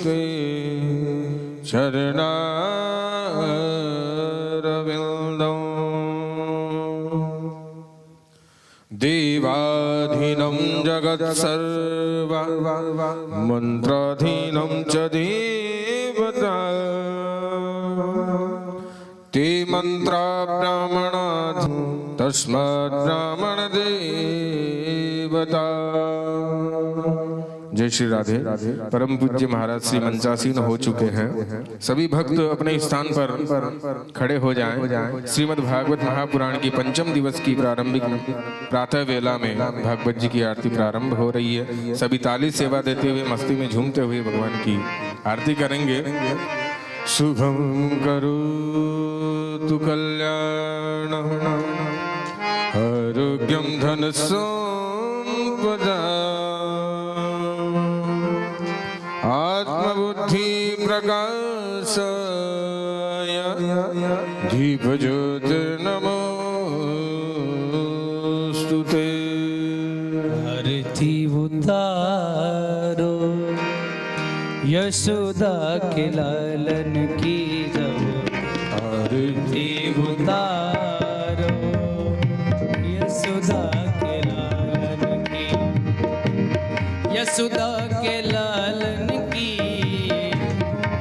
ते चरणारविन्दं देवाधीनं जगत्सर्व मन्त्राधीनं च देवता ते मंत्रा ब्राह्मणा तस्मात् ब्राह्मण देवता। जय श्री राधे। परम पूज्य महाराज श्री मंचासीन हो चुके हैं। सभी भक्त अपने स्थान पर खड़े हो जाएं। श्रीमद् भागवत महापुराण की पंचम दिवस की प्रारंभिक प्रातः वेला में भागवत जी की आरती प्रारंभ हो रही है। सभी ताली सेवा देते हुए मस्ती में झूमते हुए भगवान की आरती करेंगे। शुभम करोतु कल्याणं आरोग्यं धन संपदा आत्मबुद्धि प्रकाशाय दीपज्योतिर्नमोस्तुते। आरती उतारो यशोदा के लालन की जब आरती उतारो यशोदा के लालन की, यशोदा के लालन की,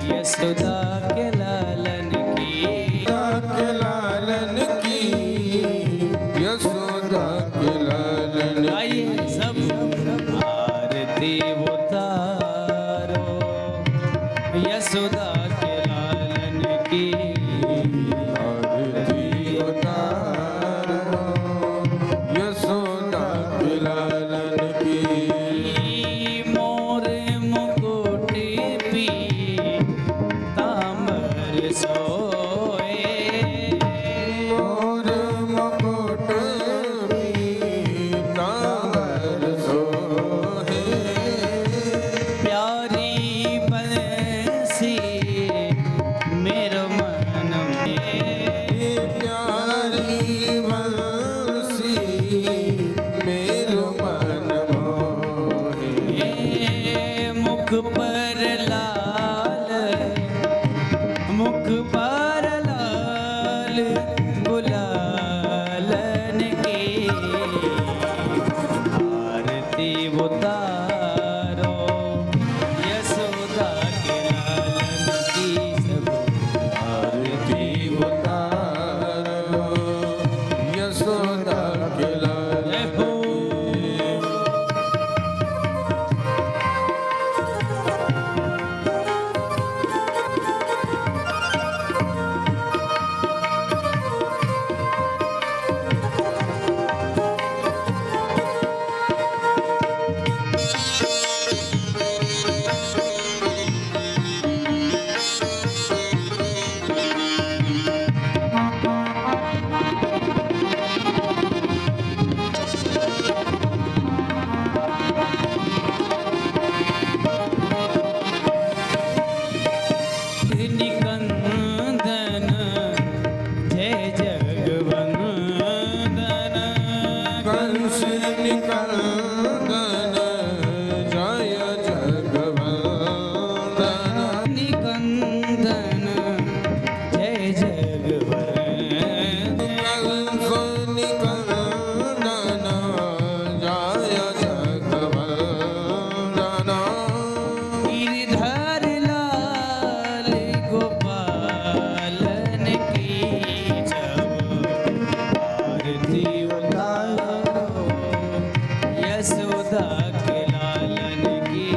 यशोदा के लालन की, के लालन की, यशोदा के लालन की। आइए सब आरती उतारो यशोदा के लालन की, आरती उतारो यशोदा के लालन की। मोर मुकुट पीताम्बर सोए, मोर मुकुट पीताम्बर सोहे, प्यारी बंसी मेरो मन में, प्यारी बंसी मेरो मन मोहे। मुख पर लाल, मुख पर लाल गुलालन की आरती उतारो यशोदा के लालन की सब आरती उतारो यशोदा के लालन की। निकंदन जय जगवंदन, कंस निकंदन जय जगवंदन, निकंदन जय जगवंदन, कंस निकंदन जय जगवंदन। गिरधर लाल गोपालन की जब आरती उतारो यशोदा के लालन की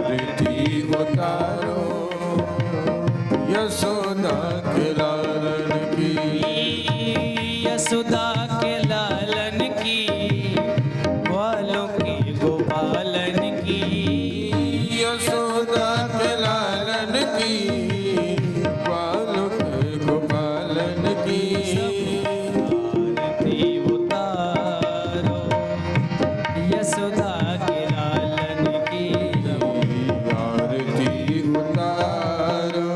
आरती उतारो यशोदा के लालन की। यशोदा के लालन की, ग्वालों के गोपालन की, यशोदा के लालन की, ग्वालों के गोपालन की। आरती उतारो यशोदा के लालन की, आरती उतारो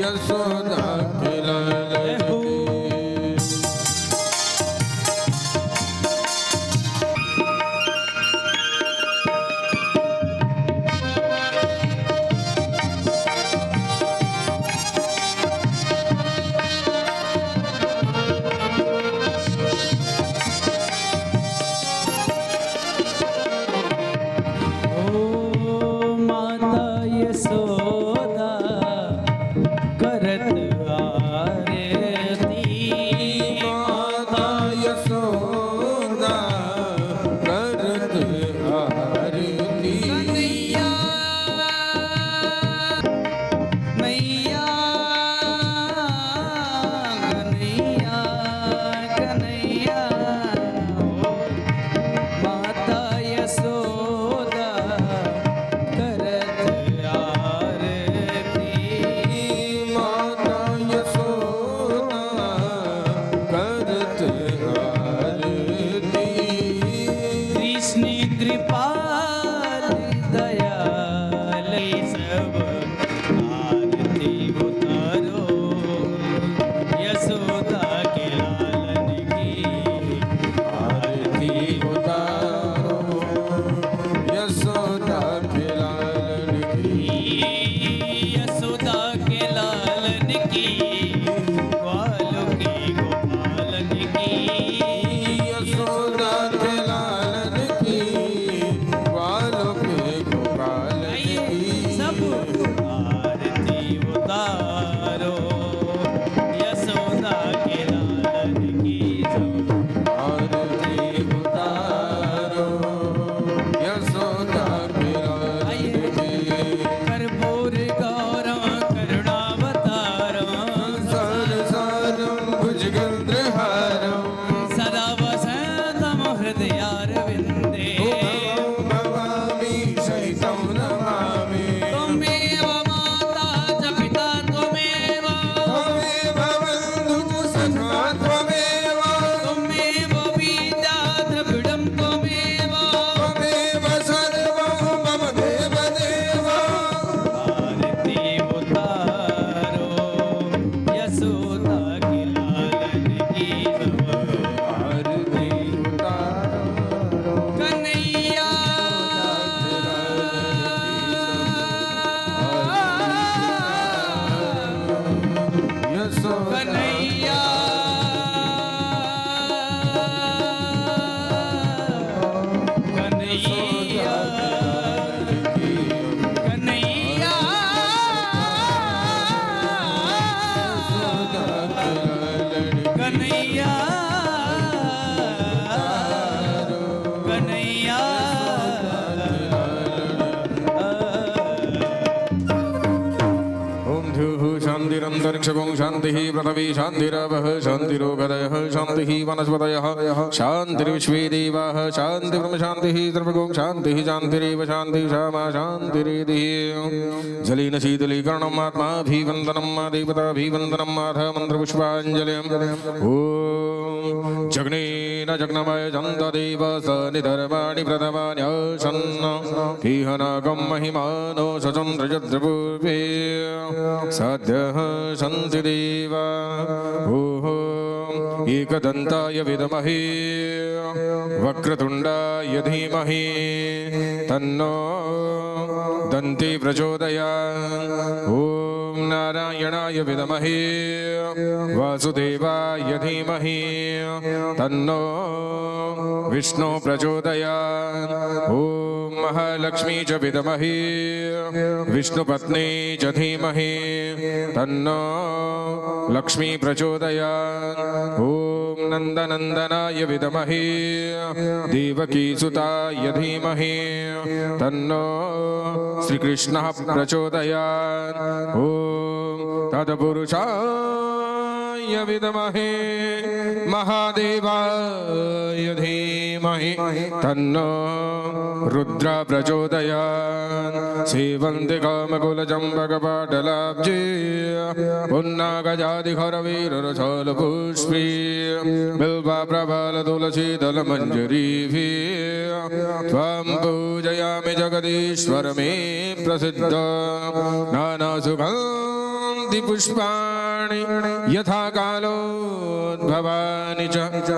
यशोदा के लालन की। अंतरिक्षगुं शांति पृथ्वी शांतिरवः शांतिरोगदयः शांति वनस्पतयः शांतिर्विश्वे देवाः शांति ब्रह्म शांति सर्वगुं शांति शांतिरेव शांति क्षमा शांतिरेधि जलेन शीतलीकरणम् आत्माभिवन्दनं देवताभिवन्दनं माथ मन्त्रपुष्पाञ्जलिम् ॐ जग्नेन जग्नमय जन्तदेव स निधर्माणि प्रथमान्यशन्न किहनकं महिमानो सचन्द्रजद्रपूर्वे सद्यः सन्ति देवा ॐ एकदन्ताय विद्महे वक्रतुण्डाय धीमहि तन्नो दन्ती प्रचोदयात् ॐ नारायणाय विद्महे वासुदेवाय धीमहि तन्नो विष्णु प्रचोदयात् ॐ महालक्ष्मी च विद्महे विष्णुपत्नी च धीमहि तन्नो लक्ष्मी प्रचोदयात् ॐ नन्दनन्दनाय विद्महे देवकीसुताय धीमहि तन्नो श्रीकृष्णः प्रचोदयात् ॐ तत्पुरुषाय विद्महे महादेवाय धीमहि तन्नो रुद्र प्रचोदयात् सेवन्ति कामकुलचम्पकपाटलाब्जे पुन्नागजादिखरवीररसालपुष्पे बिल्वप्रबलतुलसीदलमञ्जरीभिः त्वां पूजयामि जगदीश्वर मे प्रसिद्ध नानासुगन्धि पुष्पाणि यथा कालोद्भवानि च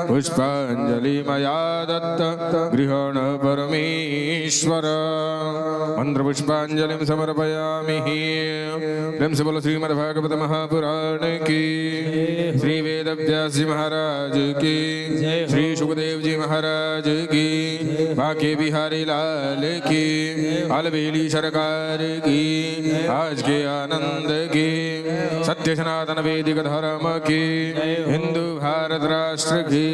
पुष्पाञ्जलि मया दत्त गृहण परमेश्वर मंत्र पुष्पाञ्जलिं समर्पयामि प्रेम से बोलो श्रीमद्भागवत महापुराण की, श्री वेदव्यास जी महाराज की, श्री सुखदेव जी महाराज की, बांके बिहारी लाल की, अलबेली सरकार की, आज के आनंद की, सत्य सनातन वैदिक धर्म की, हिंदू भारत राष्ट्र की,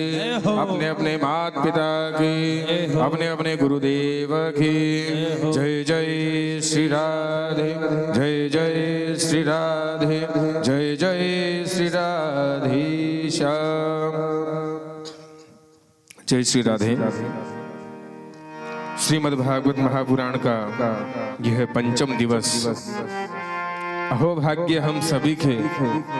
अपने अपने माता पिता की, अपने अपने गुरुदेव की। जय जय श्री राधे, जय जय श्री राधे, जय जय श्री राधेश्याम। जय श्री राधे। श्रीमद्भागवत महापुराण का यह पंचम दिवस। अहो भाग्य हम सभी के,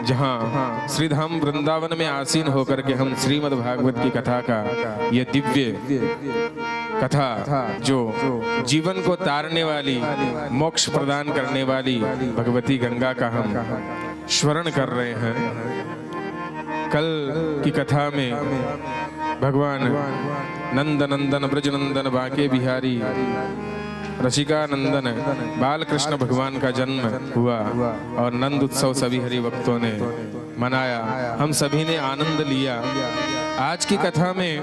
जहाँ श्रीधाम वृंदावन में आसीन होकर के हम श्रीमद् भागवत की कथा का यह दिव्य कथा, जो जीवन को तारने वाली, मोक्ष प्रदान करने वाली भगवती गंगा का हम स्मरण कर रहे हैं। कल की कथा में भगवान नंद नंदन ब्रज नंदन बांके बिहारी रसिकानंदन बाल कृष्ण भगवान का जन्म हुआ और नंद उत्सव सभी हरि भक्तों ने मनाया, हम सभी ने आनंद लिया। आज की कथा में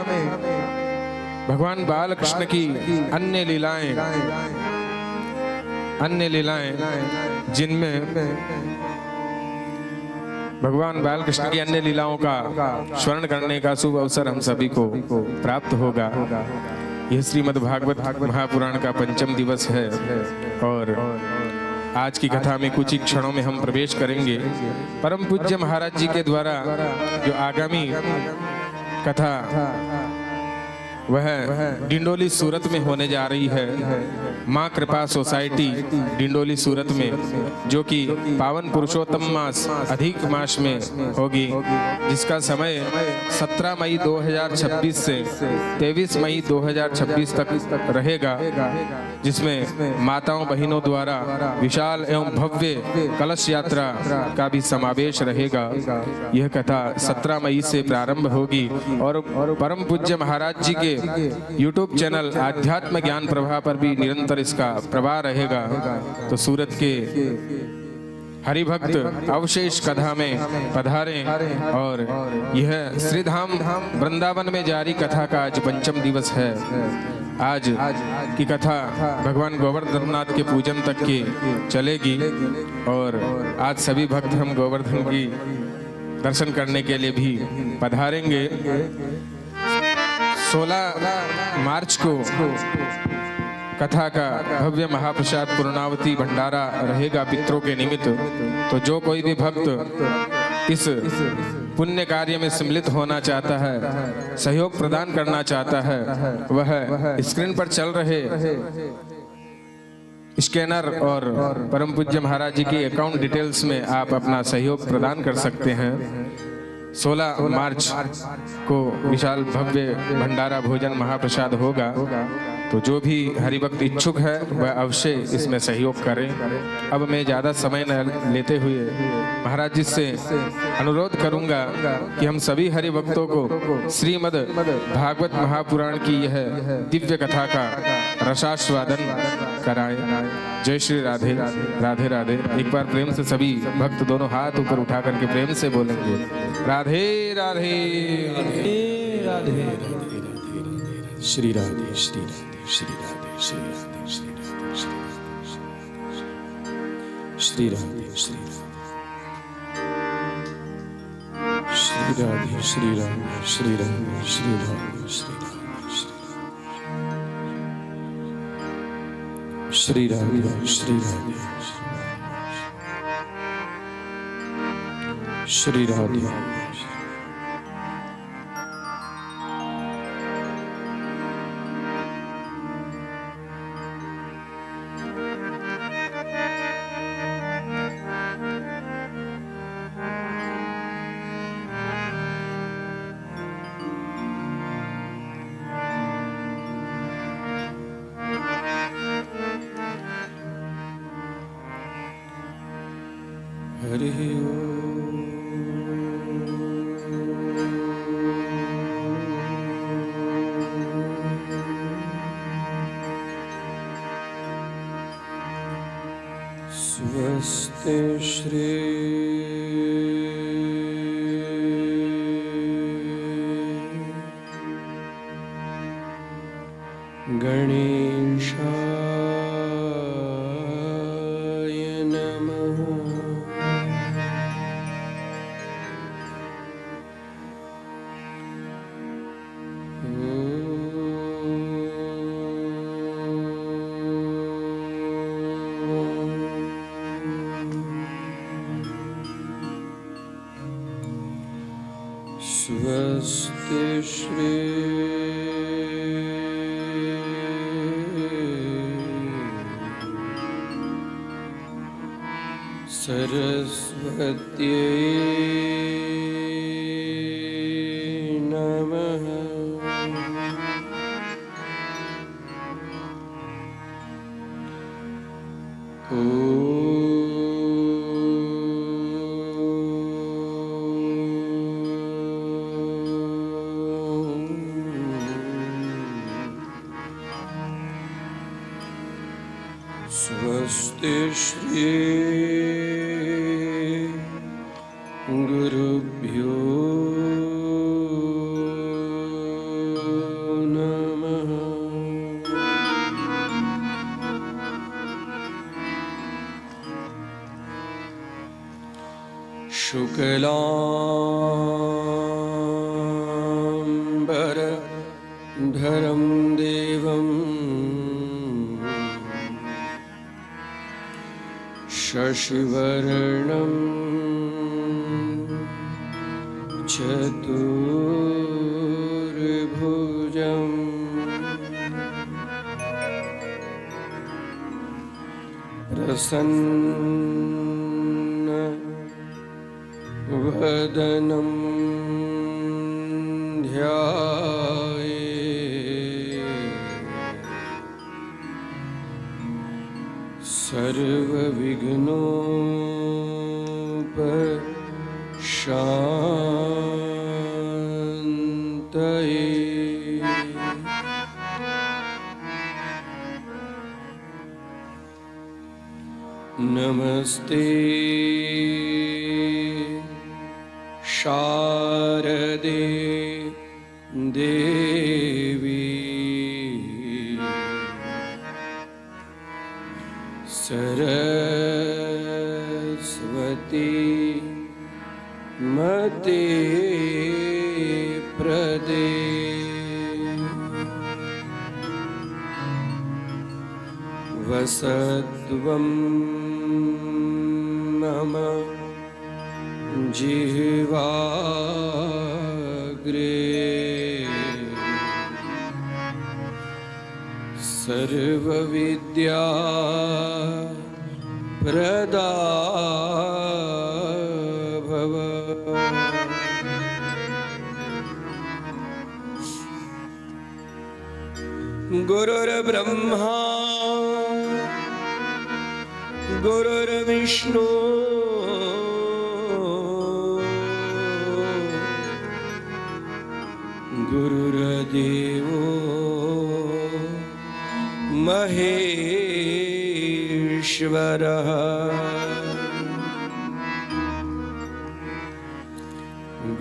भगवान बाल कृष्ण की अन्य लीलाएं जिनमें भगवान बाल कृष्ण की अन्य लीलाओं का स्मरण करने का शुभ अवसर हम सभी को प्राप्त होगा। यह श्रीमद् भागवत महापुराण का पंचम दिवस है और आज की कथा में कुछ ही क्षणों में हम प्रवेश करेंगे। परम पूज्य महाराज जी के द्वारा जो आगामी कथा वह डिंडोली सूरत में होने जा रही है। माँ कृपा सोसाइटी डिंडोली सूरत में, जो कि पावन पुरुषोत्तम मास अधिक मास में होगी, जिसका समय 17 मई 2026 से 23 मई 2026 तक रहेगा, जिसमें माताओं बहनों द्वारा विशाल एवं भव्य कलश यात्रा का भी समावेश रहेगा। यह कथा 17 मई से प्रारंभ होगी और परम पूज्य महाराज जी के YouTube चैनल आध्यात्म ज्ञान प्रभा पर भी निरंतर इसका प्रवाह रहेगा। तो सूरत के हरिभक्त अवशेष कथा में पधारें और यह श्रीधाम वृंदावन में जारी कथा का आज पंचम दिवस है। आज की कथा भगवान गोवर्धननाथ के पूजन तक की चलेगी और आज सभी भक्त हम गोवर्धन की दर्शन करने के लिए भी पधारेंगे। 16 मार्च को कथा का भव्य महाप्रसाद पूर्णावती भंडारा रहेगा पितरों के निमित्त। तो जो कोई भी भक्त इस पुण्य कार्य में सम्मिलित होना चाहता है, सहयोग प्रदान करना चाहता है, वह स्क्रीन पर चल रहे स्कैनर और परम पूज्य महाराज जी की अकाउंट डिटेल्स में आप अपना सहयोग प्रदान कर सकते हैं। 16 मार्च को विशाल भव्य भंडारा भोजन महाप्रसाद होगा। तो जो भी हरिभक्त इच्छुक है वह अवश्य इसमें सहयोग करें। अब मैं ज़्यादा समय न लेते हुए महाराज जी से अनुरोध करूंगा कि हम सभी हरिभक्तों को श्रीमद् भागवत महापुराण की यह दिव्य कथा का रसास्वादन कराएं। जय श्री राधे राधे राधे। एक बार प्रेम से सभी भक्त दोनों हाथ ऊपर उठा करके प्रेम से बोलेंगे राधे राधे राधे राधे श्री राधे श्री राधे श्री राधे श्री राधे श्री राधे श्री राधे श्री राधे श्री राधे श्री राधे श्री राधे श्री राधे श्री राधे हरि स्वस्ति श्री गणेशाय नमः। स्वस्ति श्री सरस्वत्यै नमः। स्वस्ति श्री गुरुभ्यो नमः। शुक्लाम्बरधरं देवं शशिवर्णं चतुर्भुजं प्रसन्न वदनं ध्यायेत् सर्वविघ्नोपशान्तये। नमस्ते शारदे देवी सरस्वती मते प्रदे। वसत्वं मम जिह्वाग्रे सर्वविद्या प्रदा भव। गुरुर्ब्रह्मा गुरुर्विष्णु गुरुर्देवो महेश्वरः।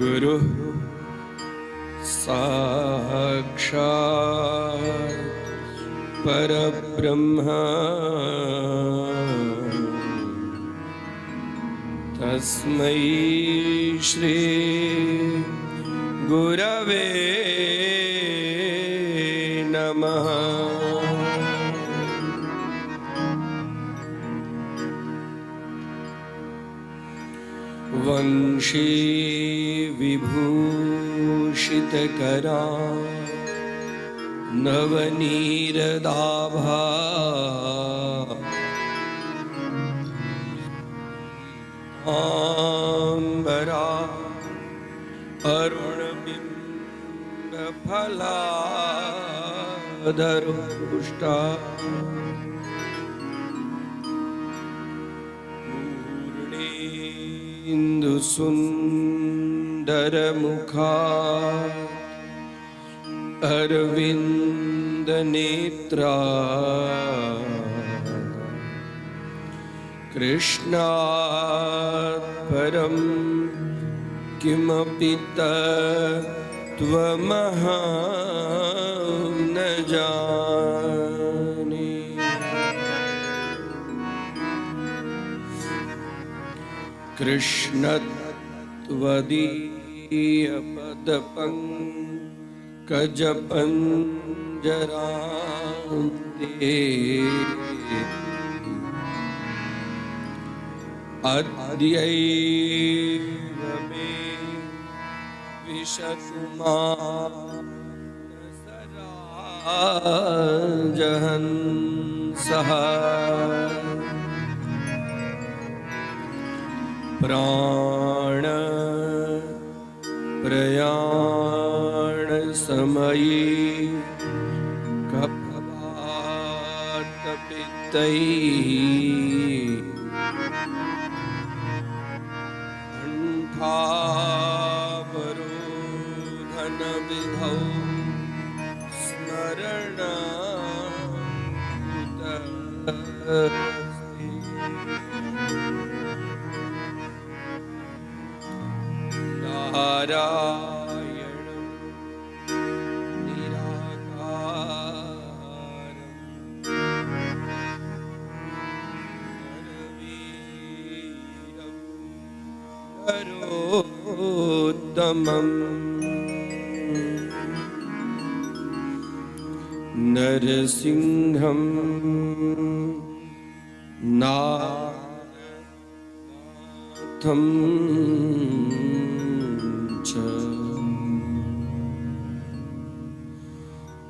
गुरुः साक्षात् परब्रह्म तस्मै श्री गुरवे नमः। वंशी विभूषितकरा नवनीरदाभा आम्बरा अरुणबिम्बफलाधरुष्टा पूर्णेन्दुसुन्दरमुखा अरविन्दनेत्रा कृष्णात् परं किमपि तत्त्वमहं न जाने। कृष्णत्वदीयपदपङ्कजपञ्जरान्ते अद्यैव मे विशतु मानसराजहंसः। प्राण प्रयाण समये कफवातपित्तैः कंठावरोधनविधौ स्मरणात् नारायणं निराकारं नरवीरं नरोत्तमम् नरसिंहं नाथं च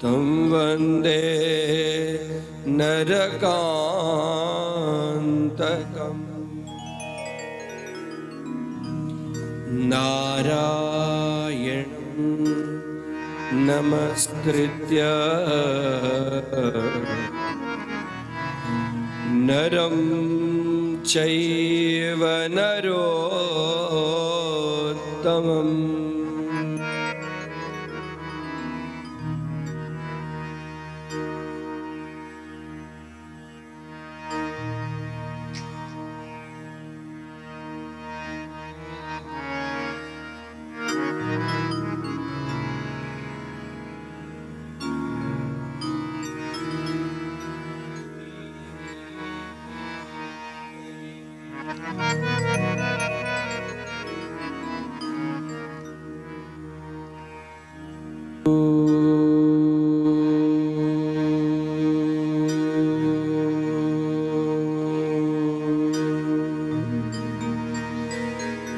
तं वन्दे नरकान्तकम्। नारायणं नमस्कृत्य नरं चैव नरोत्तमम्।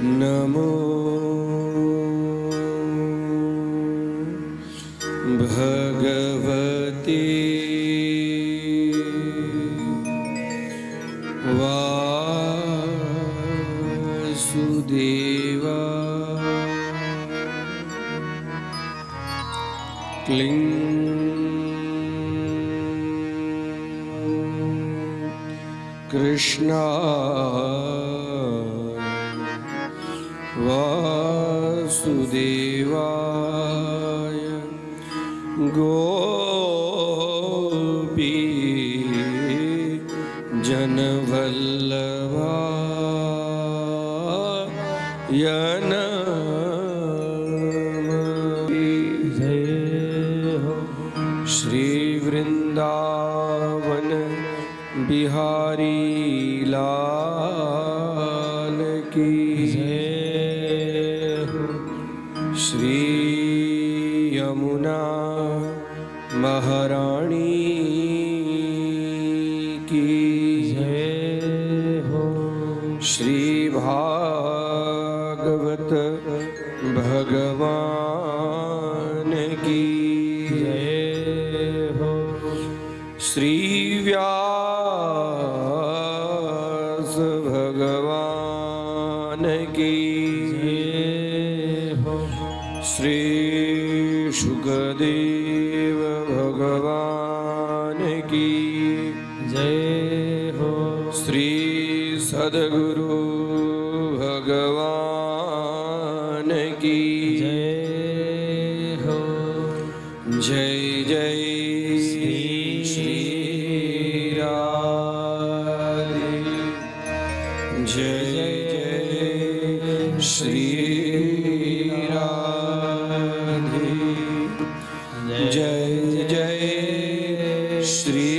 नमो भगवते वासुदेवाय। क्लीं कृष्णाय वासुदेवाय गोपी जनवल्लभाय नमः। जय हो श्री वृंदावन बिहारी लाल की जय हो श्री यमुना महारानी की जय हो श्री भागवत भगवान की जय हो श्री व्यास भगवान की जय हो श्री शुकदेव भगवान की जय हो श्री सद्गुरु भगवान की जय हो जय जय श्री राधे जय जय श्री राधे जय जय श्री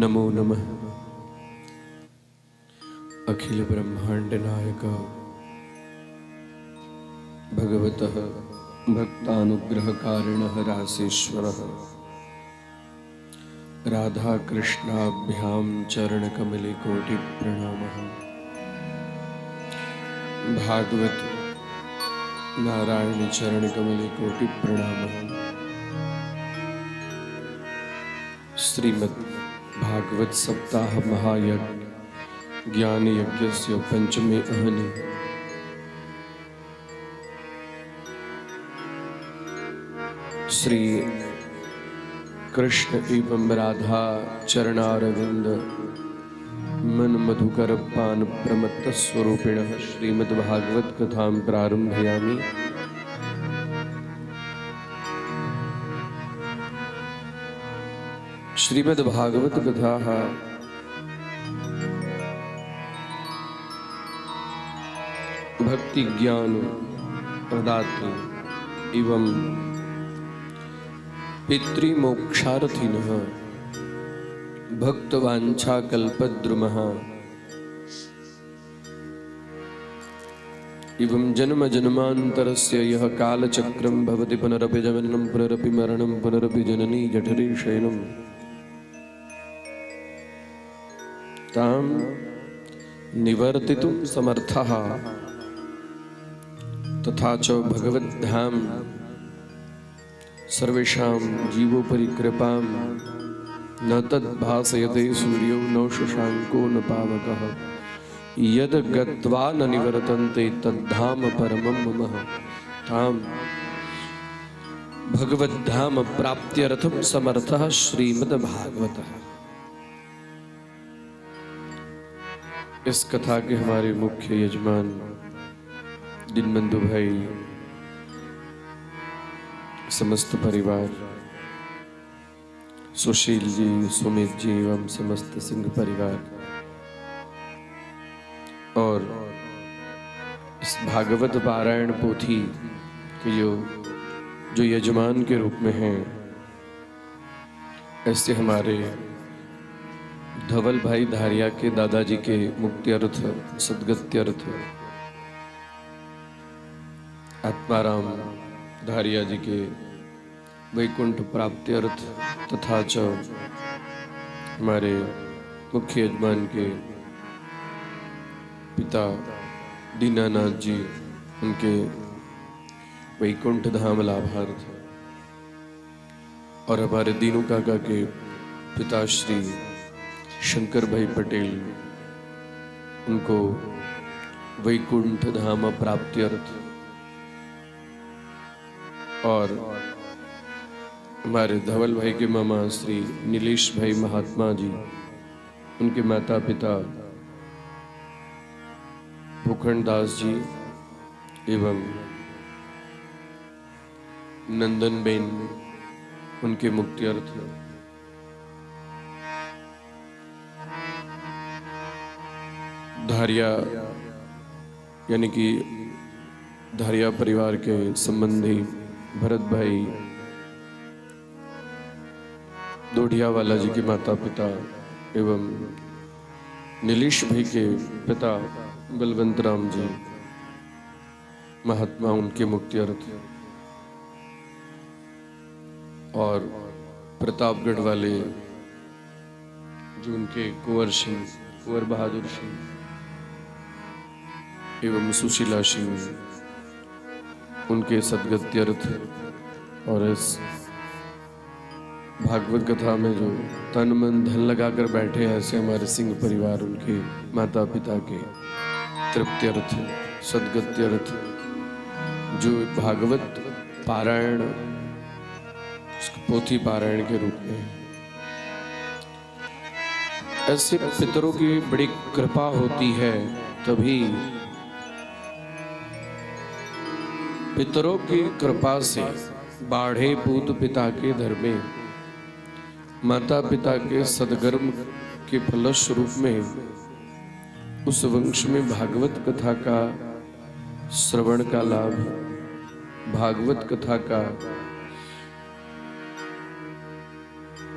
नमो नमः अखिल ब्रह्मांड नायक भगवतः भक्तानुग्रहकारिणः रासेश्वरः राधा कृष्णाभ्यां चरणकमले कोटि प्रणामः। भागवत नारायण चरणकमले कोटि प्रणामः। श्रीमद् भागवत सप्ताह महायज्ञ ज्ञान यज्ञस्य पंचमे अहनि श्री कृष्ण एवं राधा चरणारविंद मन मधुकर पान प्रमत्त स्वरूपिणः श्रीमद् भागवत कथां प्रारंभयामि। श्रीमद् भागवत कथा भक्ति ज्ञान प्रदात्री एवं पितृमोक्षार्थिनः भक्तवांछा कल्पद्रुमः एवं जन्म जन्मांतरस्य यः कालचक्रं भवति पुनरपि जननं पुनरपि मरणं पुनरपि जननी जठरे शयनं तां निवर्तितुं समर्थः तथा च भगवद्धाम सर्वेषां जीवोपरि कृपां न तद्भासयते सूर्यो न शशांको न पावकः यद गत्वा न निवर्तन्ते तद्धाम परमं मम। तां भगवद्धाम प्राप्त्यर्थं समर्थः श्रीमद्भागवतः। इस कथा के हमारे मुख्य यजमान दीनबंधु भाई, समस्त परिवार, सुशील जी, सुमित जी एवं समस्त सिंह परिवार और इस भागवत पारायण पोथी के जो यजमान के रूप में हैं, ऐसे हमारे धवल भाई धारिया के दादाजी के मुक्त्यर्थ सदगत्यर्थ आत्माराम धारिया जी के वैकुंठ प्राप्ति अर्थ तथा च हमारे मुख्य यजमान के पिता दीनानाथ जी उनके वैकुंठ धाम लाभार्थ और हमारे दीनू काका के पिता श्री शंकर भाई पटेल उनको वैकुंठ धाम प्राप्ति अर्थ और हमारे धवल भाई के मामा श्री नीलेश भाई महात्मा जी उनके माता पिता भूखंड दास जी एवं नंदन बेन उनके मुक्ति अर्थ धारिया यानी कि धारिया परिवार के संबंधी भरत भाई दोढ़िया वाला जी के माता पिता एवं नीलेश भाई के पिता बलवंत राम जी महात्मा उनके मुक्ति अर्थ और प्रतापगढ़ वाले जो उनके कुंवर बहादुर सिंह एवं सुशीला सिंह उनके सदगति अर्थ और इस भागवत कथा में जो तन मन धन लगाकर बैठे हैं ऐसे हमारे सिंह परिवार उनके माता पिता के तृप्ति अर्थ सदगति अर्थ जो भागवत पारायण पोथी पारायण के रूप में ऐसे पितरों की बड़ी कृपा होती है तभी पितरों की कृपा से बाढ़े पूत पिता के धर में माता पिता के सदगर्म के फलस्वरूप में उस वंश में भागवत कथा का श्रवण का लाभ भागवत कथा का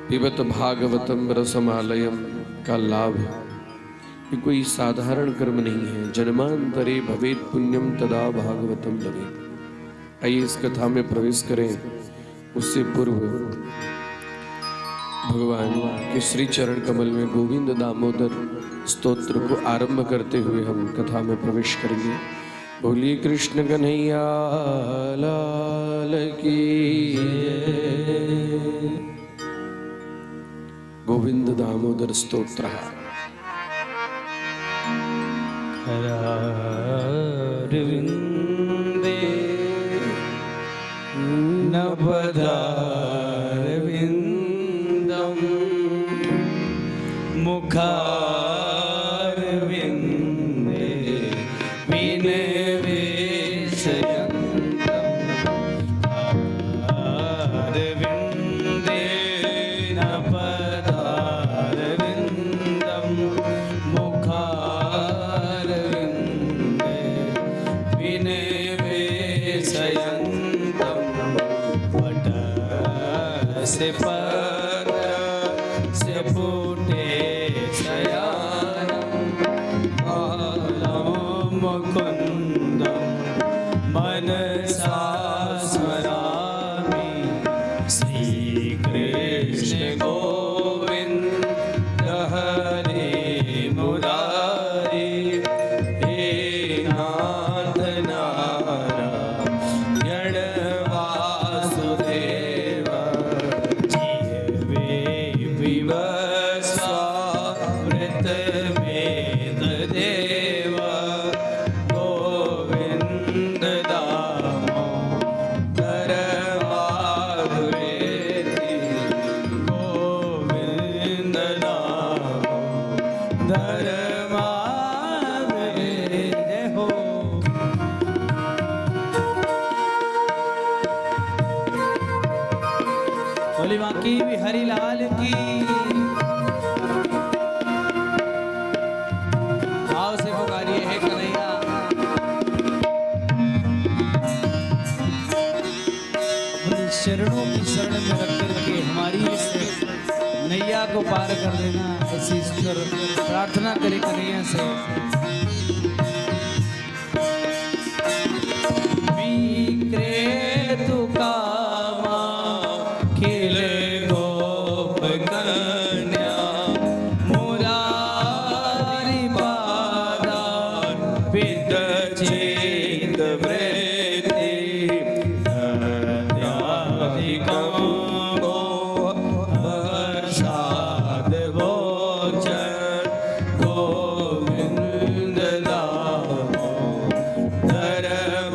पिबत भागवतम रसमालयम का लाभ ये कोई साधारण कर्म नहीं है। जन्मांतरे भवेत पुण्यम तदा भागवतम लभेत। आइए इस कथा में प्रवेश करें उससे पूर्व भगवान के श्री चरण कमल में गोविंद दामोदर स्तोत्र को आरंभ करते हुए हम कथा में प्रवेश करेंगे। बोलिए कृष्ण कन्हैया लाल की गोविंद दामोदर स्तोत्र हरारविंदे नवदारविंदम मुखारविंदे विनवेशयन्तम अरविंदे नवदारविंदम मुखारविंदे विनवेशयन्तम से पत्र से फूटे शयानम आलम मुकुंदम मनसा स्मरामि श्री कृष्ण गोविंद हरे मुरारी हे नाथ नारायण वासुदेव विवस्वामृत वेद देव गोविंद दामोदर माधुरेति गोविंद दामोदर माधुरे हो। बोली बाकी बिहारी लाल की भाव से पुकारिए है कन्हैया। अपने चरणों की शरण में रख करके हमारी इस नैया को पार कर देना ऐसी ईश्वर प्रार्थना करे कन्हैया से। पित चेत वृत्ति नद्याधिकं वो वर्षाद गोचर गोविंद दामोदर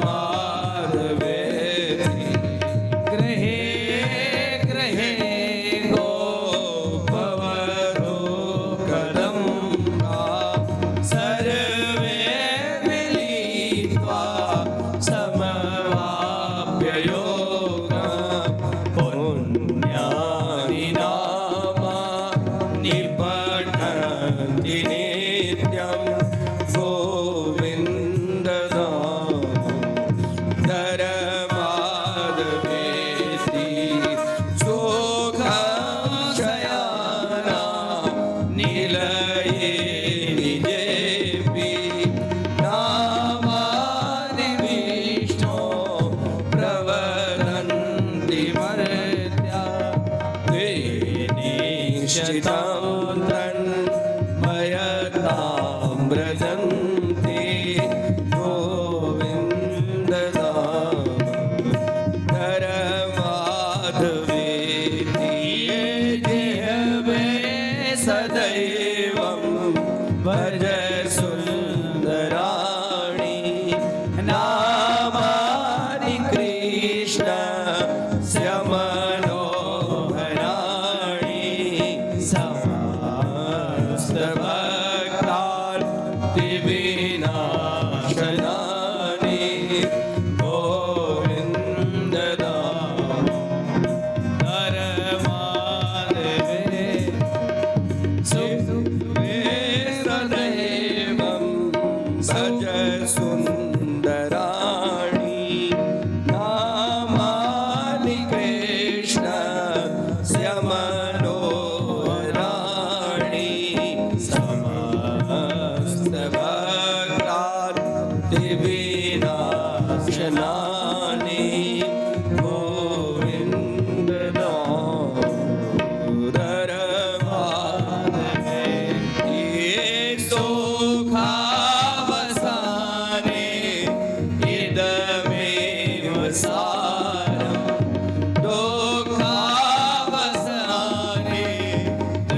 माधवेति ग्रहे ग्रहे गोपवधू कदम्बा सर्वे मिलित्वा समवाप्य योगं पुण्यानि नामानि पठन्ति नित्यं गोविन्ददामोदर माधवेति सुखं शयाना निलये निजेऽपि नामानि विष्णो प्रवदन्ति मर्त्या ते निश्चितं तन्मयतां व्रजन्ति गोविन्ददामोदर माधवेति ये जिह्वे सदैवं भज सुन्दराणि नामानि कृष्णस्य मनोहराणि समस्तभक्तान् विनाशनानि गोविन्ददामोदर माधवे सुखवे सदैवं भज सुन्दराणि नामानि कृष्णस्य मनोहराणि समस्तभक्तान् विनाशनानि गोविन्ददामोदर माधवे ये सुखावसाने इदमेव सारं दुःखावसाने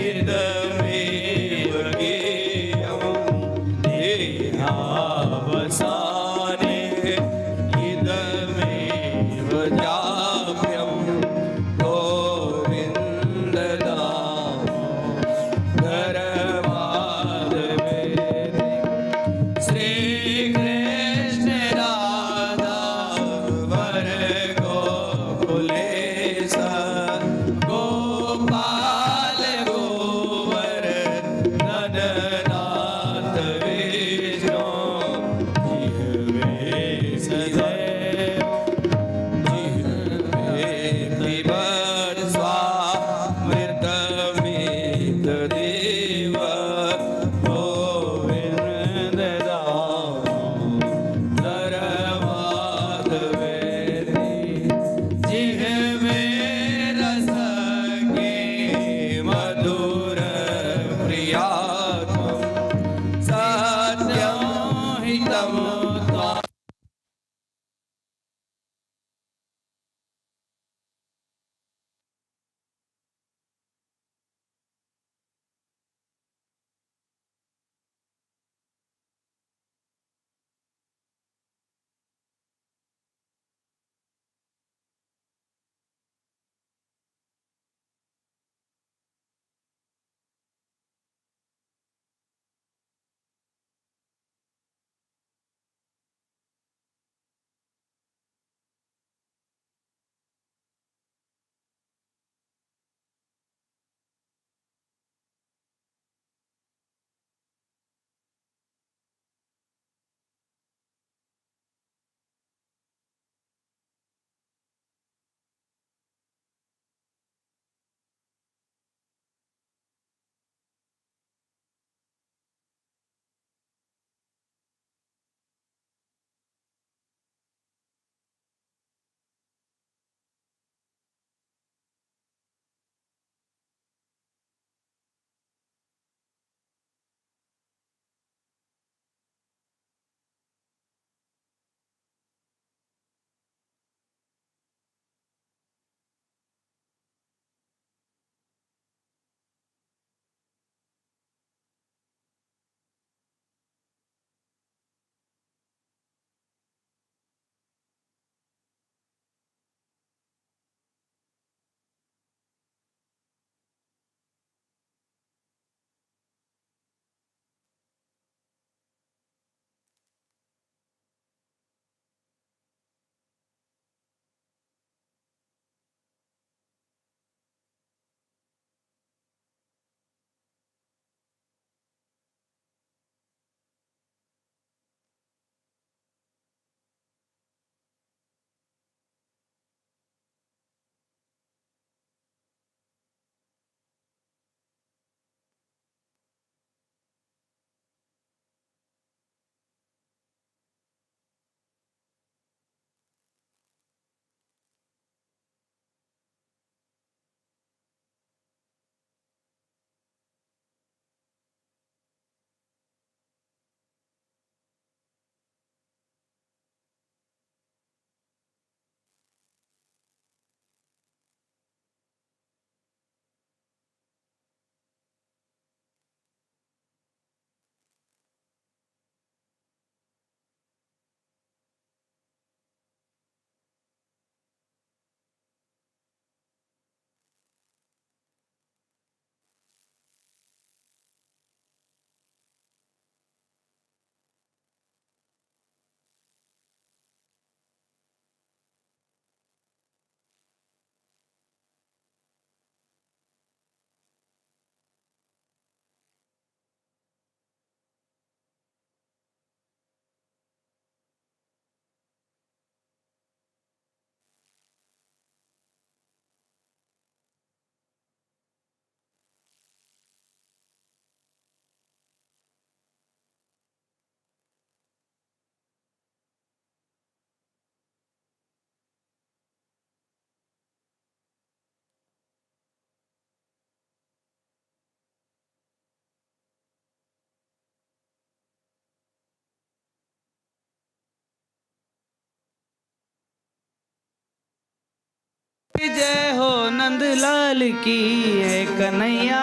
इदमेव गेयं देहावसाने इदमेव जाप्यं गोविन्ददामोदर माधवेति श्रीकृष्ण राधा वर गोकुलेश गोपाल गोवर नदनाथ विष्णु जिह्वे सदैव जिह्वे पिबत स्वामृतमेतदेव गोविन्ददामोदर माधवेति जिह्वे रसके मधुर प्रियात्मं सत्यं हितं जय हो नंदलाल की है कन्हैया,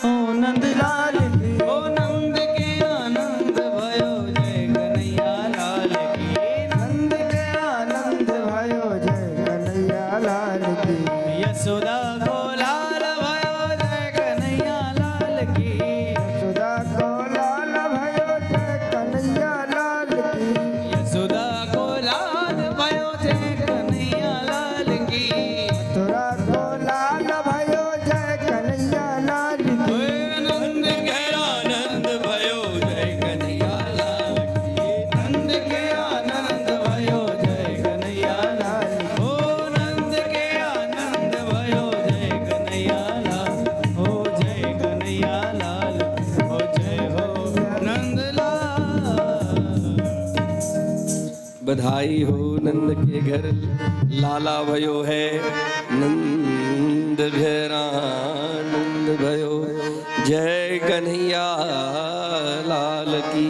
ओ नंदलाल की, ओ नंद के आनंद भयो जय कन्हैया लाल की, नंद के आनंद भयो जय कन्हैया लाल की, यशोदा को लाल भयो जय कन्हैया लाल की, यशोदा को लाल भयो जय कन्हैया लाल की, यशोदा को लाल भयो जय कन्हैया लाल की, मथुरा को लाल भयो जय कन्हैया लाल की, ओए नंद के आनंद भयो जय कन्हैया लाल की, नंद के आनंद भयो जय कन्हैया लाल, ओ नंद के आनंद भयो जय कन्हैया लाल, ओ जय कन्हैया लाल, ओ जय हो नंदलाल। बधाई हो नंद के घर लाला भयो है, नंद घर आनंद भयो जय कन्हैया लाल की।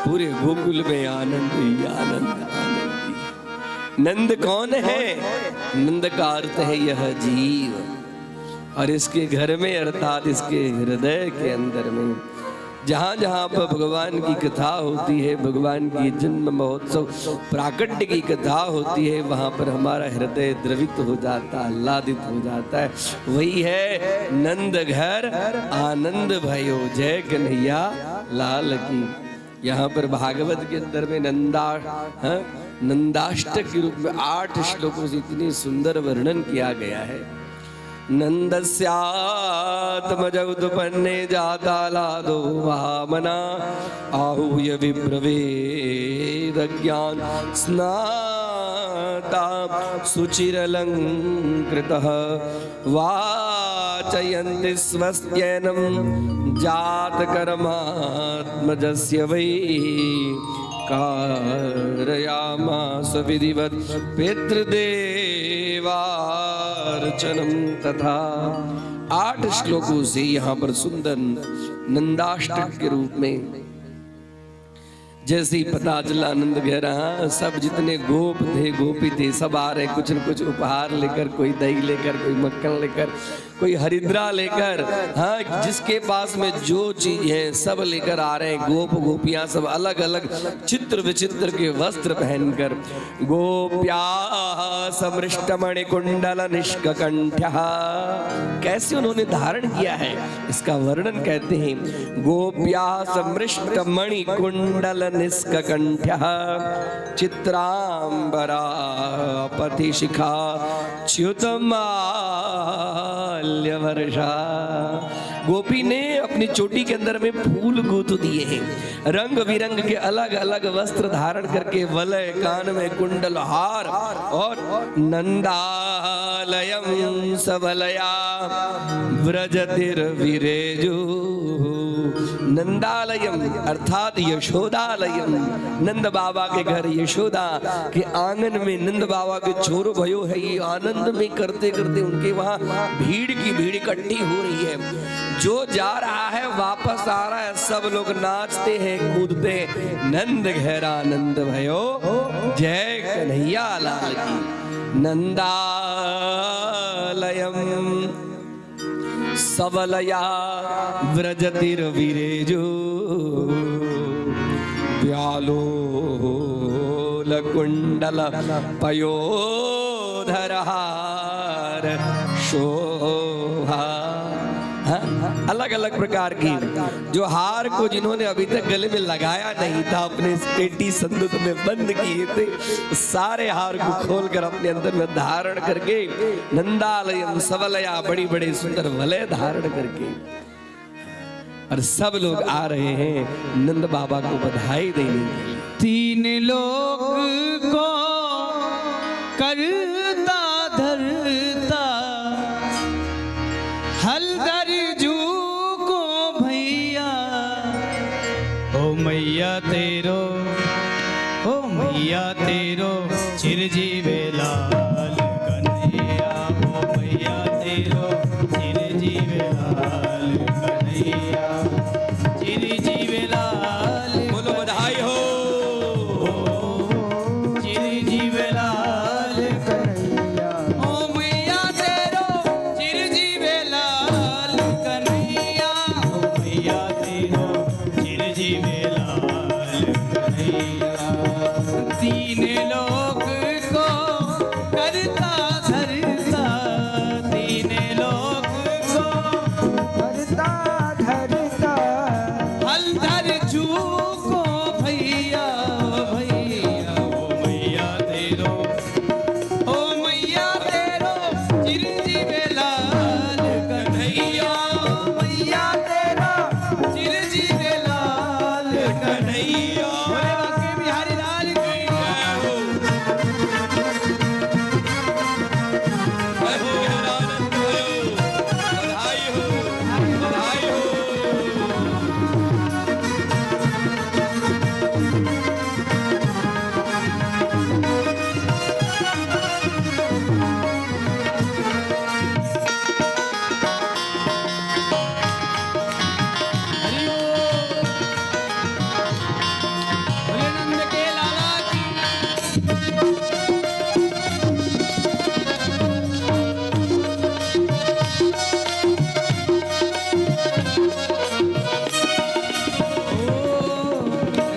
पूरे गोकुल में आनंद ही आनंद आनंद ही। नंद कौन है? नंद का अर्थ है यह जीव, और इसके घर में अर्थात इसके हृदय के अंदर में जहाँ जहाँ पर भगवान की कथा होती है, भगवान की जन्म महोत्सव प्राकट्य की कथा होती है, वहाँ पर हमारा हृदय द्रवित हो जाता, आह्लादित हो जाता है। वही है नंद घर आनंद भयो जय कन्हैया लाल की। यहाँ पर भागवत के अंदर में नंदाष्टक के रूप में 8 श्लोकों से इतनी सुंदर वर्णन किया गया है। नंदस्यात्मजौतपन्ने जाता लादो महामना आहूय विप्रवेदज्ञान स्नाता सुचिरलंकृतः वाचयन्ति स्वस्त्यैनं जातकर्मात्मजस्य वै कारयामास विधिवत् पितृदेवार्चनम तथा। 8 श्लोकों से यहाँ पर सुंदर नंदाष्टक के रूप में जैसे ही पता चला नंद कह रहा, सब जितने गोप थे गोपी थे सब आ रहे कुछ न कुछ उपहार लेकर, कोई दही लेकर, कोई मक्खन लेकर, कोई हरिद्रा लेकर, हाँ जिसके पास में जो चीज है सब लेकर आ रहे हैं। गोप गोपियां सब अलग अलग चित्र विचित्र के वस्त्र पहनकर, गोप्या समृष्टमणि कुंडल निष्ककंठ्य, कैसे उन्होंने धारण किया है इसका वर्णन कहते हैं। गोप्या समृष्टमणि कुंडल निष्ककंठ्य चित्रांबरा पतिशिखा च्युतमाल्यवर्षा। गोपी ने अपनी चोटी के अंदर में फूल गुथ दिए हैं, रंग बिरंग के अलग अलग वस्त्र धारण करके, वलय कान में कुंडल हार, और नंदालयम सबलया व्रजतिर्विरेजु। नंदालयम अर्थात यशोदालयम, नंद बाबा के घर यशोदा के आंगन में नंद बाबा के छोरो भयो है। ये आनंद में करते करते उनके वहां भीड़ की भीड़ इकट्ठी हो रही है। जो जा रहा है वापस आ रहा है, सब लोग नाचते हैं कूदते हैं। नंद घर आनंद भयो जय कन्हैया लाल की। नंदालयम सबलया व्रजतिर्विरेजो व्यालोल कुंडल पयोधरहार शोभा। अलग अलग प्रकार की जो हार को जिन्होंने अभी तक गले में लगाया नहीं था, अपने पेटी संदूक में बंद किए थे, सारे हार को खोलकर अपने अंदर में धारण करके, नंदालयम सबलया बड़ी बड़ी सुंदर वलय धारण करके, और सब लोग आ रहे हैं नंद बाबा को बधाई देने के लिए। 3 लोग को करता धरता हलदर जू को भैया, ओ मैया तेरो, ओ मैया तेरो चिरजीवे लाल कन्हैया, ओ मैया तेरो चिरजीवे लाल कन्हैया, चिरजीवे लाल। बोलो बधाई हो। चिरजीवे लाल कन्हैया कन्हैया बोले बांके बिहारी लाल की जय हो। जय हो आनंद भयो, बधाई हो, बधाई हो। हरि बोल। बोले नंद के लाला की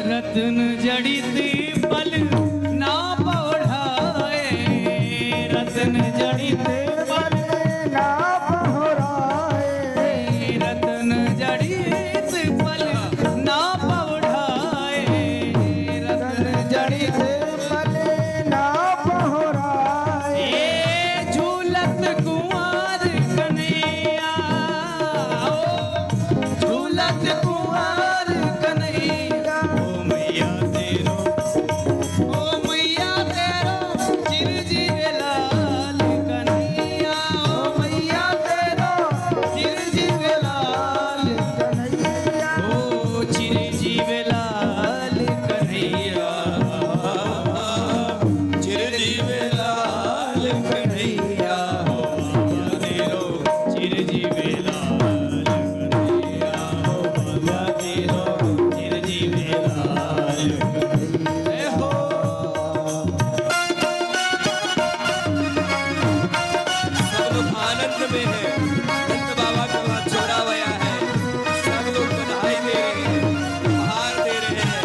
रत्न जड़ित पल ना पौढ़ाए, रत्न जड़ित पल ना पहुराए रत्न जड़ित पल ना पौढ़ाए, रत्न जड़ित पले ना पहुराए ये झूलत कुंवर कन्हैया, झूलत कुंवर कन्हैया। ओ मैया तेरो, ओ मैया तेरो चिरजीवे लाल कन्हैया, ओ मैया तेरो चिरजीवे लाल, कन्हैया ओ चिरजीवे लाल कन्हैया, चिरजीवे लाल कन्हैया। ओ बाबा तेरो चिरजीवे लाल कन्हैया, ओ बाबा तेरो चिरजीवे लाल कन्हैया हो। सब लोग आनंद में है, नंद बाबा का वहाँ छोड़ा हुआ है, सब लोग बधाई दे रहे हैं, हार दे रहे हैं,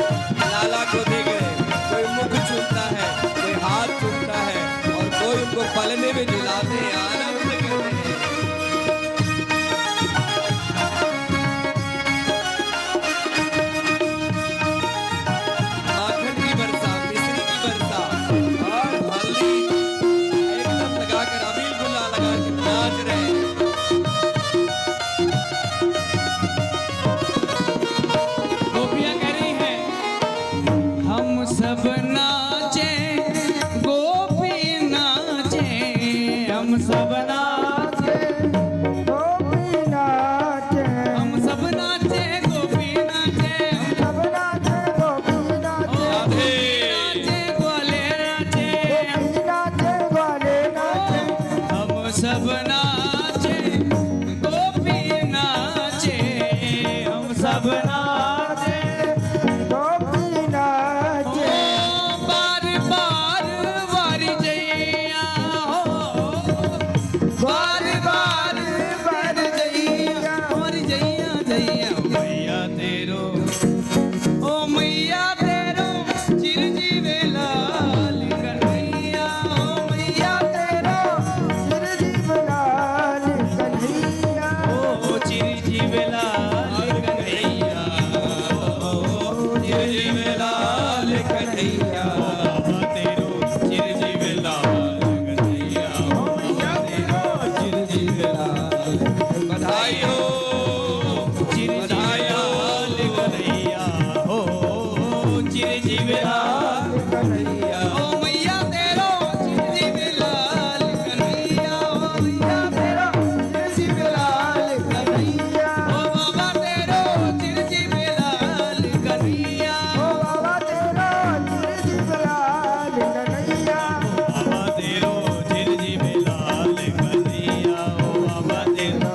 लाला को देख रहे हैं। कोई मुख चूमता है, कोई हाथ चूमता है, और कोई उनको पलने में झुलाते हैं, आनंद करते हैं। माखन की वर्षा, मिश्री की वर्षा और हल्दी एकदम लगाकर, अबील गुलाल लगा के नाच रहे हैं। गोपियां कह रही हैं, हम सब नाचे, गोपी नाचे, हम सब नाचे, गोपी नाचे हम सब नाचे, गोपी नाचे, सब नाचे गोपी नाचे राधे नाचे, ग्वाले नाचे, गोपी नाचे ग्वाले नाचे हम सब नाचे, गोपी नाचे, हम सब नाचे। गोपी नाचे ओ बार बार वारी जैया हो, बार बार बार जैया, वारी जैया जैया। ओ मैया तेरो, ओ मैया तेरो चिरजीवे लाल कन्हैया, ओ मैया तेरो चिरजीव लाल कन्हैया ओ चिरजीवे लाल कन्हैया, ओ चिरजीवे लाल कन्हैया। बाबा तेरो चिरजीवे लाल कन्हैया, ओ मैया तेरो चिरजीवे लाल। बधाई हो, बधाई लाल कन्हैया हो, चिरजीवे लाल कन्हैया। ओ मैया तेरो चिरजीवे लाल कन्हैया, ओ मैया तेरो चिरजीवे लाल कन्हैया। ओ बाबा तेरो चिरजीवे लाल कन्हैया, ओ बाबा तेरा चिरजीव लाल कन्हैया बाबा तेरो चिरजीवे लाल कन्हैया, ओ बाबा तेरो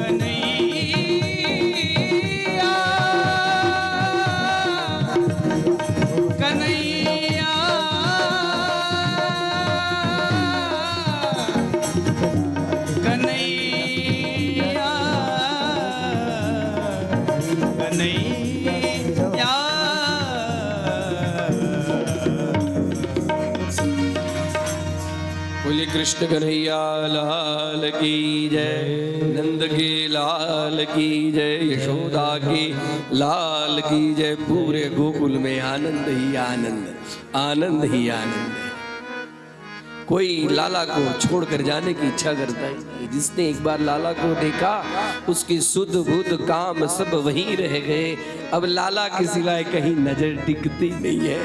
कन्हैया, कन्हैया, कन्हैया, कन्हैया। बोले कृष्ण कन्हैया लाल की जय, नंद के लाल की जय, यशोदा के लाल की जय। पूरे गोकुल में आनंद ही आनंद, आनंद ही आनंद है। कोई लाला को छोड़कर जाने की इच्छा करता ही नहीं। जिसने एक बार लाला को देखा उसकी सुध बुध काम सब वहीं रह गए। अब लाला के सिवाय कहीं नजर टिकती नहीं है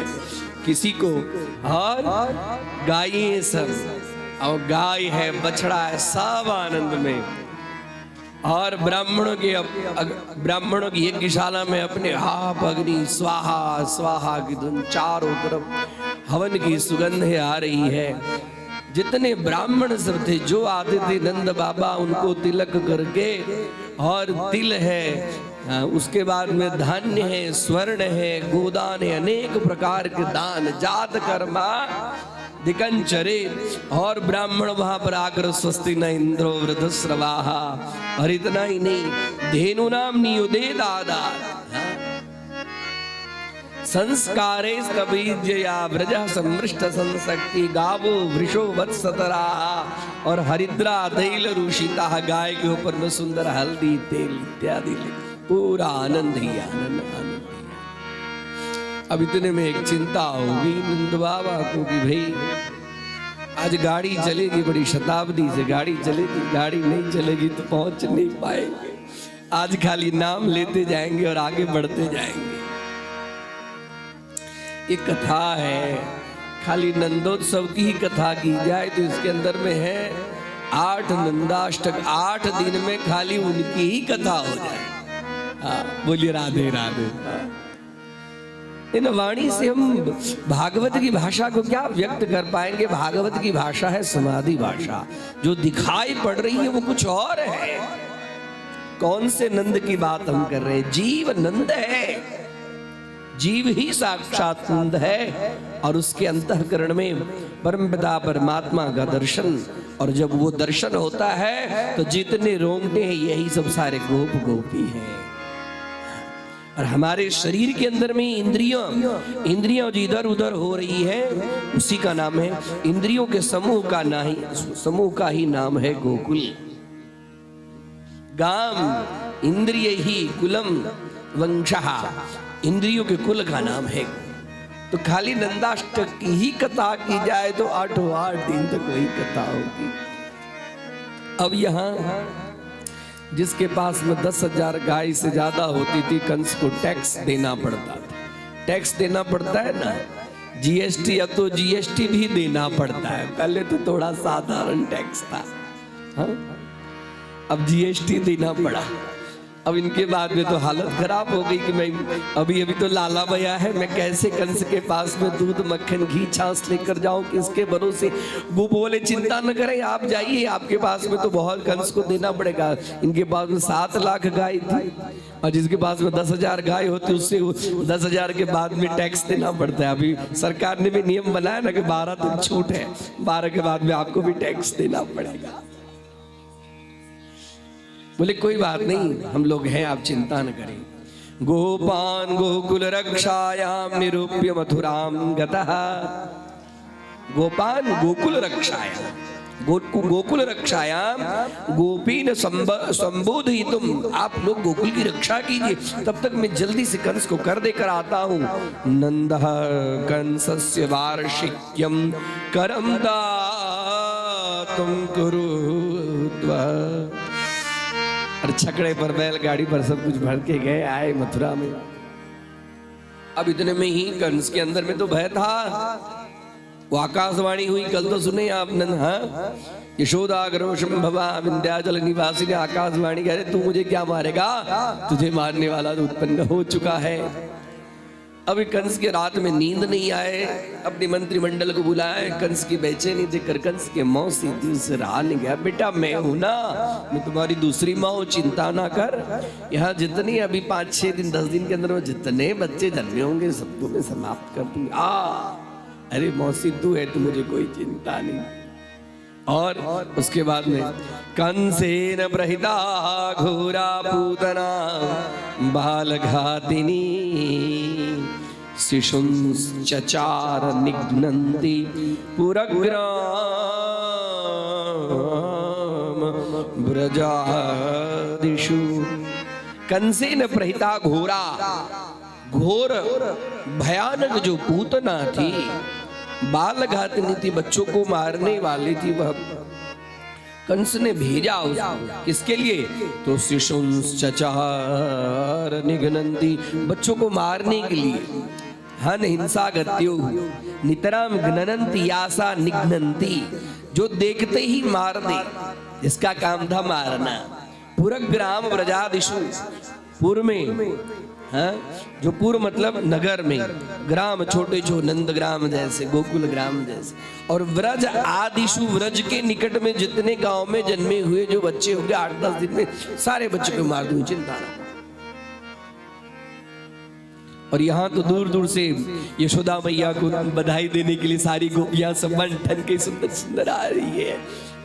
किसी को। और गायें सब, और गाय है, बछड़ा है, सब आनंद में। और ब्राह्मणों की यज्ञशाला में अपने हाथ अग्नि स्वाहा स्वाहा की धुन, चारों तरफ हवन की सुगंधें आ रही है। जितने ब्राह्मण सब थे जो आते थे नंद बाबा उनको तिलक करके, और तिल है, उसके बाद में धान्य है, स्वर्ण है, गोदान है, अनेक प्रकार के दान, जात कर्मा दिकंचरे। और ब्राह्मण वहां पर आकर स्वस्ति न इंद्रो वृद्धस्रवाहा। और इतना ही नहीं, धेनु नाम नियुदे दादा संस्कारे स्तबीजया व्रजः समृष्ट संशक्ति गावो वृषो वत्सतरा। और हरिद्रा तैल रूषिता, गाय के ऊपर में सुंदर हल्दी तेल इत्यादि, पूरा आनंद ही आनंद आनंद। अब इतने में एक चिंता होगी नंद बाबा को कि भाई आज गाड़ी चलेगी, बड़ी शताब्दी से गाड़ी चलेगी, गाड़ी नहीं चलेगी तो पहुंच नहीं पाएंगे। आज खाली नाम लेते जाएंगे और आगे बढ़ते जाएंगे। एक कथा है, खाली नंदोत्सव की ही कथा की जाए तो इसके अंदर में है 8 नंदाष्टक। 8 दिन में खाली उनकी ही कथा हो जाए। बोलिए राधे राधे। इन वाणी से हम भागवत की भाषा को क्या व्यक्त कर पाएंगे। भागवत की भाषा है समाधि भाषा। जो दिखाई पड़ रही है वो कुछ और है। कौन से नंद की बात हम कर रहे हैं? जीव नंद है, जीव ही साक्षात नंद है। और उसके अंतःकरण में परमपिता परमात्मा का दर्शन, और जब वो दर्शन होता है तो जितने रोंगटे हैं यही सब सारे गोप गोपी हैं। और हमारे शरीर के अंदर में इंद्रियां जो इधर उधर हो रही है उसी का नाम है, इंद्रियों के समूह का ही नाम है गोकुल। गाम इंद्रिय ही कुलम वंशः, इंद्रियों के कुल का नाम है। तो खाली नंदाष्टक की ही कथा की जाए तो 8 दिन तक वही कथा होगी। अब यहाँ जिसके पास में 10,000 गाय से ज्यादा होती थी, कंस को टैक्स देना पड़ता था। टैक्स देना पड़ता है ना, जीएसटी। अब तो जीएसटी भी देना पड़ता है, पहले तो थोड़ा साधारण टैक्स था। हाँ? अब जीएसटी देना पड़ा। अब इनके बाद में तो हालत खराब हो गई कि मैं अभी तो लाला भैया है, मैं कैसे कंस के पास में दूध मक्खन घी छाछ लेकर जाऊं, किसके भरोसे। वो बोले चिंता न करें, आप जाइए, आपके पास में तो बहुत कंस को देना पड़ेगा। इनके पास में 7 लाख गाय थी, और जिसके पास में 10,000 गाय होती उससे 10,000 के बाद में टैक्स देना पड़ता है। अभी सरकार ने भी नियम बनाया ना कि 12 तक छूट है, 12 के बाद में आपको भी टैक्स देना पड़ेगा। बोले कोई बात नहीं, हम लोग हैं, आप चिंता न करें। गोपान गोकुल रक्षायाम निरूप्य मथुराम गतः। गोपान गोकुल रक्षायाम, गोकुल रक्षायाम गोपीन संबोधितुम। आप लोग गोकुल की रक्षा कीजिए, तब तक मैं जल्दी से कंस को कर देकर आता हूँ। नंदः कंसस्य वार्षिक्यम करम दातुम कुरुत्वा। और छकड़े पर बैलगाड़ी पर सब कुछ भर के गए, आए मथुरा में। अब इतने में ही कंस के अंदर में तो भय था। वो आकाशवाणी हुई, कल तो सुने आपने। हाँ, यशोदा ग्रोशम भवा विंध्याचल निवासी ने आकाशवाणी कह रहे तू मुझे क्या मारेगा, तुझे मारने वाला तो उत्पन्न हो चुका है। अभी कंस के रात में नींद नहीं आए, अपने मंत्रिमंडल को बुलाए। कंस की बेचैनी देखकर कंस के मौसी दिल से रहा नहीं गया। बेटा मैं हूं ना, मैं तुम्हारी दूसरी माँ हूं, चिंता ना कर। यहाँ जितनी अभी 5-6 दिन 10 दिन के अंदर में जितने बच्चे जन्मे होंगे सबको मैं समाप्त कर दूंगा। अरे मौसी तू है तो मुझे कोई चिंता नहीं। और उसके बाद में कंसेन प्रहिता घोरा पूतना बालघातिनी शिशुंश्चचार निघ्नन्ति पुरग्राम ब्रजादिषु। कंसेन प्रहिता घोरा, घोर भयानक जो पूतना थी बाल घातनी थी, बच्चों को मारने वाली थी वह। कंस ने भेजा उसको किसके लिए? तो शिशुंस चचार निघ्नन्ति, बच्चों को मारने के लिए। हन हिंसा गत्यो नितराम घ्नन्ति यासा निघ्नन्ति, जो देखते ही मार दे, इसका काम था मारना। पुरग्राम व्रजादिषु, पूर्व में, हाँ, जो पूर्व मतलब नगर में, ग्राम छोटे छोटे नंद ग्राम जैसे, गोकुल ग्राम जैसे, और व्रज आदिशु, व्रज के निकट में जितने गांव में जन्मे हुए जो बच्चे होंगे 8-10 दिन में सारे बच्चे को मार दूं, चिंता ना। और यहाँ तो दूर दूर से यशोदा मैया को बधाई देने के लिए सारी गोपियां सब बन ठन के सुंदर सुंदर आ रही है।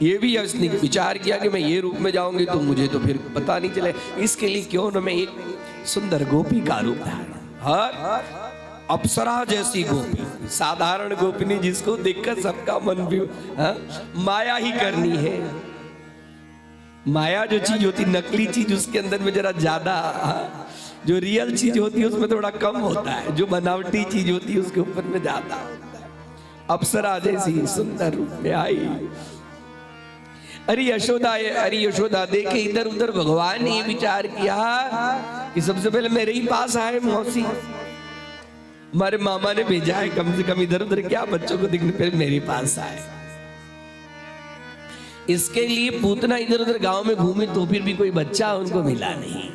ये भी उसने विचार किया कि मैं ये रूप में जाऊंगी तो मुझे तो फिर पता नहीं चले, इसके लिए क्यों न मैं एक सुंदर गोपी का रूप धारण, हर अप्सरा जैसी गोपी, साधारण गोपिनी जिसको देखकर सबका मन भी, हाँ, माया ही करनी है। माया जो चीज होती, नकली चीज, उसके अंदर में जरा ज्यादा, जो रियल चीज होती है उसमें थोड़ा कम होता है, जो बनावटी चीज होती है उसके ऊपर में ज्यादा होता है। अप्सरा जैसी सुंदर रूप में आई। अरे यशोदा देखे इधर उधर, भगवान ने ये विचार किया कि सबसे पहले मेरे ही पास आए मौसी, हमारे मामा ने भेजा है, कम से कम इधर उधर क्या बच्चों को दिखने, पहले मेरे पास आए। इसके लिए पूतना इधर उधर गांव में घूमे तो फिर भी कोई बच्चा उनको मिला नहीं।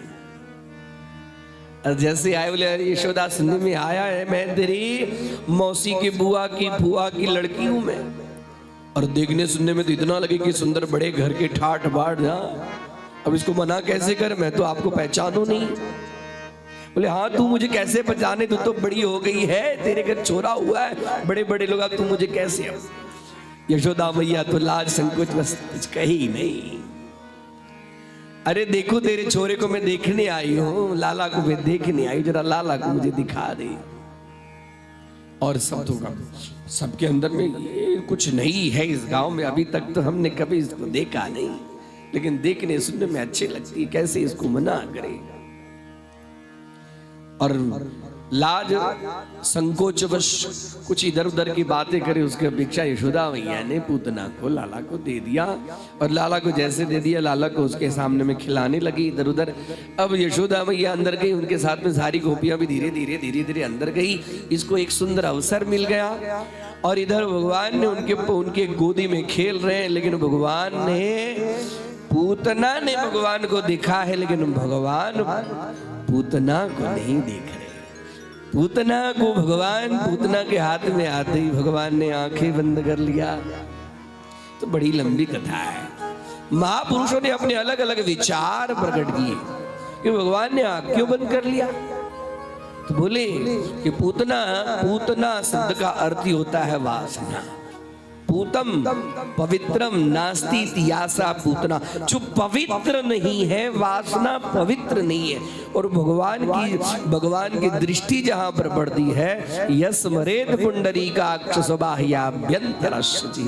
जैसे आए बोले, अरे यशोदा सुनने में आया है मैं तेरी मौसी की बुआ की फुआ की लड़की हूं मैं, और देखने सुनने में तो इतना लगे कि सुंदर बड़े घर के ठाठ बाट, अब इसको मना कैसे कर, मैं तो आपको पहचानू नहीं। बोले हाँ तू मुझे कैसे पहचाने, तू तो बड़ी हो गई है, तेरे घर छोरा हुआ है, बड़े बड़े लोग, तू मुझे कैसे। यशोदा मैया तो लाज संकोच बस कुछ कही नहीं। अरे देखो तेरे छोरे को मैं देखने आई हूं, लाला को मैं देखने आई, जरा लाला को मुझे दिखा दे। और सब तो सबके अंदर में ये कुछ नहीं है इस गांव में, अभी तक तो हमने कभी इसको देखा नहीं, लेकिन देखने सुनने में अच्छी लगती है, कैसे इसको मना करे। और लाज संकोचवश कुछ इधर उधर की बातें करे, उसकी अपेक्षा यशोदा मैया ने पूतना को लाला को दे दिया, और लाला को जैसे दे दिया, लाला को उसके सामने में खिलाने लगी इधर उधर। अब यशोदा मैया अंदर गई, उनके साथ में सारी गोपियां भी धीरे धीरे धीरे धीरे अंदर गई। इसको एक सुंदर अवसर मिल गया, और इधर भगवान ने उनके गोदी में खेल रहे हैं, लेकिन भगवान ने, पूतना ने भगवान को देखा है, लेकिन भगवान पूतना को नहीं देख रहे। पूतना को भगवान, पूतना के हाथ में आते ही भगवान ने आंखें बंद कर लिया। तो बड़ी लंबी कथा है, महापुरुषों ने अपने अलग अलग विचार प्रकट किए कि भगवान ने आंख क्यों बंद कर लिया। तो बोले कि पूतना शब्द का अर्थ ही होता है वासना। पूतम पवित्रम नास्ति तियासा पूतना, जो पवित्र नहीं है, वासना पवित्र नहीं है। और भगवान की दृष्टि जहां पर पड़ती है, यस्मरेत पुंडरीकाक्ष स्वबाह्याभ्यंतरश्चि,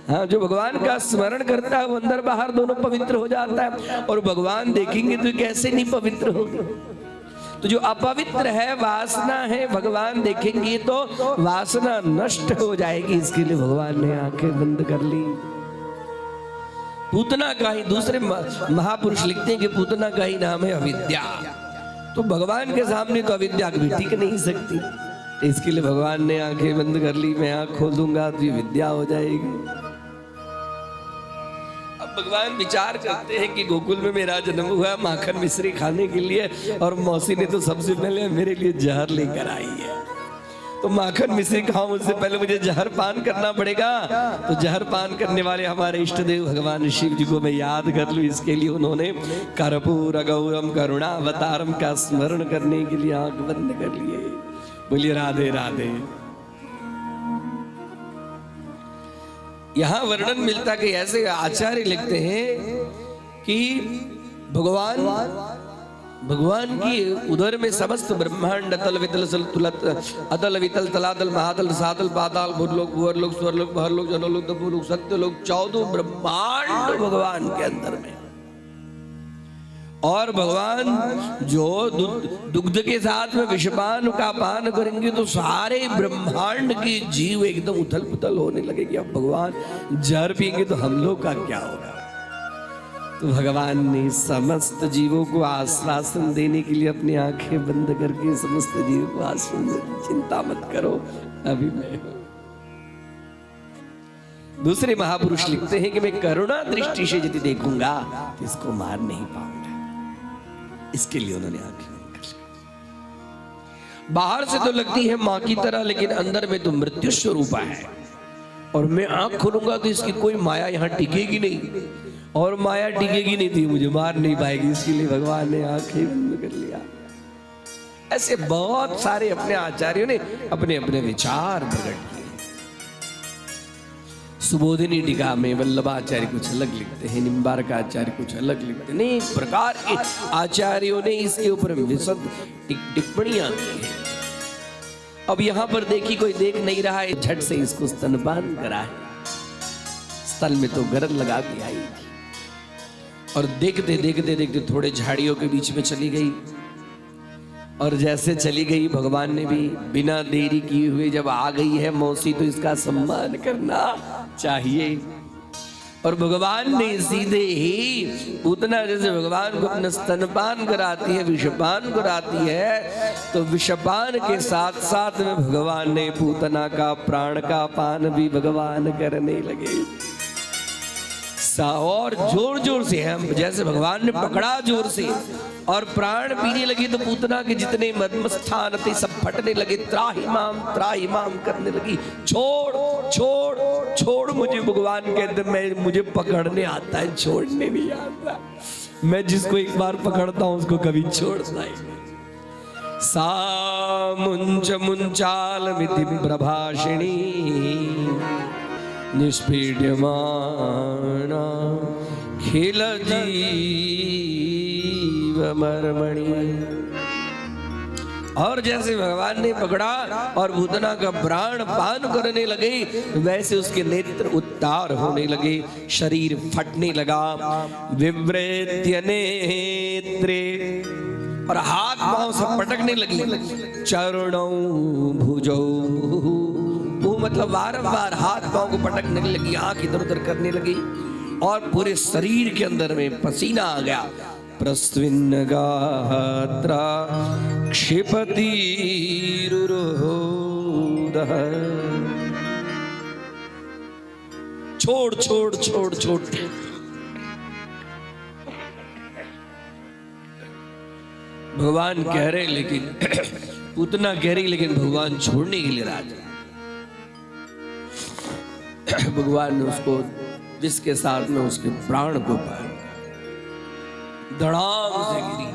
हाँ, जो भगवान का स्मरण करता है वो अंदर बाहर दोनों पवित्र हो जाता है। और भगवान देखेंगे तो कैसे नहीं पवित्र होगा। तो जो अपवित्र है, वासना है, भगवान देखेंगे तो वासना नष्ट हो जाएगी, इसके लिए भगवान ने आंखें बंद कर ली। पूतना का ही, दूसरे महापुरुष लिखते हैं कि पूतना का ही नाम है अविद्या। तो भगवान के सामने तो अविद्या भी टिक नहीं सकती, इसके लिए भगवान ने आंखें बंद कर ली। मैं आंख खोल दूंगा तो ये विद्या हो जाएगी। भगवान विचार करते हैं कि गोकुल में मेरा जन्म हुआ माखन मिश्री खाने के लिए, और मौसी ने तो सबसे पहले मेरे लिए जहर लेकर आई है, तो माखन मिश्री खाऊं उससे पहले मुझे जहर पान करना पड़ेगा। तो जहर पान करने वाले हमारे इष्ट देव भगवान शिव जी को मैं याद कर लूं, इसके लिए उन्होंने कर्पूर गौरम करुणावतारम का स्मरण करने के लिए आंख बंद कर लिए। बोलिए राधे राधे। यहां वर्णन मिलता कि ऐसे आचार्य लिखते हैं कि भगवान की उदर में समस्त ब्रह्मांड अतल वितल अतल वितल तलातल महातल सातल पाताल भूलोक भूअरलोक स्वर्लोक बहरलोक जनलोक तपोलोक सत्यलोक 14 ब्रह्मांड भगवान के अंदर में। और भगवान जो दुग्ध के साथ में विषपान का पान करेंगे तो सारे ब्रह्मांड के जीव एकदम उथल पुथल होने लगेगी। अब भगवान जहर पिएंगे तो हम लोग का क्या होगा? तो भगवान ने समस्त जीवों को आश्वासन देने के लिए अपनी आंखें बंद करके समस्त जीवों को आश्वासन दिया, चिंता मत करो, अभी मैं हूं। दूसरे महापुरुष लिखते हैं कि मैं करुणा दृष्टि से यदि देखूंगा तो इसको मार नहीं पाऊंगा। इसके लिए उन्होंने आंखें बंद कर ली। बाहर से तो लगती है मां की तरह, लेकिन अंदर में तो मृत्यु स्वरूपा है। और मैं आंख खोलूंगा तो इसकी कोई माया यहां टिकेगी नहीं, और माया टिकेगी नहीं थी, मुझे मार नहीं पाएगी। इसके लिए भगवान ने आंखें बंद कर लिया। ऐसे बहुत सारे अपने आचार्यों ने अपने अपने विचार प्रकट किए। सुबोधिनी टीका में वल्लभाचार्य कुछ अलग लिखते हैं, निम्बारक आचार्य कुछ अलग लिखते हैं। अनेक प्रकार के आचार्यों ने इसके ऊपर विशद टिप्पणियां की हैं। अब यहां पर देखी, कोई देख नहीं रहा है, झट से इसको स्तनपान करा है। स्तन में तो गरज लगा के आई थी, और देखते देखते देखते थोड़े झाड़ियों के बीच में चली गई। और जैसे चली गई, भगवान ने भी बिना देरी किए हुए जब आ गई है मौसी तो इसका सम्मान करना चाहिए। और भगवान ने सीधे ही पूतना जैसे भगवान को अपना स्तनपान कराती है, विषपान कराती है, तो विषपान के साथ साथ में भगवान ने पूतना का प्राण का पान भी भगवान करने लगे। और जोर जोर से हम जैसे भगवान ने पकड़ा जोर से और प्राण पीने लगे, तो पूतना के जितने मर्मस्थान थे सब फटने लगे, त्राहिमाम करने लगी। छोड़ छोड़ छोड़, मुझे भगवान कहते, मैं मुझे पकड़ने आता है, छोड़ने नहीं आता। मैं जिसको एक बार पकड़ता हूं उसको कभी छोड़ता ही नहीं। सा मुंच मुंचाल मिति प्रभाषिणी निष्पीड्यमाना खिल जीव मर्मणि। और जैसे भगवान ने पकड़ा और पूतना का प्राण पान करने लगे, वैसे उसके नेत्र उत्तार होने लगे, शरीर फटने लगा। विव्रेत्य नेत्रे, और हाथ पांव सब पटकने लगी। चरणों भुजौ, मतलब बार-बार हाथ पांव को पटकने लगी, आंख इधर उधर करने लगी, और पूरे शरीर के अंदर में पसीना आ गया। प्रस्विन्न गात्रा क्षिपति रुरोदः। छोड़ छोड़ छोड़ छोड़, भगवान कह रहे लेकिन पूतना कह रही, लेकिन भगवान छोड़ने के लिए राजी। भगवान ने उसको जिसके साथ में उसके प्राण को पाया, धड़ाम से गिरी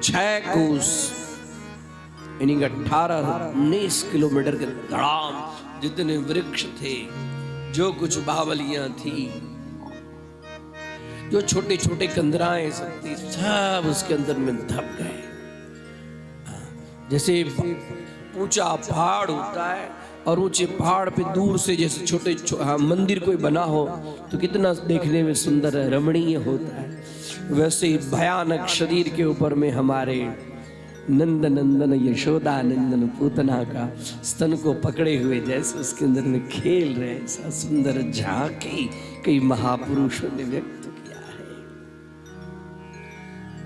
6 कोस, यानी 18-19 किलोमीटर के धड़ाम। जितने वृक्ष थे, जो कुछ बावलियां थी, जो छोटे छोटे कंदराएं सब थी, सब उसके अंदर में धप गए। जैसे ऊंचा पहाड़ होता है, और ऊंचे पहाड़ पे दूर से जैसे छोटे मंदिर कोई बना हो तो कितना देखने में सुंदर रमणीय होता है, वैसे ही भयानक शरीर के ऊपर में हमारे नंद नंदन यशोदा नंदन पूतना का स्तन को पकड़े हुए जैसे उसके अंदर में खेल रहे, ऐसा सुंदर झांकी कई महापुरुषों ने व्यक्त किया है।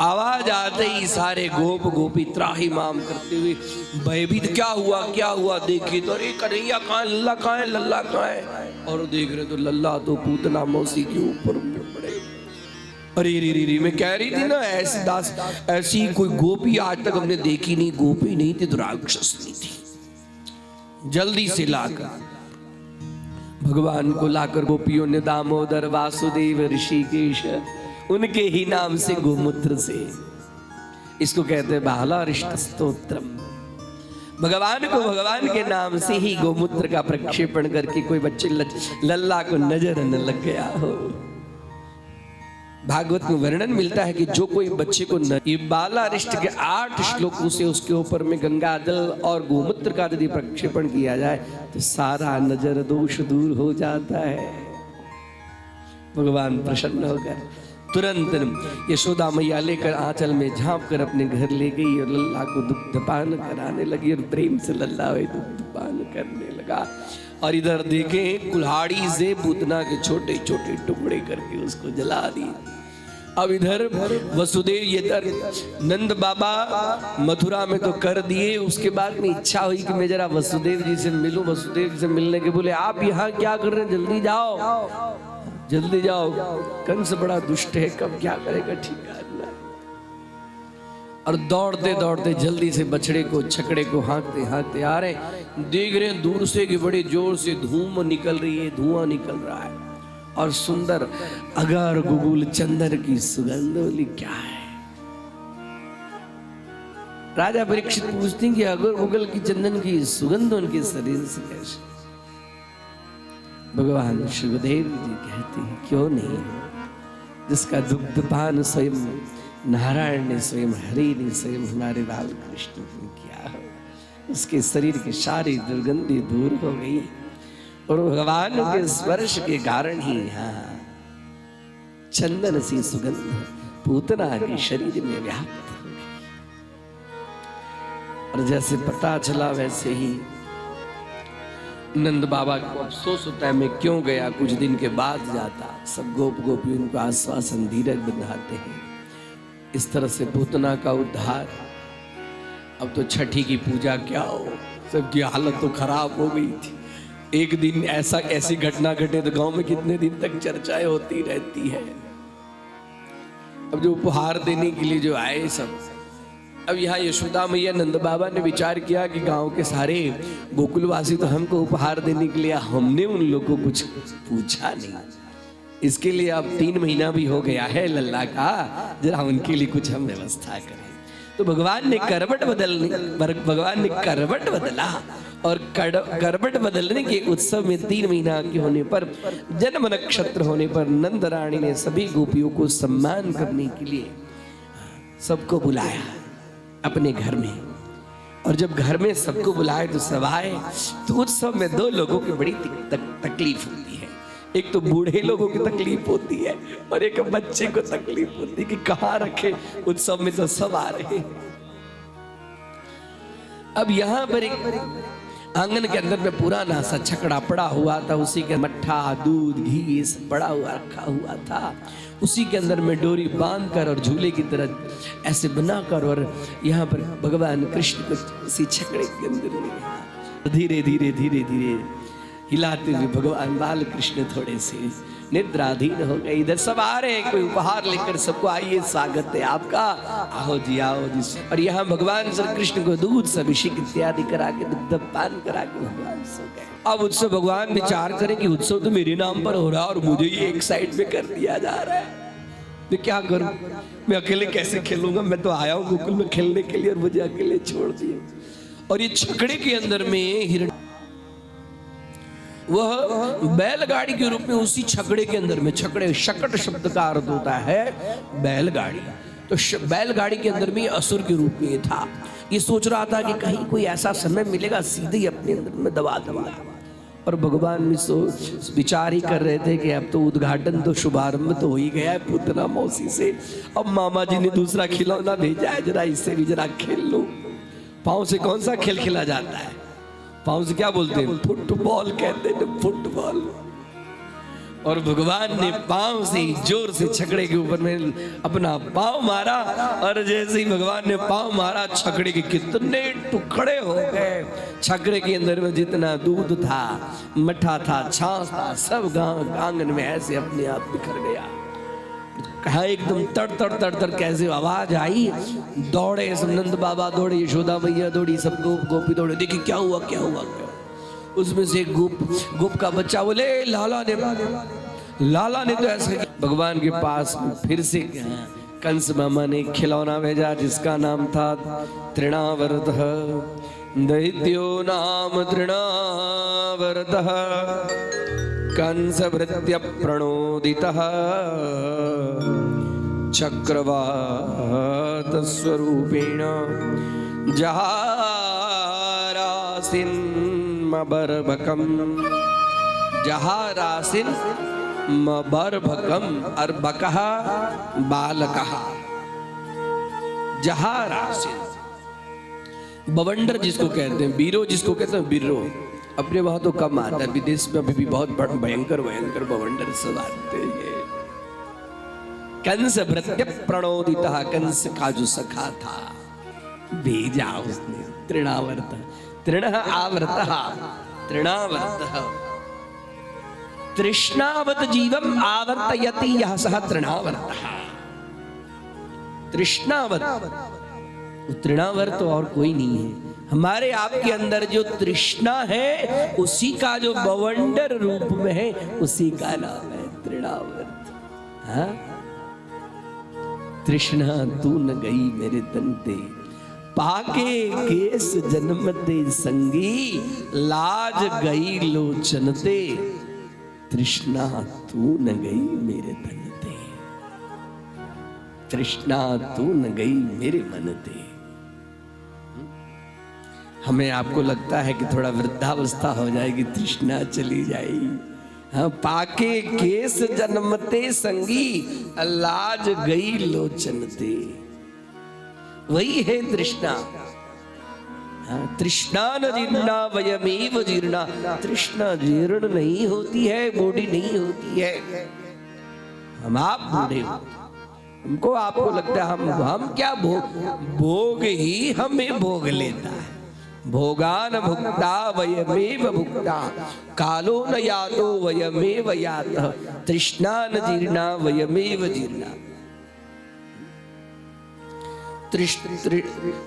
आवाज आते ही सारे गोप गोपी त्राहिमाम करते हुए भयभीत, क्या हुआ देखे तो अरे कन्हैया कहाँ, लल्ला कहाँ है, लल्ला कहाँ है? और देख रहे तो लल्ला तो पूतना मौसी के ऊपर पड़े। अरे रे मैं कह रही थी ना, ऐसी कोई गोपी आज तक हमने देखी नहीं। गोपी नहीं थी तो राक्षसनी थी। जल्दी से लाकर भगवान को लाकर गोपियों ने दामोदर वासुदेव ऋषिकेश उनके ही नाम से गोमूत्र से, इसको कहते हैं बालारिष्ट स्तोत्रम। भगवान को भगवान के नाम से ही गोमूत्र का प्रक्षेपण करके कोई बच्चे लल्ला को नजर न लग गया हो। भागवत में वर्णन मिलता है कि जो कोई बच्चे को ये बालारिष्ट के 8 श्लोकों से उसके ऊपर में गंगा जल और गोमूत्र का यदि प्रक्षेपण किया जाए तो सारा नजर दोष दूर हो जाता है। भगवान प्रसन्न होकर तुरंत यशोदा मैया लेकर आंचल में झांप कर अपने घर ले गई और लल्ला को दुग्धपान कराने लगी और प्रेम से लल्ला वही दुग्धपान करने लगा। और इधर देखे कुल्हाड़ी से पूतना के छोटे छोटे टुकड़े करके उसको जला दिए। अब इधर वसुदेव ये नंद बाबा मथुरा में तो कर दिए, उसके बाद में इच्छा हुई कि मैं जरा वसुदेव जी से मिलूं। वसुदेव जी से मिलने के बोले आप यहाँ क्या कर रहे हैं, जल्दी जाओ जल्दी जाओ, कंस बड़ा दुष्ट है, कब क्या करेगा ठिकाना। और दौड़ते दौड़ते जल्दी से बछड़े को छकड़े को हाँकते हाँकते आ रहे, देख रहे हैं दूर से कि बड़े जोर से धूम निकल रही है, धुआं निकल रहा है और सुंदर अगर गुगुल चंदन की सुगंध वाली क्या है। राजा परीक्षित पूछते हैं कि अगर गुगल की चंदन की सुगंध उनके शरीर से कैसे। भगवान शिवदेव जी कहते हैं क्यों नहीं, जिसका दुग्धपान स्वयं नारायण ने, स्वयं हरि ने, स्वयं हमारे बाल कृष्ण ने किया है, उसके शरीर की सारी दुर्गंधी दूर हो गई और भगवान के स्पर्श के कारण ही यहाँ चंदन सी सुगंध पूतना के शरीर में व्याप्त हो गई। और जैसे पता चला वैसे ही नंद बाबा को अफसोस होता है मैं क्यों गया, कुछ दिन के बाद जाता। सब गोप गोपी उनको आश्वासन धीरज बंधाते हैं। इस तरह से पूतना का उद्धार। अब तो छठी की पूजा क्या हो, सबकी हालत तो खराब हो गई थी। एक दिन ऐसी घटना घटे तो गांव में कितने दिन तक चर्चाएं होती रहती है। अब जो उपहार देने के लिए जो आए सब, अब यहाँ यशोदा मैया नंद बाबा ने विचार किया कि गांव के सारे गोकुलवासी तो हमको उपहार देने के लिए, हमने उन लोगों को कुछ पूछा नहीं, इसके लिए अब 3 महीना भी हो गया है लल्ला का, जरा उनके लिए कुछ हम व्यवस्था करें। तो भगवान ने करवट बदला और करवट बदलने के उत्सव में 3 महीना के होने पर, जन्म नक्षत्र होने पर नंद रानी ने सभी गोपियों को सम्मान करने के लिए सबको बुलाया अपने घर में। और जब घर में सबको बुलाए तो सब आए, तो उत्सव में 2 लोगों की बड़ी तकलीफ होती है। एक तो बूढ़े लोगों की तकलीफ होती है और एक बच्चे को तकलीफ होती है कि कहाँ रखे, उत्सव में तो सब आ रहे हैं। अब यहाँ पर एक आंगन के अंदर में पुराना सा छकड़ा पड़ा हुआ था, उसी के मट्ठा दूध घी ये सब पड़ा हुआ रखा हुआ था। उसी के अंदर में डोरी बांधकर और झूले की तरह ऐसे बनाकर और यहाँ पर भगवान कृष्ण को उसी छकड़े के अंदर में धीरे धीरे धीरे धीरे हिलाते हुए भगवान बाल कृष्ण थोड़े से निद्राधीन हो गए। इधर सब आ रहे हैं, कोई उपहार लेकर, सबको आइए स्वागत है आपका, आओ जी आओ जी। और यहाँ भगवान श्री कृष्ण को दूध से अभिषेक इत्यादि करा के दुग्धपान करा के भगवान सो गए। अब उत्सव भगवान विचार करें कि उत्सव तो मेरे नाम पर हो रहा है और मुझे ये एक साइड में कर दिया जा रहा है, मैं क्या करूं, मैं अकेले कैसे खेलूंगा, मैं तो आया हूं गोकुल में खेलने के लिए और मुझे अकेले छोड़ दिए। और ये छकड़े के अंदर में हिरण, वह बैलगाड़ी के रूप में उसी छकड़े के अंदर में, छकड़े शकट शब्द का अर्थ होता है बैलगाड़ी, तो बैलगाड़ी के अंदर में असुर के रूप में था। ये सोच रहा था कि कहीं कोई ऐसा समय मिलेगा सीधे ही अपने अंदर में दबा दूंगा। और भगवान भी विचार ही कर रहे थे कि अब तो उद्घाटन तो शुभारंभ तो हो ही गया है पूतना मौसी से, अब मामा जी ने दूसरा खिलौना भेजा है, जरा इससे भी जरा खेल लो। पाँव से कौन सा खेल खेला जाता है, पाँव से क्या बोलते हैं, फुटबॉल कहते हैं, फुटबॉल। और भगवान ने पांव से जोर से छकड़े के ऊपर में अपना पांव मारा और जैसे ही भगवान ने पांव मारा छकड़े के कितने टुकड़े हो गए। छकड़े के अंदर में जितना दूध था, मट्ठा था, छाछ था, सब आंगन में ऐसे अपने आप बिखर गया। कहा एकदम तड़ तड़ तड़ तड़ कैसे आवाज आई, दौड़े नंद बाबा दौड़े, यशोदा मैया दौड़ी, सब गोपी दौड़े, देखिए क्या हुआ क्या हुआ क्या। उसमें से एक गोप का बच्चा बोले लाला ने तो ऐसा। भगवान के पास फिर से कंस मामा ने खिलौना भेजा जिसका नाम था तृणावर्तः। दैत्यो नाम तृणावर्तः कंस भृत्य प्रणोदितः चक्रवात स्वरूपेण जहारासिन बरबकम। जहारासिन बर्भकम और बकहा बालकहा जहारासिन। बवंडर जिसको कहते हैं, बीरो जिसको कहते हैं, बीरो अपने वहां तो कम आता है, विदेश में अभी भी बहुत भयंकर भयंकर बवंडर सब आते हैं। कंस भृत्य प्रणोदिता, कंस का जो सखा था भेजा उसने तृणावर्त, तृण आवर्त, तृणावर्त, तृष्णावत जीवम आवर्तयति यह सह तृणावर्त। तृष्णावत, तृणावर्त और कोई नहीं है। हमारे आपके अंदर जो तृष्णा है उसी का जो बवंडर रूप में है उसी का नाम है तृणावर्त। हाँ? तृष्णा तू न गई मेरे तन ते, पाके केस जन्मते संगी, लाज गई लोचन ते, तृष्णा तू न गई मेरे तन ते, तृष्णा तू न गई मेरे मन ते। हमें आपको लगता है कि थोड़ा वृद्धावस्था हो जाएगी, तृष्णा चली जाएगी। हाँ, पाके केस जन्मते संगी, लाज गई लोचन ते, वही है तृष्णा। हाँ, तृष्णा न जीर्णा वयमेव जीर्णा, तृष्णा जीर्ण नहीं होती है, बूढ़ी नहीं होती है। हम आप बूढ़े हो, हमको आपको लगता है हम क्या भोग ही हमें भोग लेता है। भोगान भुक्ता वयमेव भुक्ता, कालो न यातो वयमेव यातः, तृष्णा न जीर्णा वयमेव जीर्णा।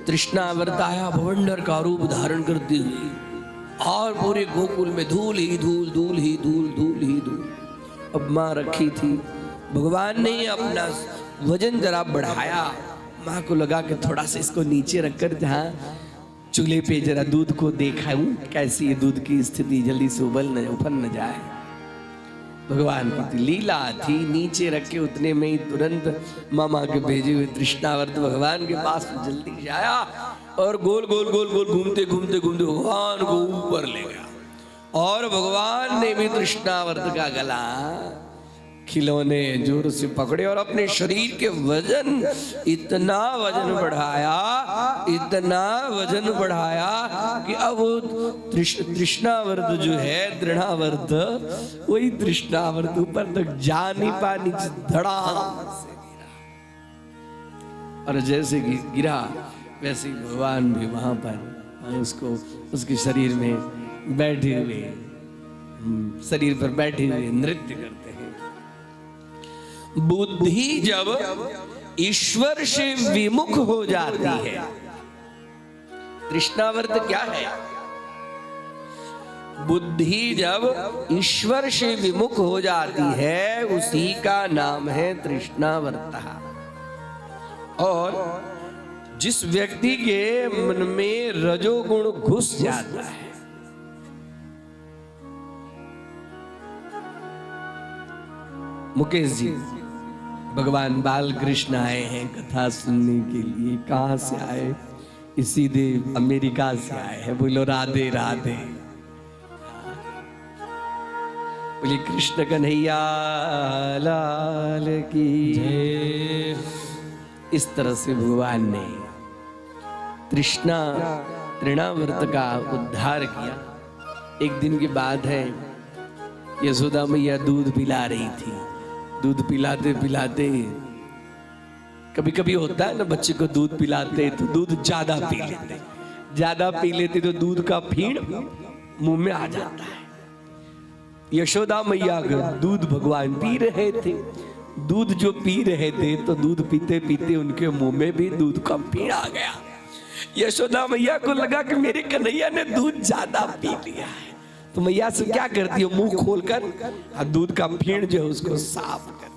तृष्णा वर्ताया भवंडर का रूप धारण करती हुई और पूरे गोकुल में धूल ही धूल, धूल ही धूल, धूल ही धूल। अब माँ रखी थी, भगवान ने अपना वजन जरा बढ़ाया, माँ को लगा कि थोड़ा सा इसको नीचे रखकर जहाँ चूल्हे पे जरा दूध को देखा कैसी है दूध की स्थिति, जल्दी से उफल न जाए। भगवान की लीला थी, नीचे रखे उतने में ही तुरंत मामा के भेजे हुए तृष्णावर्त भगवान के पास जल्दी से आया और गोल गोल गोल गोल घूमते घूमते घूमते भगवान को ऊपर ले गया। और भगवान ने भी तृष्णावर्त का गला खिलौने जोर से पकड़े और अपने शरीर के वजन, इतना वजन बढ़ाया, इतना वजन बढ़ाया कि अब वो तृष्णावर्त जो है, तृणावर्त, वही तृष्णावर्त ऊपर तक जा नहीं पा, नीचे धड़ाम से गिरा। और जैसे गिरा वैसे भगवान भी वहां पर उसको उसके शरीर में बैठे हुए, शरीर पर बैठे हुए नृत्य करते हैं। बुद्धि जब ईश्वर से विमुख हो जाती है, तृष्णावर्त क्या है? बुद्धि जब ईश्वर से विमुख हो जाती है उसी का नाम है तृष्णावर्त। और जिस व्यक्ति के मन में रजोगुण घुस जाता है, मुकेश जी, भगवान बाल कृष्ण आए हैं कथा सुनने के लिए। कहां से आए? इसी दे अमेरिका से आए हैं। बोलो राधे राधे, बोले कृष्ण कन्हैया लाल की जय। इस तरह से भगवान ने तृणावर्त का उद्धार किया। एक दिन की बात है, यशोदा मैया दूध पिला रही थी। दूध पिलाते पिलाते, कभी कभी होता है ना बच्चे को दूध पिलाते तो दूध ज्यादा पी लेते, ज्यादा पी लेते तो दूध का फीण मुंह में आ जाता है। यशोदा मैया का दूध भगवान पी रहे थे। दूध जो पी रहे थे तो दूध पीते पीते उनके मुंह में भी दूध का फीण आ गया। यशोदा मैया को लगा कि मेरे कन्हैया ने दूध ज्यादा पी लिया है, तो मैया से क्या करती हो, मुंह खोलकर दूध का फीण जो है उसको साफ करती है।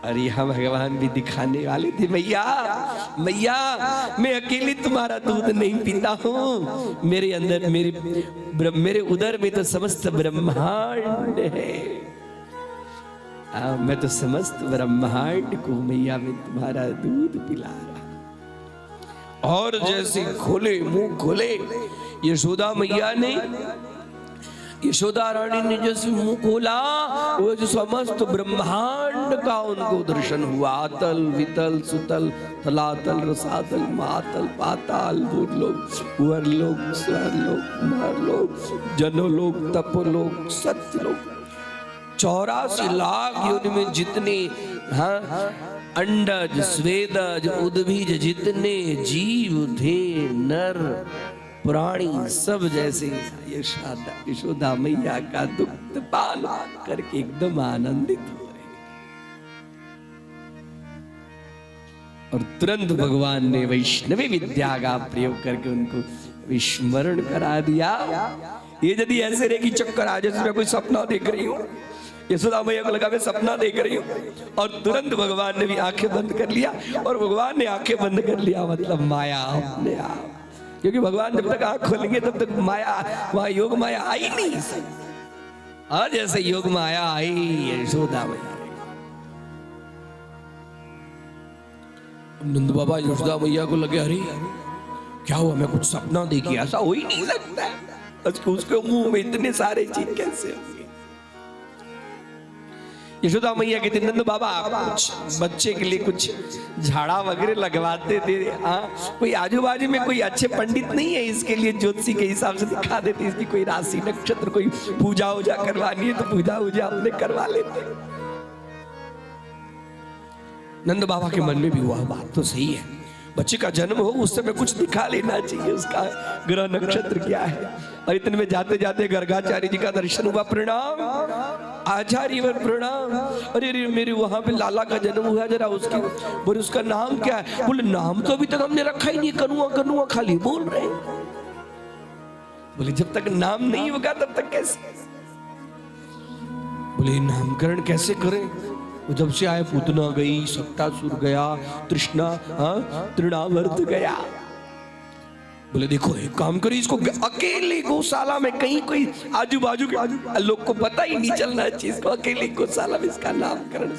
और यहाँ भगवान भी दिखाने वाले थे, मैया मैया मैं अकेली तुम्हारा दूध नहीं पीता हूँ, मेरे अंदर मेरे उदर में तो समस्त ब्रह्मांड है। मैं तो समस्त ब्रह्मांड को मैया में तुम्हारा दूध पिला रहा। और जैसे खोले मुंह खोले यशोदा मैया ने यशोदा रानी ने जैसे मुंह खोला, वो जो समस्त ब्रह्मांड का उनको दर्शन हुआ। अतल वितल सुतल तलातल रसातल महातल पाताल भूलोक वरलोक स्वरलोक महरलोक जनलोक तपोलोक सत्यलोक, 84 लाख योनि में जितने अंडज स्वेदज उद्भिज जितने जीव थे, नर प्राणी सब जैसे यशोदा मैया का दुग्ध पान करके एकदम आनंदित हो रहे। और तुरंत भगवान ने वैष्णवी विद्या का प्रयोग करके उनको विस्मरण करा दिया। ये यदि ऐसे रहे कि चक्कर आ जैसे मैं कोई सपना देख रही हूँ, यशोदा मैया को लगा मैं सपना देख रही हूँ, और तुरंत भगवान ने भी आंखें बंद कर लिया। और भगवान ने आंखें बंद कर लिया मतलब माया अपने आप, क्योंकि भगवान जब तक आंख खोलेंगे तब तक माया, वहां योग माया आई नहीं। आज जैसे योग माया आई यशोदा मैया, नंद बाबा यशोदा मैया को लगे अरे क्या हुआ, मैं कुछ सपना देखी, ऐसा हो ही नहीं लगता है। उसके मुंह में इतने सारे चीज कैसे होंगे। यशोदा मैया कहती नंद बाबा कुछ बच्चे के लिए कुछ झाड़ा वगैरह लगवाते थे, कोई आजू बाजू में कोई अच्छे पंडित नहीं है, इसके लिए ज्योतिषी के हिसाब से दिखा देते, इसकी कोई राशि नक्षत्र कोई पूजा वूजा करवानी है तो पूजा वूजा अपने करवा लेते। नंद बाबा के मन में भी हुआ बात तो सही है, बच्चे का जन्म हो उस समय कुछ दिखा लेना चाहिए, उसका ग्रह नक्षत्र क्या है। और इतने में जाते जाते गर्गाचार्य जी का दर्शन हुआ, प्रणाम आचार्य प्रणाम। अरे मेरे वहां पे लाला का जन्म हुआ, जरा उसकी बोले उसका नाम क्या है। बोले नाम तो अभी तक हमने रखा ही नहीं, कनुआ कनुआ खाली बोल रहे। बोले जब तक नाम नहीं होगा तब तक कैसे। बोले नामकरण कैसे करें। जब से आए पूतना गई, सप्तासुर गया, तृष्णा तृणावर्त गया। बोले देखो एक काम करो, इसको अकेले गौशाला में कहीं कोई आजू बाजू के लोग को पता ही नहीं चलना चाहिए, इसको अकेले गौशाला में इसका नामकरण।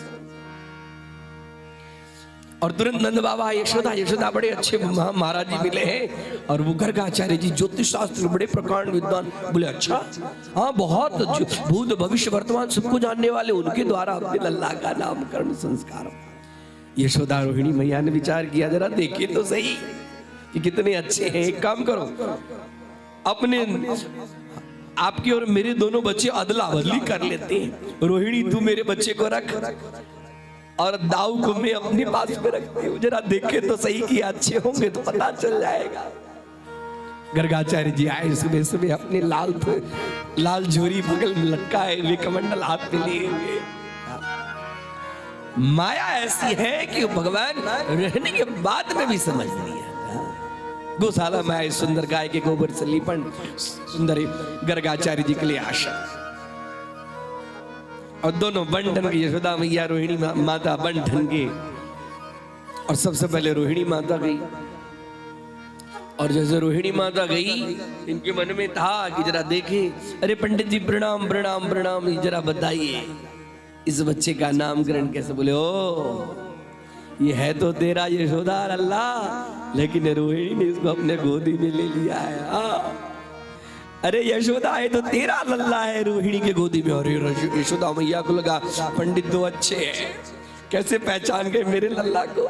और तुरंत नंद बाबा यशोदा बड़े अच्छे महाराज जी मिले हैं, और वो गर्गाचार्य जी ज्योतिष शास्त्र बड़े प्रकांड विद्वान। बोले अच्छा हाँ, बहुत भूत भविष्य वर्तमान सबको जानने वाले, उनके द्वारा अपने लल्ला का नामकरण संस्कार। यशोदा रोहिणी मैया ने विचार किया, जरा देखिए तो सही कि कितने अच्छे हैं। एक काम करो, अपने आपके और मेरे दोनों बच्चे अदला बदली कर लेते हैं। रोहिणी तू मेरे बच्चे को रख और दाऊ को मैं अपने पास में रखती हूँ, जरा देखे तो सही कि अच्छे होंगे तो पता चल जाएगा। गर्गाचार्य जी आए सुबह सुबह, अपने लाल झोरी बगल में लटकाए हुए, कमंडल हाथ में लिए हुए। माया ऐसी है कि भगवान रहने के बाद में भी समझ नहीं आता। गौशाला में आए, सुंदर गाय के गोबर से लिपण सुंदर गर्गाचार्य जी के लिए आशा, और दोनों बन ढन के, यशोदा मैया रोहिणी माता बन ढन के। और सबसे पहले रोहिणी माता गई, और जैसे रोहिणी माता गई इनके मन में था कि जरा देखे, अरे पंडित जी प्रणाम प्रणाम प्रणाम, जरा बताइए इस बच्चे का नामकरण कैसे। बोले ओ ये है तो तेरा यशोदा अल्लाह, लेकिन रोहिणी ने इसको अपने गोदी में ले लिया है। अरे यशोदा है तो तेरा लल्ला है रोहिणी के गोदी में। और यशोदा मैया को लगा पंडित तो अच्छे हैं, कैसे पहचान गए मेरे लल्ला को।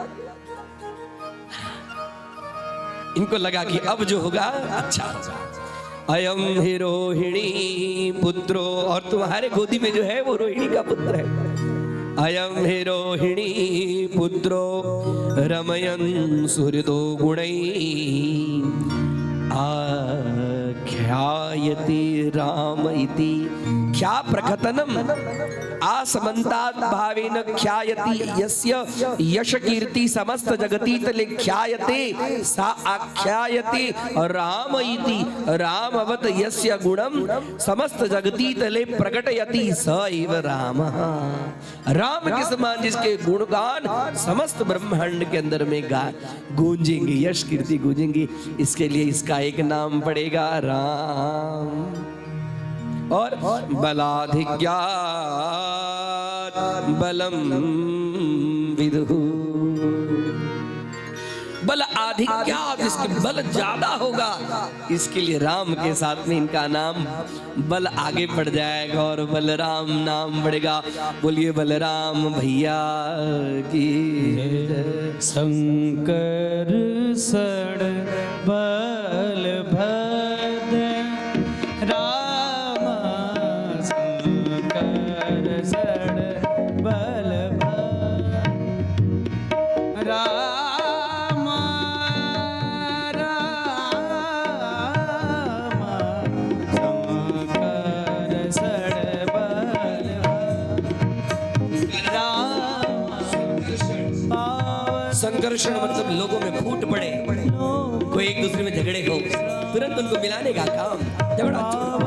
इनको लगा कि अब जो होगा अच्छा होगा। अयम ही रोहिणी पुत्रो, और तुम्हारे गोदी में जो है वो रोहिणी का पुत्र है। अयम ही रोहिणी पुत्रो रमयन सुहृदो गुणै आख्यायति राम इति। ख्या प्रकथनम आसमन्तात् भावेन ख्यायति यस्य यश कीर्ति समस्त जगति तले ख्यायते सा आख्यायते राम इति। रामवत यस्य गुणम समस्त जगति तले प्रकटयति स एव रामः। राम के समान जिसके गुणगान समस्त ब्रह्मांड के अंदर में गूंजेंगे, यश कीर्ति गूंजेंगे, इसके लिए इसका एक नाम पड़ेगा राम। और बलाधिक्यात् बलम विदुः, बल आदि अधिक क्या, जिसके बल ज्यादा होगा, इसके लिए राम के साथ में इनका नाम बल आगे बढ़ जाएगा और बलराम नाम बढ़ेगा। बोलिए बलराम भैया की जय। शंकर सड़ बलभद्र राम, शंकर सड़ बलभद्र राम, राम शंकर सड़ बलभद्र राम। संकर्षण मतलब लोगों में फूट पड़े, कोई एक दूसरे में झगड़े हो, तुरंत उनको मिलाने का काम, झगड़ा छोड़ो।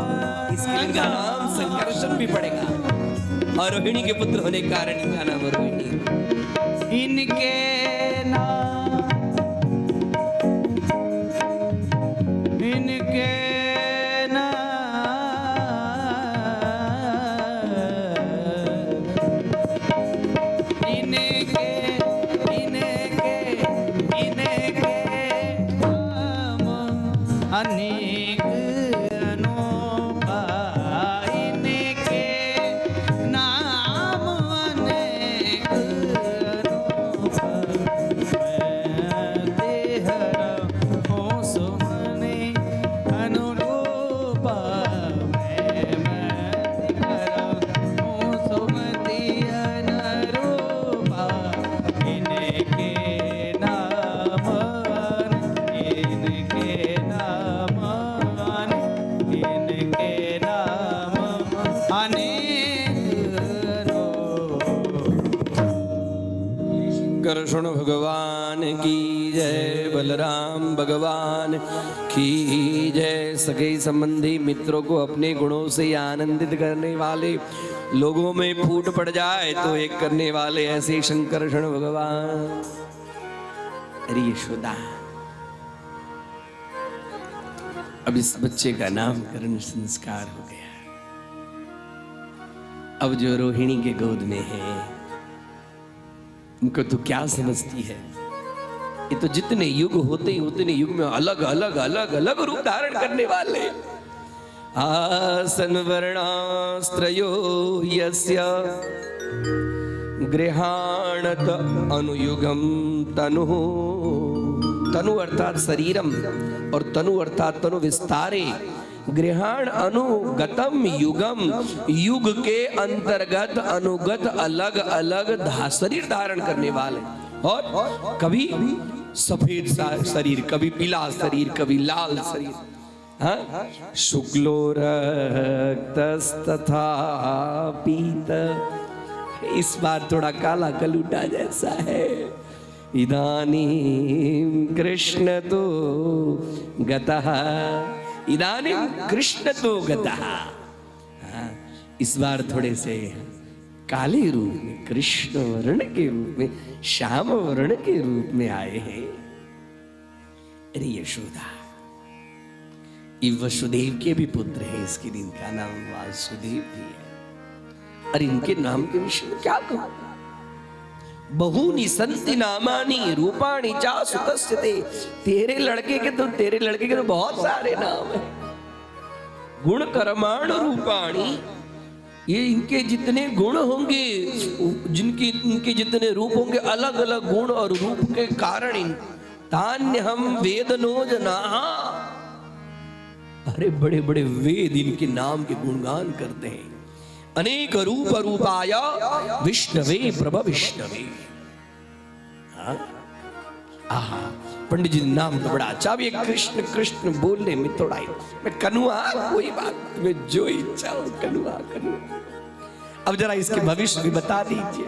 इसके लिए इनका नाम संकर्षण भी पड़ेगा। और रोहिणी के पुत्र होने के कारण इनका नाम रोहिणी। इनके नाम, इनके अनेक अनोखा, इनके नाम अनेक अनोखा। मैं तेहरा हूँ सुमने अनुरूपा, मैं तेहरा हूँ सुमति अनुरूपा। इनके नाम, इनके नाम, इनके नाम अनेक कृष्ण भगवान की जय, बलराम भगवान की जय। सगे संबंधी मित्रों को अपने गुणों से आनंदित करने वाले, लोगों में फूट पड़ जाए तो एक करने वाले ऐसे शंकरषण भगवान। अरे यशोदा, अब इस बच्चे का नामकरण संस्कार हो गया। अब जो रोहिणी के गोद में है, उनको तो क्या समझती है? ये तो जितने युग होते ही उतने युग में अलग अलग अलग अलग रूप धारण करने वाले। आसन वर्णास्त्रयो यस्य गृहाणत अनुयुगम तनु। तनु अर्थात शरीरम और तनु अर्थात तनु विस्तारे। गृहाण अनुगतम युगम, युग के अंतर्गत अनुगत अलग अलग शरीर धारण करने वाले। और कभी सफेद शरीर, कभी पीला शरीर, कभी लाल शरीर। हाँ, शुक्लो रक्तस्तथा पीत। इस बार थोड़ा काला कलूटा जैसा है। इदानीं कृष्ण तो गतः, इदानीं कृष्ण तो गतः। इस बार थोड़े से काले रूप में, कृष्ण वर्ण के रूप में, श्याम वर्ण के रूप में आए हैं। अरे यशोदा, ये वसुदेव के भी पुत्र है, इसके दिन का नाम वासुदेव भी है। और इनके नाम के विषय में क्या कहूं? बहुनी संति नामानी रूपाणी चा सुतस्य ते। तेरे लड़के के तो बहुत सारे नाम है। गुण कर्माण रूपाणी, ये इनके जितने गुण होंगे, इनके जितने रूप होंगे, अलग अलग गुण और रूप के कारण तान्य हम वेदनो जना। अरे बड़े बड़े वेद इनके नाम के गुणगान करते हैं। अनेक रूप रूपाय विष्णवे प्रभ विष्णवे। पंडित जी नाम तो बड़ा अच्छा भी, कृष्ण कृष्ण बोलने में थोड़ा ही मैं कनुआ, कोई बात में जो इच्छा हो कनुआ कनुआ। अब जरा इसके भविष्य भी बता दीजिए।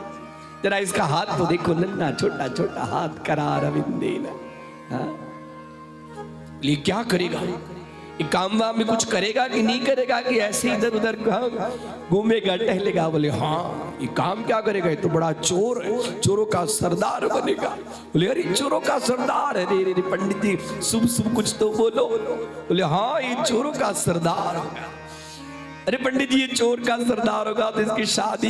जरा इसका हाथ तो देखो, नन्ना छोटा छोटा हाथ, करार अविंदेन। ये क्या करेगा? काम वाम में कुछ करेगा कि नहीं करेगा, कि ऐसे इधर उधर घूमेगा टहलेगा? बोले हाँ, ये काम क्या करेगा? ये तो बड़ा चोर है, चोरों का सरदार बनेगा। बोले अरे चोरों का सरदार है? अरे पंडित जी शुभ शुभ कुछ तो बोलो। बोले हाँ, ये चोरों का सरदार होगा। अरे पंडित जी, ये चोर का सरदार होगा तो इसकी शादी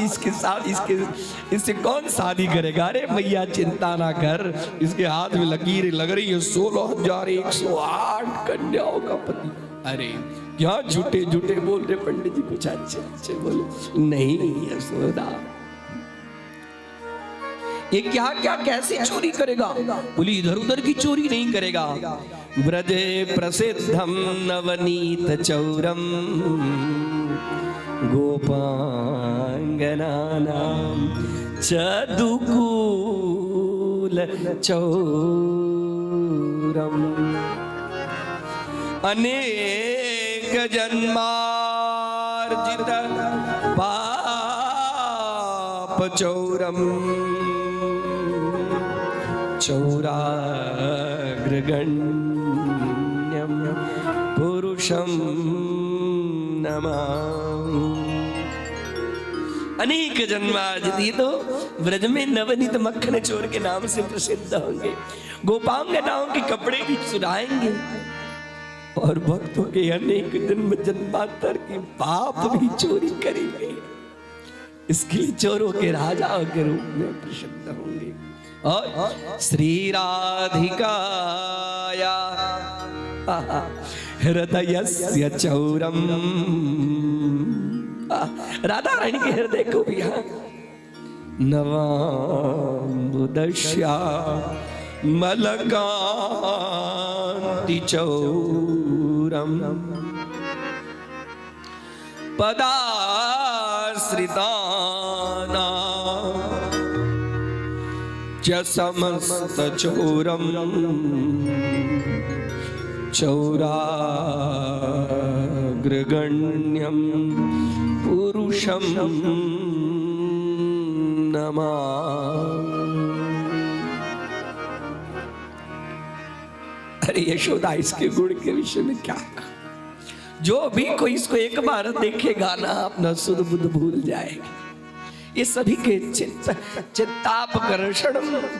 इससे कौन शादी करेगा? अरे भैया चिंता ना कर, इसके हाथ में लकीर लग रही है 16,108 कन्याओं का पति। अरे क्या झूठे झूठे बोल रहे पंडित जी, कुछ अच्छे अच्छे बोले। नहीं यशोदा, ये क्या क्या कैसे चोरी करेगा? बोली इधर उधर की चोरी नहीं करेगा। ब्रजे प्रसिद्धम नवनीत चौरम गोपांगनानां चदुकूल चौरम अनेक जन्मार्जित पाप चौरम चौराग्रगण्यं पुरुषं नमामि। अनेक जन्मार्जित तो ब्रज में नवनीत मक्खन चोर के नाम से प्रसिद्ध होंगे, गोपांगनाओं के कपड़े भी चुराएंगे और भक्तों के अनेक जन्म जन्मांतर की पाप भी चोरी करेंगे। इसके लिए चोरों के राजाओं के रूप में प्रसिद्ध होंगे। और श्री राधिकाया हृदयस्य चौरम, राधा रानी के हृदय को भी नवाम्बुदश्या मलकांति चौरम पदाश्रिताना च समस्त चौरम चौराग्रगण्यं पुरुषं नमामि। अरे यशोदा, इसके गुण के विषय में क्या कहा? जो भी कोई इसको एक बार देखेगा ना, अपना सुध बुध भूल जाएगा। ये सभी के चित्तापकर्षण,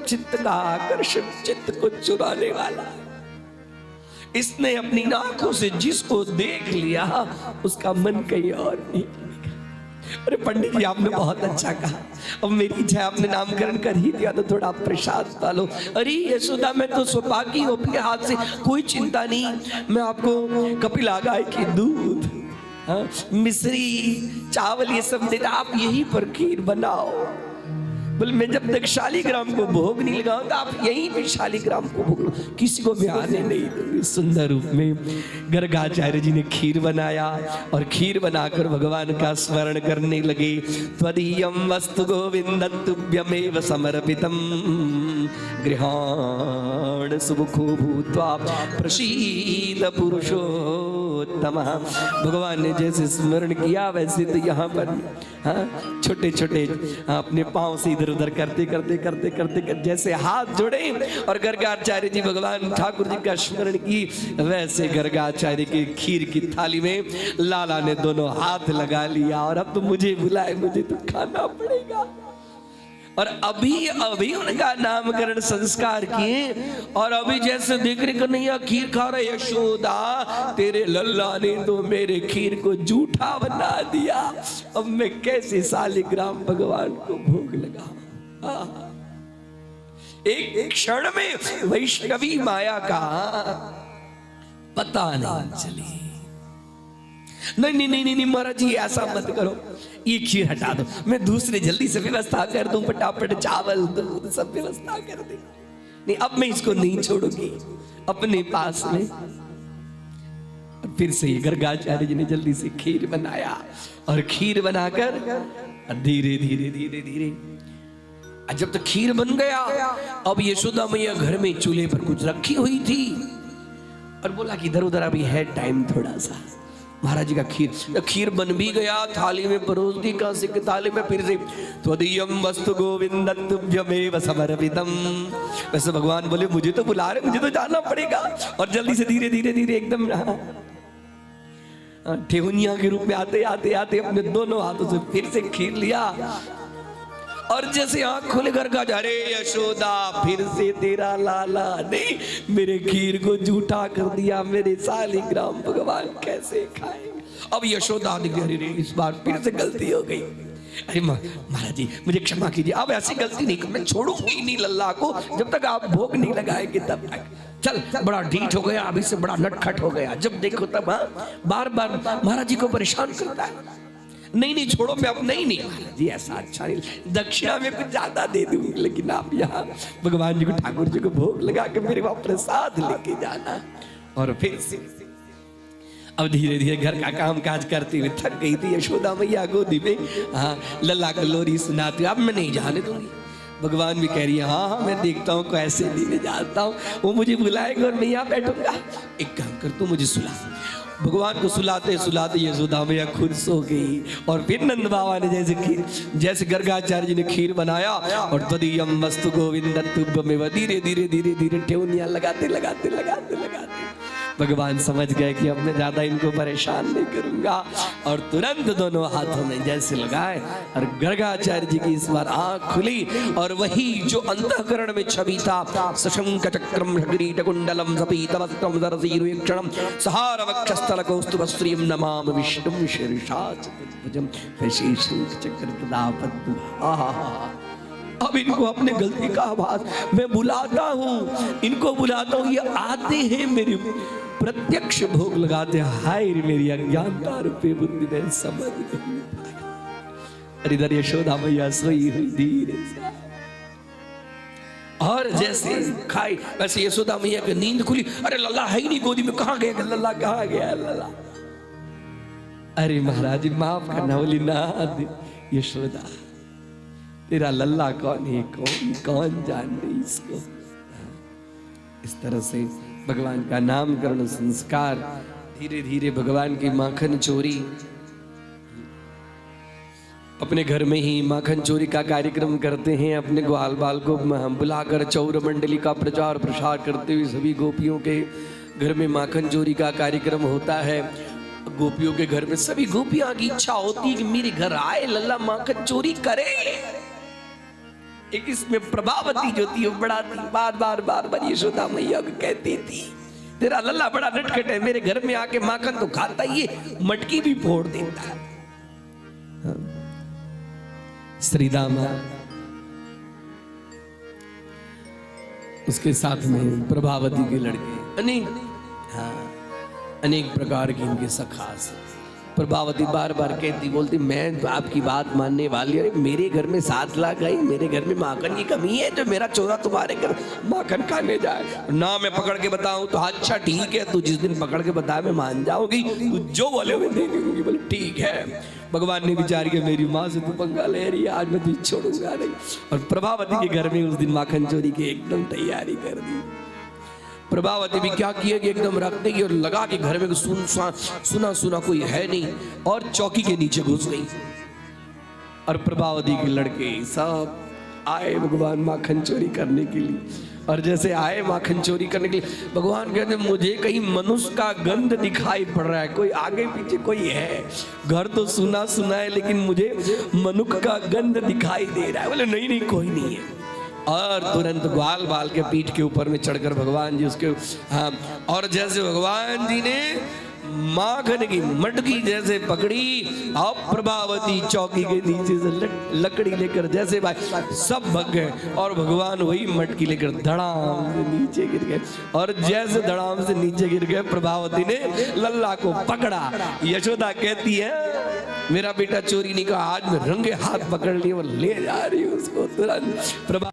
चित्त का आकर्षण, चित्त को चुराने वाला है। इसने अपनी आंखों से जिसको देख लिया उसका मन कहीं और नहीं। अरे पंडित जी, आपने बहुत अच्छा कहा। अब मेरी इच्छा, आपने नामकरण कर ही दिया तो थोड़ा प्रसाद पालो। अरे यशोदा, मैं तो सुपाकी हूँ अपने हाथ से, कोई चिंता नहीं। मैं आपको कपिला गाय की दूध, मिश्री, चावल ये सब देता, आप यहीं पर खीर बनाओ। बोले मैं जब तक शालिग्राम को भोग नहीं लगाऊंगा, आप यहीं पे शालिग्राम को भोग लो, किसी को भी आने नहीं दूंगी। सुंदर रूप में गर्गाचार्य जी ने खीर बनाया और खीर बनाकर भगवान का स्मरण करने लगे। त्वदीयं वस्तु गोविंद तुभ्यमेव समर्पितम् गृहाण सुमुखो भूत्वा प्रसीद पुरुषोत्तमः। भगवान ने जैसे स्मरण किया वैसे तो यहाँ पर छोटे छोटे अपने पांव से इधर उधर करते करते करते करते जैसे हाथ जोड़े और गर्गाचार्य जी भगवान ठाकुर जी का स्मरण की, वैसे गर्गाचार्य की खीर की थाली में लाला ने दोनों हाथ लगा लिया। और अब तो मुझे बुलाए, मुझे तो खाना पड़ेगा। और अभी अभी उनका नामकरण संस्कार किए और अभी जैसे देख रहे कन्हैया खीर खा रहे, यशोदा तेरे लल्ला ने तो मेरे खीर को जूठा बना दिया, अब मैं कैसे शालिग्राम भगवान को भोग लगा। एक क्षण में वैष्णवी माया का पता नहीं चली। नहीं नहीं नहीं नहीं महाराज जी, ऐसा मत करो, ये खीर हटा दो, मैं दूसरे जल्दी से व्यवस्था कर दूं, फटाफट चावल दूध सब व्यवस्था कर दे। नहीं, अब मैं इसको नहीं छोड़ूंगी अपने पास में। फिर से गर्गाचार्य जी ने जल्दी से खीर बनाया और खीर बनाकर धीरे धीरे धीरे धीरे जब तक खीर बन गया, अब यशोदा मैया घर में चूल्हे पर कुछ रखी हुई थी और बोला कि इधर उधर अभी है टाइम थोड़ा सा। महाराज जी का खीर बन भी गया, थाली में परोस दी, कांसे की थाली में फिर से त्वदीयं वस्तु गोविंद तुभ्यमेव समर्पितम्। वैसे भगवान बोले मुझे तो बुला रहे, मुझे तो जाना पड़ेगा। और जल्दी से धीरे धीरे धीरे एकदम ठेहुनिया के रूप में आते आते आते अपने दोनों हाथों से फिर से खीर लिया और जैसे आंख खुले घर का, अरे यशोदा फिर से तेरा लाला ने मेरे खीर को झूठा कर दिया, मेरे सालिग्राम भगवान कैसे खाएंगे। अब यशोदा ने अरे रे इस बार फिर से गलती हो गई, अरे महाराज जी मुझे क्षमा कीजिए, अब ऐसी गलती नहीं, मैं छोड़ूंगी नहीं लल्ला को जब तक आप भोग नहीं लगाएंगे तब तक। चल बड़ा ढीठ हो गया, अभी से बड़ा नटखट हो गया, जब देखो तब बार बार महाराज जी को परेशान करता है। नहीं नहीं छोड़ो, मैं अब नहीं महाराज जी ऐसा अच्छा नहीं, दक्षिणा में कुछ ज्यादा दे दूंगी, लेकिन आप यहाँ भगवान जी को ठाकुर जी को भोग लगा के मेरे वहां प्रसाद लेके जाना। और फिर से अब धीरे धीरे घर का काम काज करती हुई थक गई थी यशोदा मैया गोदी में, हाँ लल्ला को लोरी सुनाती, अब मैं नहीं जाने दूंगी। भगवान भी कह रही है हाँ हाँ मैं देखता हूँ कैसे भी मैं जाता हूँ, वो मुझे बुलाएगा और मैं यहाँ बैठूंगा, एक काम कर तू मुझे सुला। भगवान को सुलाते सुलाते यशोदा मैया खुद सो गई। और फिर नंद बाबा ने जैसे गर्गाचार्य जी ने खीर बनाया और तदीयम वस्तु गोविंद में धीरे धीरे धीरे धीरे ठेवनियां लगाते लगाते लगाते लगाते भगवान समझ गए कि अब मैं ज्यादा इनको परेशान नहीं करूंगा, और तुरंत दोनों हाथों में जैसे लगाए और गर्गाचार्य जी की इस बार आंख खुली, और वही जो अंतःकरण में छवि था, सशंक चक्रम किरीट कुंडलम सपीतवस्त्रम दरसीरुक्षणम सहार वक्षस्थल कौस्तुभश्रीम नमामि विष्णुं शीर्षा चतुर्भुजम शंख चक्र गदा पद्म। आहा अब इनको अपने गलती का आभास, मैं बुलाता हूँ इनको बुलाता हूँ, ये आते हैं मेरे प्रत्यक्ष भोग लगाते, हाय मेरी अज्ञानता रूपी बुद्धि में समझ नहीं पाया। अरे इधर यशोदा मैया सोई हुई धीरे से, और जैसे खाई वैसे यशोदा मैया की नींद खुली, अरे लल्ला है ही नहीं गोदी में, कहाँ गया लल्ला, कहाँ गया लल्ला। अरे महाराज माफ करना, बोली ना यशोदा तेरा लल्ला कौन है, कौन जान रही इसको। इस तरह से भगवान का नामकरण संस्कार, धीरे धीरे भगवान की माखन चोरी, अपने घर में ही माखन चोरी का कार्यक्रम करते हैं, अपने ग्वाल बाल को बुलाकर चौर मंडली का प्रचार प्रसार करते हुए सभी गोपियों के घर में माखन चोरी का कार्यक्रम होता है। गोपियों के घर में सभी गोपियां की इच्छा होती है कि मेरे घर आए लल्ला माखन चोरी करे। एक इसमें प्रभावती जो थी वो बड़ा थी, बार बार बार बार यशोदा मैया को कहती थी तेरा लल्ला बड़ा नटखट है, मेरे घर में आके माखन तो खाता ही है, मटकी भी फोड़ देता है। श्री दामा उसके साथ में प्रभावती के लड़के अनेक प्रकार की इनके सखा से। प्रभावती बार बार कहती बोलती मैं तो आपकी बात मानने वाली, अरे मेरे घर में 7 लाख आई, मेरे घर में माखन की कमी है तो मेरा चोरा तुम्हारे घर माखन खाने जाए ना, मैं पकड़ के बताऊं तो अच्छा ठीक है, तू जिस दिन पकड़ के बता मैं मान जाऊंगी, तू जो बोले मैं दे दूंगी। बोले ठीक है। भगवान ने विचार किया मेरी माँ से तू पंगा ले रही है, आज मैं तुझे छोड़ूंगा नहीं। और प्रभावती के घर में उस दिन माखन चोरी की एकदम तैयारी कर दी। प्रभावती भी क्या किया कि एकदम रख देगी और लगा के घर में सुना सुना कोई है नहीं, और चौकी के नीचे घुस गई। और प्रभावती के लड़के सब आए भगवान माखन चोरी करने के लिए, और जैसे आए माखन चोरी करने के लिए भगवान कहते मुझे कहीं मनुष्य का गंध दिखाई पड़ रहा है, कोई आगे पीछे कोई है, घर तो सुना सुना है लेकिन मुझे मनुष्य का गंध दिखाई दे रहा है। बोले नहीं नहीं कोई नहीं है। और तुरंत ग्वाल बाल के पीठ के ऊपर में चढ़कर भगवान जी उसके और जैसे भगवान जी ने माखन की मटकी जैसे पकड़ी, अब प्रभावती चौकी के नीचे से लकड़ी लेकर जैसे भाई सब भग गए, और भगवान वही मटकी लेकर धड़ाम से नीचे गिर गए। और जैसे धड़ाम से नीचे गिर गए प्रभावती ने लल्ला को पकड़ा। यशोदा कहती है मेरा बेटा चोरी नहीं का, आज मैं रंगे हाथ पकड़ लिए और ले जा रही हूँ उसको। तुरंत प्रभा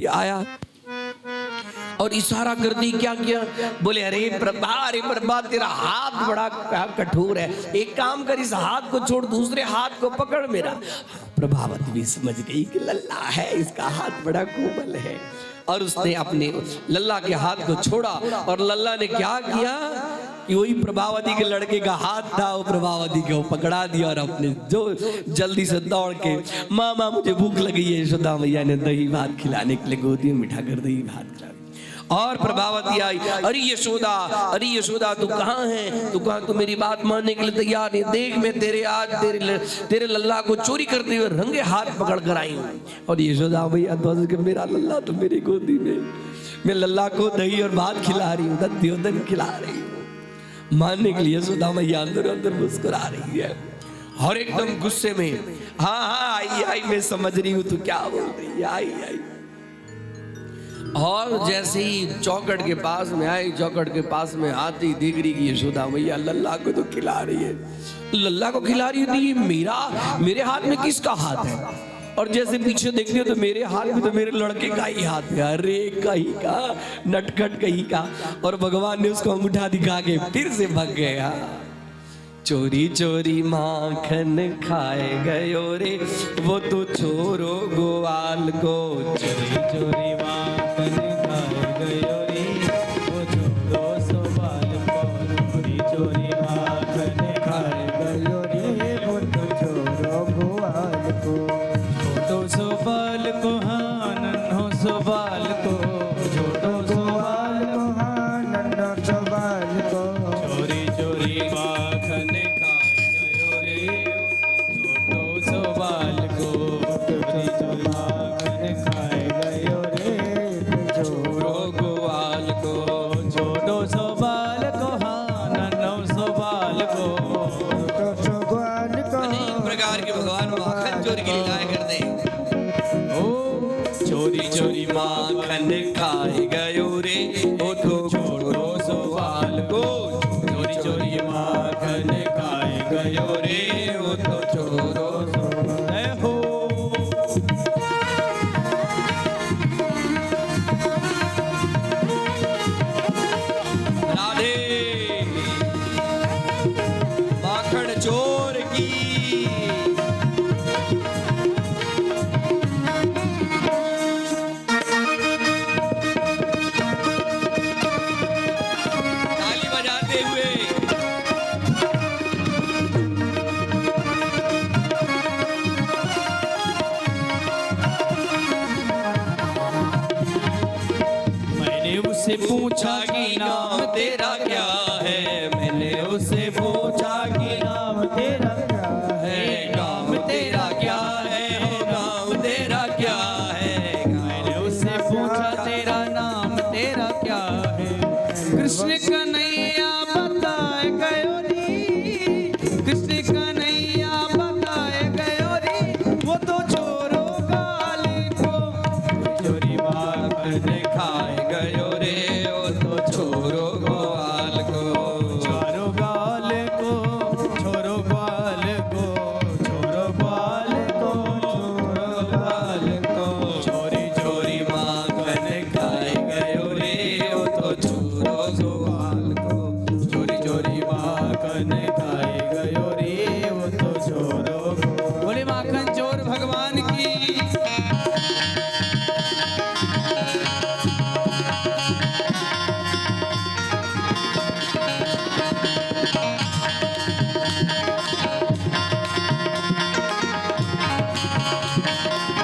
के आया और इशारा कर दी। क्या किया? बोले अरे प्रभा तेरा हाथ बड़ा कठोर है, एक काम कर, इस हाथ को छोड़ दूसरे हाथ को पकड़ मेरा। प्रभावती भी समझ गई कि लल्ला है, इसका हाथ बड़ा कोमल है, और उसने अपने लल्ला के हाथ को छोड़ा और लल्ला ने क्या किया कि वही प्रभावती के लड़के का हाथ था, वो प्रभावती को पकड़ा दिया और अपने जो जल्दी से दौड़ के, मामा मुझे भूख लगी है, यशोदा मैया ने दही भात खिलाने के लिए गोदी में बिठा कर दही भात खिला। और प्रभावती आई, अरे यशोदा तू कहाँ है? तू कहाँ? तू मेरी बात मानने के लिए तैयार नहीं? देख मैं तेरे आज तेरे लल्ला को चोरी करते हुए रंगे हाथ पकड़ कर आई हूँ। और यशोदा भैया तो मेरा लल्ला तो मेरी गोदी में, मैं लल्ला को दही और भात खिला रही हूँ, दध्योदन खिला रही हूँ। मानने के लिए यशोदा मैया अंदर अंदर मुस्कुरा रही है और एकदम गुस्से में, हाँ आई मैं समझ रही हूँ तू क्या बोल रही है, आई। और जैसे ही चौखट के पास में आई, चौखट के पास में आती देख रही कि यशोदा मैया लल्ला को तो खिला रही है, लल्ला को खिला रही थी। मेरे हाथ में किसका हाथ है? और जैसे पीछे देखते हो तो मेरे हाथ में तो मेरे लड़के का ही हाथ है। अरे कहीं का नटखट कहीं का। और भगवान ने उसको अंगूठा दिखा के फिर से भाग गया। चोरी चोरी माखन खाए गयो रे वो तो छोरो ग्वाल को, चोरी चोरी माखन खाए गयो रे वो छोरो ग्वाल को, चोरी चोरी माखन खाए गयो रे वो तो छोरो ग्वाल को, छोटो सो बाल को हाँ नन्हो सो बाल को, छोटो सो बाल को हाँ नन्हो सो बाल को, चोरी चोरी माखन खाए गयो रे छोटो सो बाल को, चोरी चोरी माखन खाए गयो रे छोरो ग्वाल को, छोटो सो बाल को हाँ नन्हो सो बाल को, छोटो सो ग्वाल को। अनेक प्रकार के भगवान माखन चोरी की लीलाएं करते हैं। चोरी चोरी माखन खाए गयो रे वो तो छोरो सो बाल को, चोरी चोरी माखन खाए गयो रे वो तो छोरो सो बाल को। राधे माखन चोर की। ताली बजाते हुए मैंने उससे पूछा कि नाम तेरा क्या है, मैंने उससे पूछा कि नाम तेरा क्या है, नाम तेरा क्या है, हो नाम तेरा क्या है। मैंने उससे पूछा तेरा नाम तेरा क्या है, कृष्ण कन्हैया बताए गयो रे, कृष्ण कन्हैया बताए गयो रे वो तो छोरो गाल को, चोरी माखन खाए गयो रे वो तो छोरो ग्वाल को, छोरो ग्वाल को, छोरो ग्वाल को, छोरो ग्वाल को, छोरो ग्वाल को, चोरी चोरी माखन खाए गयो रे वो तो छोरो ग्वाल को, चोरी चोरी माखन खाए गयो रे वो तो छोरो। बोले माखन चोर भगवान की।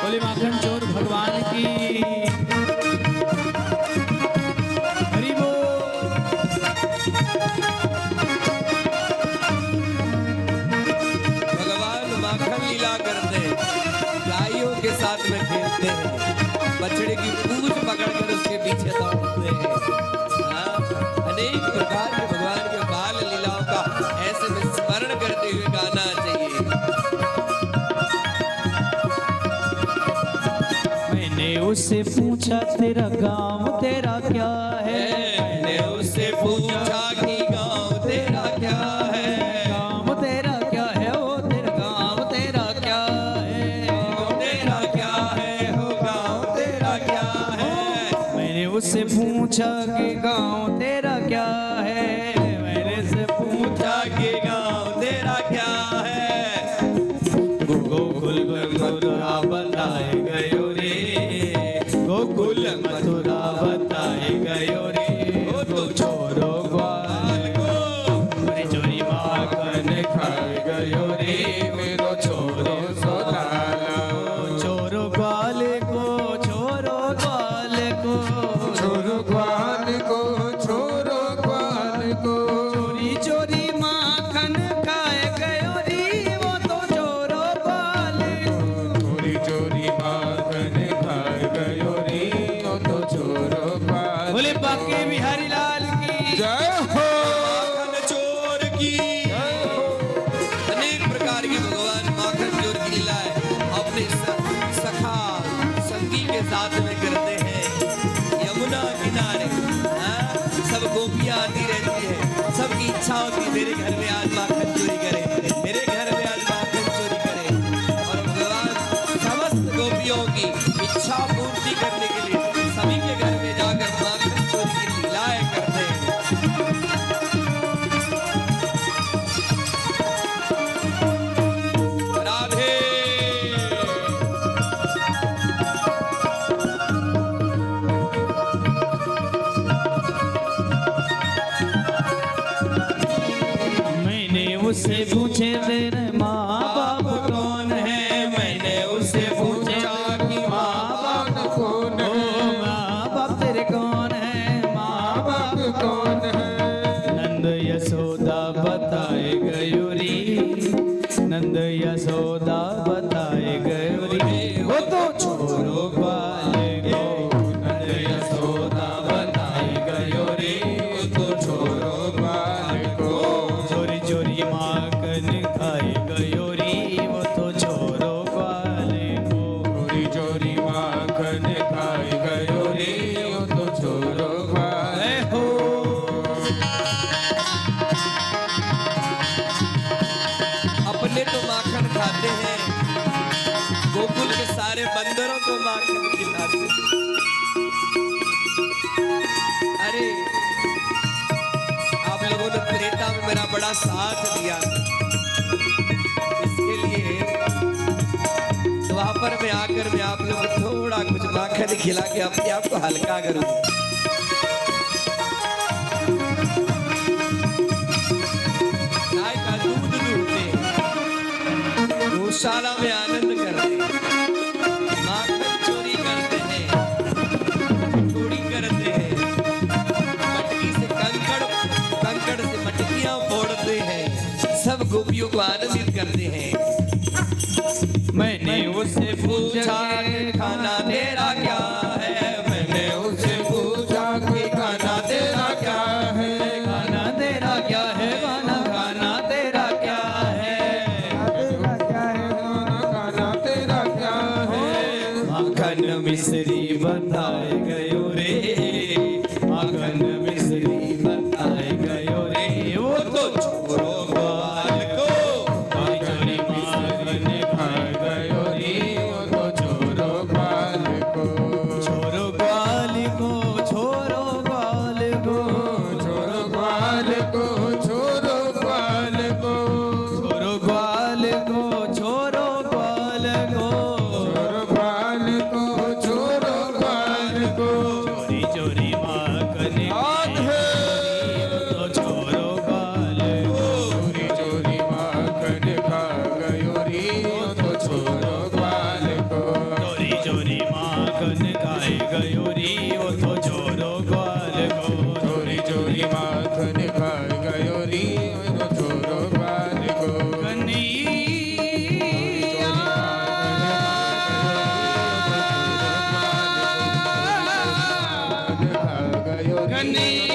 बोले माखन चोर भगवान की। हरि बोल। भगवान माखन लीला करते हैं, गायों के साथ में खेलते हैं, बछड़े की पूंछ पकड़कर उसके पीछे दौड़ते हैं। हाँ, अनेक प्रकार के भगवान के बाल लीलाओं का ऐसे में स्मरण करते हुए गाना चाहिए। मैंने उससे पूछा तेरा गांव तेरा क्या है, मैंने उससे पूछा कि गाँव तेरा क्या है, गांव तेरा क्या है, ओ तेरा गांव तेरा क्या है, गाँव तेरा क्या है, हो गाँव तेरा क्या उससे पूछे तेरे माँ बाप कौन है, मैंने उससे पूछा कि माँ बाप कौन है, माँ बाप तेरे कौन है, माँ बाप कौन है। नंद यशोदा बताए गयोरी, नंद यशोदा बताए गयोरी, वो तो छोरो वाले को। नंद यशोदा बताए गयोरी, वो तो छोरो वाले को। चोरी चोरी माखन खाए गयोरी, वो तो छोरो वाले को। चोरी चोरी माखन खाए गयोरी, वो तो छोरो वाले हो अपने तो माखन खाते हैं, गोकुल के सारे बंदरों को माखन खिलाते हैं। अरे आप लोगों ने त्रेता में मेरा बड़ा साथ दिया, इसके लिए द्वापर में आकर मैं आप लोगों को थोड़ा कुछ माखन खिला के अपने आप को हल्का करूं। गाय का दूध दूहते, गौशाला में आनंद करते, माखन चोरी करते हैं, चोरी करते हैं, मटकी से कंकड़ से मटकियां फोड़ते हैं, सब गोपियों को आनंदित करते हैं। मैंने उससे पूछा कि खाना तेरा क्या है, मैंने उससे पूछा कि खाना तेरा क्या है, खाना तेरा क्या है, खाना खाना तेरा क्या है, तेरा क्या है, खाना तेरा क्या है। माखन मिश्री बताए गयो रे, माखन मिश्री बताए गयो रे, वो तो छोरो बाल को। चोरी चोरी माखन खाए गयो रे, वो तो छोरो बाल को। छोरो बाल को, छोरो बाल को, छोरो बाल को, छोरो बाल को, छोरो बाल को, छोरो बाल को, छोरो बाल को, छोरो बाल को। चोरी चोरी माखन खाए तो छोरो बाल को। चोरी चोरी माखन खा गयोरी, वो तो छोरो बाल को। चोरी चोरी माखन खाए गयो री, वो तो छोरो बाल को। चोरी चोरी माखन खा गयोरी, वो तो छोरो बाल को। कन्हैया खा गयोरी, कन्हैया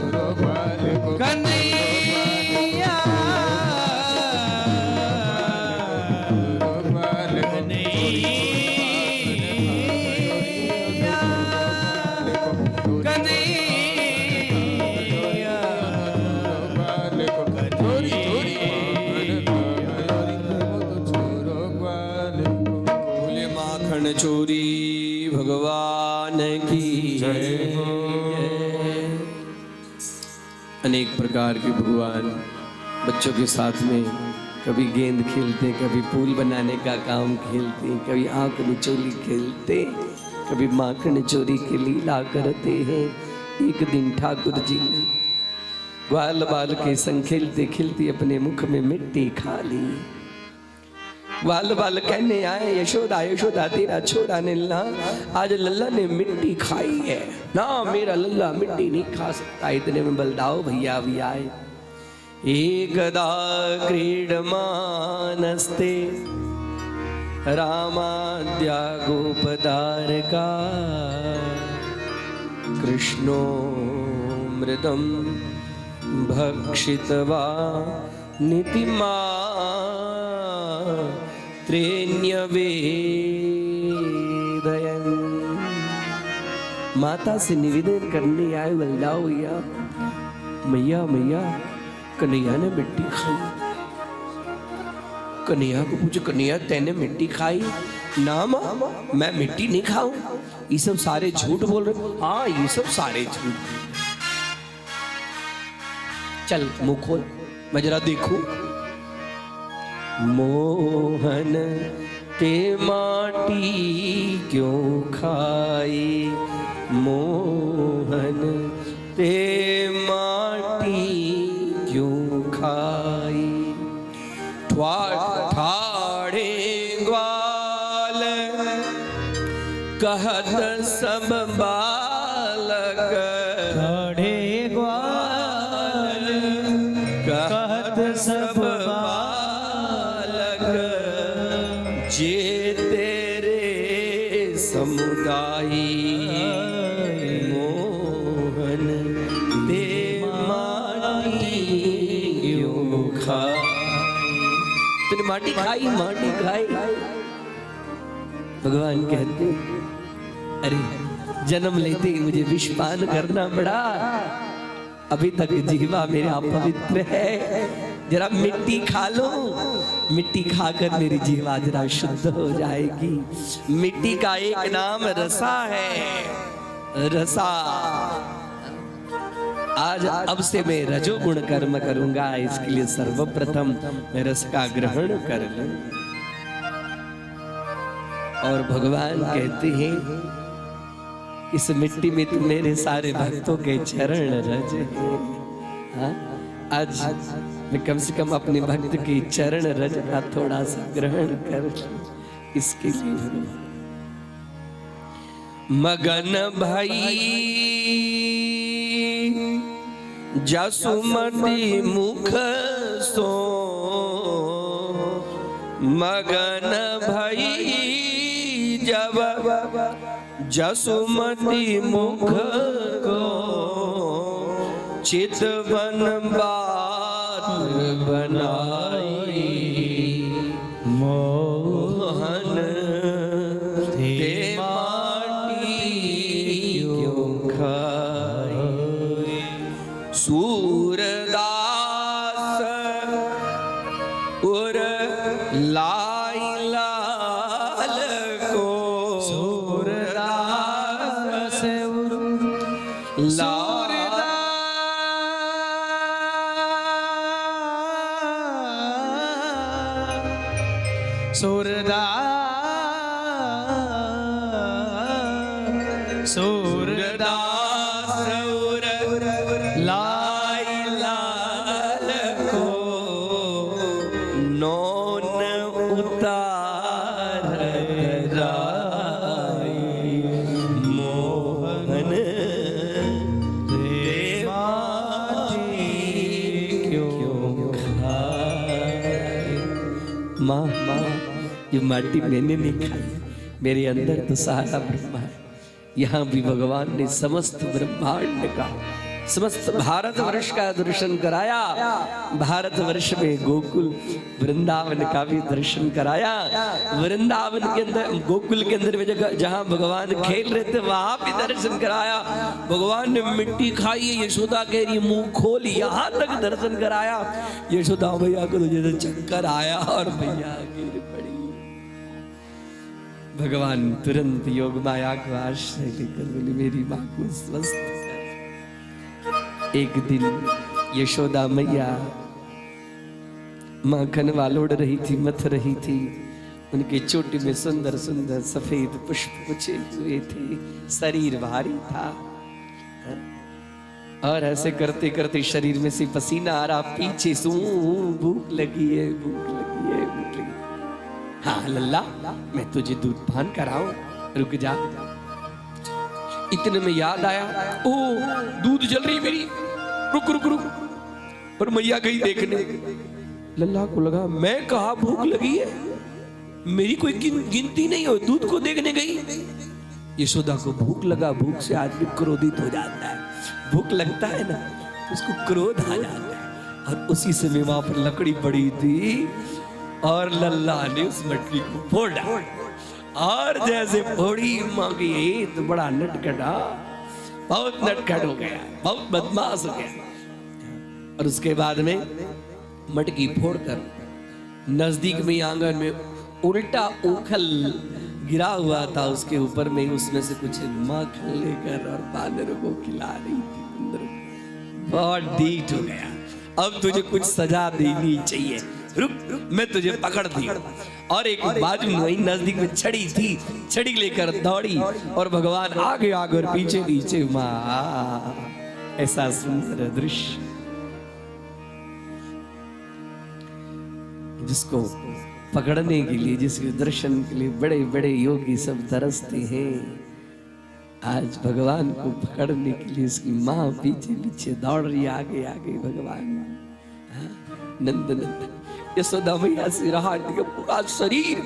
छोरो बाल को। कन्हैया छोरो बाल को। कन्हैया बाल को। चोरी चोरी माखन खा गयोरी, वो तो छोरो बाल को। बोले माखन चोरी भगवान की जय हो। अनेक प्रकार के भगवान बच्चों के साथ में कभी गेंद खेलते, कभी पुल बनाने का काम खेलते, कभी आंख निचोली खेलते, कभी माखन चोरी की लीला करते हैं। एक दिन ठाकुर जी ने ग्वाल बाल के संग खेलते खेलते अपने मुख में मिट्टी खा ली। ग्वाल बाल कहने आए, यशोदा यशोदा तेरा छोरा ने आज लल्ला ने मिट्टी खाई है ना, मेरा लल्ला मिट्टी नहीं खा सकता। इतने में बलदाओ भैया भी आए। एकदा क्रीडमानस्ते रामाद्या गोपदारका, कृष्णो मृदं भक्षित्वा नितिमा त्रेण्यवेदयन्। माता से निवेदन करने आए बलदाओ भैया, मैया मैया कन्हैया ने मिट्टी खाई। कन्हैया को पूछो, कन्हैया तैने मिट्टी खाई? ना माँ, मैं मिट्टी नहीं खाऊं। ये सब सारे झूठ बोल रहे। हाँ, ये सब सारे झूठ। चल मुंह खोल, मैं जरा देखूं। मोहन ते माटी क्यों खाई, मोहन ते माटी क्यों खाई ठाड़े ग्वाल कहत सब बालक ठाड़े ग्वाल कहत सब बालक जे तेरे समुदायी मोहन दे माटी क्यों खाई तूने माटी खाई भगवान कहते अरे जन्म लेते ही मुझे विषपान करना पड़ा, अभी तक जीवा मेरे अपवित्र है, जरा मिट्टी खा लो, मिट्टी खाकर मेरी जीवा जरा शुद्ध हो जाएगी। मिट्टी का एक नाम रसा है, रसा। आज अब से मैं रजोगुण कर्म करूंगा, इसके लिए सर्वप्रथम मैं रस का ग्रहण कर लूं। और भगवान कहते हैं इस मिट्टी में तो मेरे सारे भक्तों के चरण रज हैं। हाँ? आज मैं कम से कम अपने भक्त के चरण रज का थोड़ा सा ग्रहण कर लूं, इसके लिए मगन भाई जसुमती मुख सो मगन भई जब जसुमती मुख को चितवन बात बनाई मोहन दे माटी क्यों खाई सूरदास उर लाई लाल को सूरदास उर सूरदास उर लाई लाल को नौन उतार राई मोहन दे माटी क्यों खाई। माँ ये माटी मैंने नहीं खाई, मेरे अंदर तो सारा ब्रह्मा है। यहाँ भी भगवान ने समस्त ब्रह्मांड का, समस्त भारतवर्ष का दर्शन कराया। भारतवर्ष में गोकुल वृंदावन का भी दर्शन कराया। वृंदावन के अंदर, गोकुल के अंदर में जगह जहाँ भगवान खेल रहे थे वहां भी दर्शन कराया। भगवान ने मिट्टी खाई, यशोदा कह रही मुंह खोल, यहाँ तक दर्शन कराया। यशोदा भैया को तो जैसे चक्कर आया और भैया गिर पड़ी। भगवान तुरंत योग माया को आश्रय लेकर बोली मेरी माँ को स्वस्थ कर। एक दिन यशोदा मैया माखन वालोड़ रही थी, मथ रही थी। उनके चोटी में सुंदर सुंदर सफेद पुष्प पुछे हुए थे, शरीर भारी था और ऐसे करते करते शरीर में से पसीना आ रहा। पीछे सू भूख लगी है, भूख लगी है, भूख लगी। हाँ लल्ला, मैं तुझे दूध पान कराऊं, रुक जा। इतने में याद आया, ओ दूध जल रही मेरी, रुक रुक रुक। पर मैया गई देखने। लल्ला को लगा मैं कहा भूख लगी है, मेरी कोई गिनती नहीं हो, दूध को देखने गई। यशोदा को भूख लगा, भूख से आदमी क्रोधित हो जाता है। भूख लगता है ना तो उसको क्रोध आ जाता है। और उसी समय वहां पर लकड़ी पड़ी थी और लल्ला ने उस मटकी को फोड़ा और जैसे फोड़ी मांगी तो बड़ा नटखटा, बहुत नटखट हो गया, बहुत बदमाश हो गया। और उसके बाद में मटकी फोड़कर नजदीक में आंगन में उल्टा उखल गिरा हुआ था, उसके ऊपर में उसमें से कुछ माखन लेकर और बानरों को खिला रही थी। बहुत डीठ हो गया, अब तुझे कुछ सजा देनी चाहिए, रुक मैं तुझे पकड़ दी। और एक बाजू में वही नजदीक में छड़ी थी, छड़ी लेकर दौड़ी और भगवान आगे आगे और पीछे पीछे। माँ ऐसा सुंदर दृश्य जिसको पकड़ने के लिए, जिसके दर्शन के लिए बड़े बड़े योगी सब तरसते हैं। आज भगवान को पकड़ने के लिए उसकी माँ पीछे पीछे दौड़ रही, आगे आगे भगवान। नंद नंद यशोदा मैया से रहा, पूरा शरीर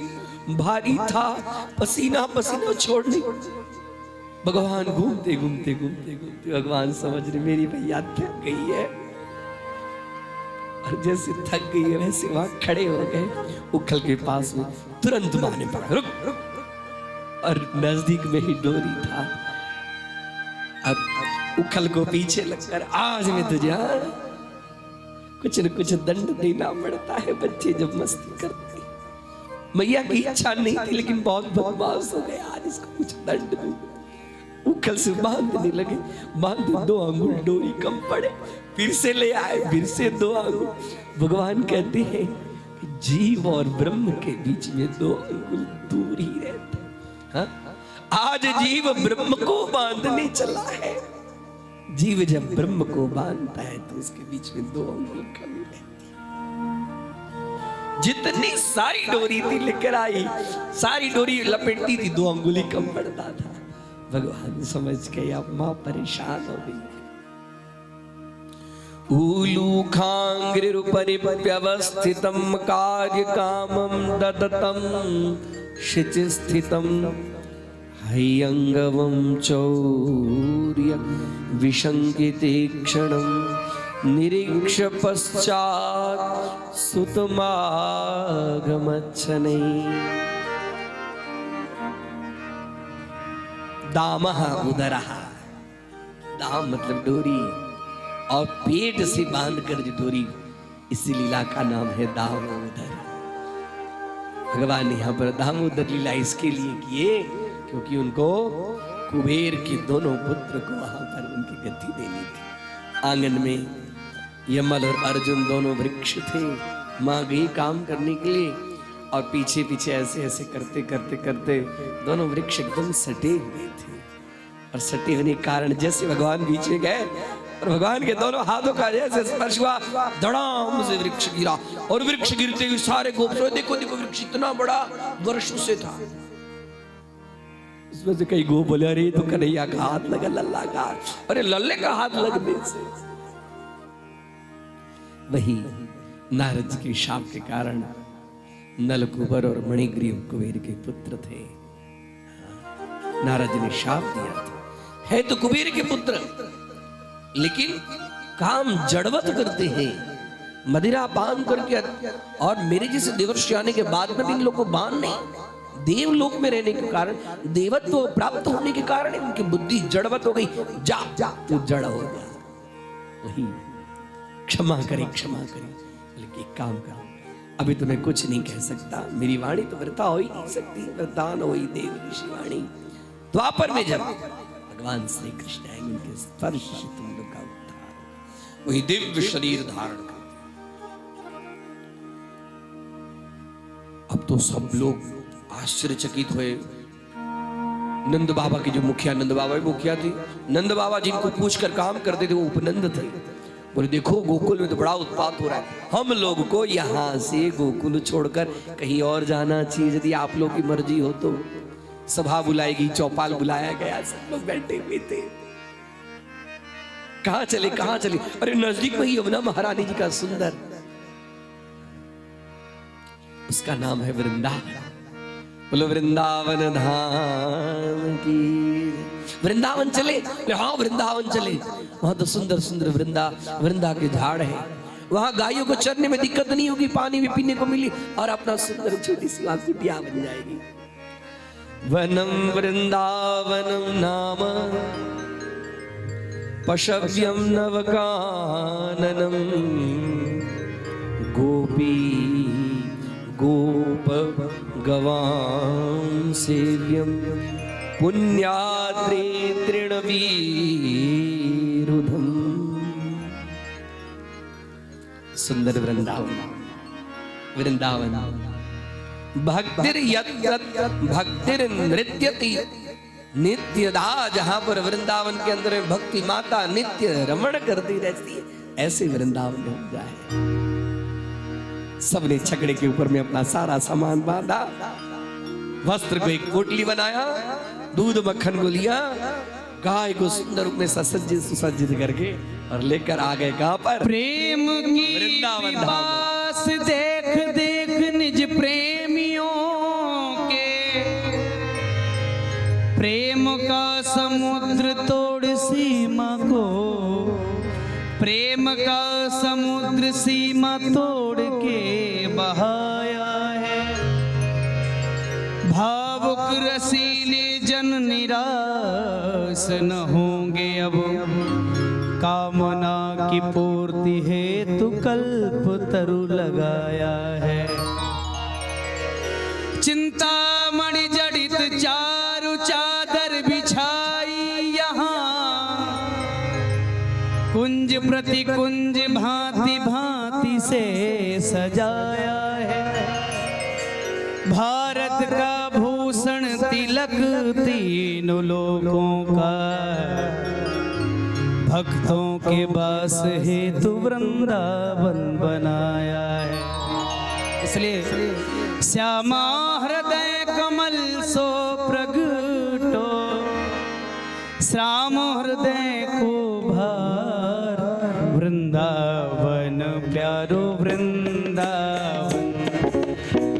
भारी था, पसीना पसीना छोड़ने। भगवान घूमते घूमते घूमते घूमते भगवान समझ रहे मेरी भैया थक गई है, और जैसे थक गई है वैसे वहां खड़े हो गए उखल के पास में। तुरंत मां ने पकड़ा, रुक रुक, और नजदीक में ही डोरी था। अब उखल को पीछे लगकर, आज मैं तुझे कुछ न कुछ दंड देना पड़ता है। बच्चे जब मस्ती करते, मैया की इच्छा नहीं थी लेकिन बहुत बदमाश हो गया, आज इसको कुछ दंड दूं। उखल से बांधने लगे, बांधे 2 अंगुल डोरी कम पड़े, फिर से ले आए, फिर से 2 अंगुल। भगवान कहते हैं कि जीव और ब्रह्म के बीच में 2 अंगुल दूर ही रहते। हाँ? आज जीव ब्रह्म को बांधने चला है। जीव जब ब्रह्म को बांधता है तो उसके बीच में 2 अंगुल कमी रहती। जितनी सारी डोरी थी लेकर आई, सारी डोरी लपेटती थी, 2 अंगुल ही कम पड़ता था। भगवान समझ गए अब मां परेशान हो गई। ऊलूखांग्रिरुपरिव्यवस्थितं कार्यकामं ददतं शिचिस्थितं हयंगवं चौर्य विशंकिते क्षणं निरीक्ष्य पश्चात् सुतमागमच्छनै। दामः उदरः, दाम मतलब डोरी, और पेट से बांधकर जो डोरी, इसी लीला का नाम है दामोदर। भगवान ने यहाँ पर दामोदर लीला इसके लिए किए क्योंकि उनको कुबेर के दोनों पुत्र को वहां पर उनकी गति देनी थी। आंगन में यमल और अर्जुन दोनों वृक्ष थे। माँ गई काम करने के लिए, और पीछे पीछे ऐसे ऐसे करते करते करते दोनों वृक्ष एकदम सटे हुए थे। और सटे होने के कारण जैसे भगवान बीच में गए और भगवान के दोनों हाथों का जैसे स्पर्श हुआ, धड़ाम से वृक्ष गिरा। और वृक्ष गिरते हुए सारे गोप सोए, देखो देखो वृक्ष इतना बड़ा वर्षों से था। उसमें से कई गोप बोले, अरे तो कन्हैया का हाथ लगा, लल्ला का। अरे लल्ले का हाथ लगने से वही नारद के शाप के कारण नलकुबर और मणिग्रीव कुबेर के पुत्र थे। नारद ने शाप दिया था, है तो कुबेर के पुत्र लेकिन काम जड़वत करते हैं, मदिरा पान करके। और मेरे जैसे देवर्षि आने के बाद में भी इन लोगों को बांध नहीं, देवलोक में रहने के कारण, देवत्व प्राप्त होने के कारण इनकी बुद्धि जड़वत हो गई। जा जा तू जड़ हो जा। वही क्षमा करे, क्षमा करे, लेकिन एक काम करो, अभी तो मैं कुछ नहीं कह सकता, मेरी वाणी तो वृथा हो ही नहीं सकती। वरदान हो ही देव ऋषि वाणी। द्वापर में जब भगवान श्री कृष्ण आएंगे, उनके स्पर्श से तुम लोग का उद्धार, वही दिव्य शरीर धारण करते। अब तो सब लोग आश्चर्यचकित हुए। नंद बाबा की जो मुखिया, नंद बाबा मुखिया थी, नंद बाबा जिनको पूछकर काम करते थे वो उपनंद थे। बोले देखो गोकुल में तो बड़ा उत्पात हो रहा है, हम लोग को यहाँ से गोकुल छोड़कर कहीं और जाना चाहिए। यदि आप लोग की मर्जी हो तो सभा बुलाएगी, चौपाल बुलाया गया, सब लोग बैठे हुए थे। कहाँ चले, कहाँ चले? अरे नजदीक में ही यमुना महारानी जी का सुंदर, उसका नाम है वृंदावन। बोलो वृंदावन धाम की। वृंदावन चले? हाँ वृंदावन चले। वहां तो सुंदर सुंदर वृंदा के झाड़ है, वहां गायों को चरने में दिक्कत नहीं होगी, पानी भी पीने को मिली, और अपना सुंदर छोटी सी वहां कुटिया बन जाएगी। वनम वृंदावनम नाम पशव्यम नवकाननम गोपी गोप गवां सेव्यम पुण्याद्रे तृणवीरुधम। सुंदर वृंदावन, वृंदावन। भक्तिर यत् भक्तिर नृत्यति नित्य दा, जहां पर वृंदावन के अंदर में भक्ति माता नित्य रमण करती रहती है, ऐसे वृंदावन में हो जाए। सबने छकड़े के ऊपर में अपना सारा सामान बांधा, वस्त्र को एक पोटली बनाया, दूध मक्खन को लिया, गाय को सुंदर रूप में ससज्जित सुसज्जित करके और लेकर आ गए कहां पर? प्रेम की वृंदावन धाम। पास देख देख निज प्रेमियों के, प्रेम का समुद्र तोड़ सीमा को, प्रेम का समुद्र सीमा तोड़ के बहाया है। भावुक रसीले जन निराश न होंगे अब, कामना की पूर्ति हेतु कल्प तरु लगाया है। चिंतामणि जड़ित चारु चादर बिछाई यहाँ, कुंज प्रति कुंज भांति भांति से सजाया है। भारत का भूषण तिलक तीनों लोगों का, भक्तों के वास हेतु वृंदावन बनाया है। इसलिए श्यामा हृदय कमल सो प्रगटो, श्याम हृदय को भार, वृंदावन प्यारो वृंदावन,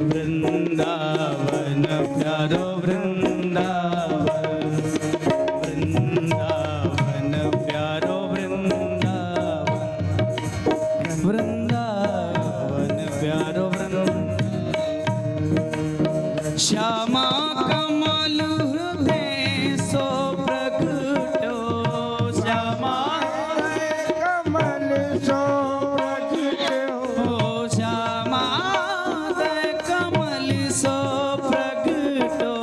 वृंदावन प्यारो वृंदावन, वृंदावन प्यारो वृंदावन, वृंदावन प्यारो वृंदावन। श्यामा कमल हृदय सो प्रगटो, श्यामा कमल सो प्रगटो, श्यामा कमल सो प्रगटो,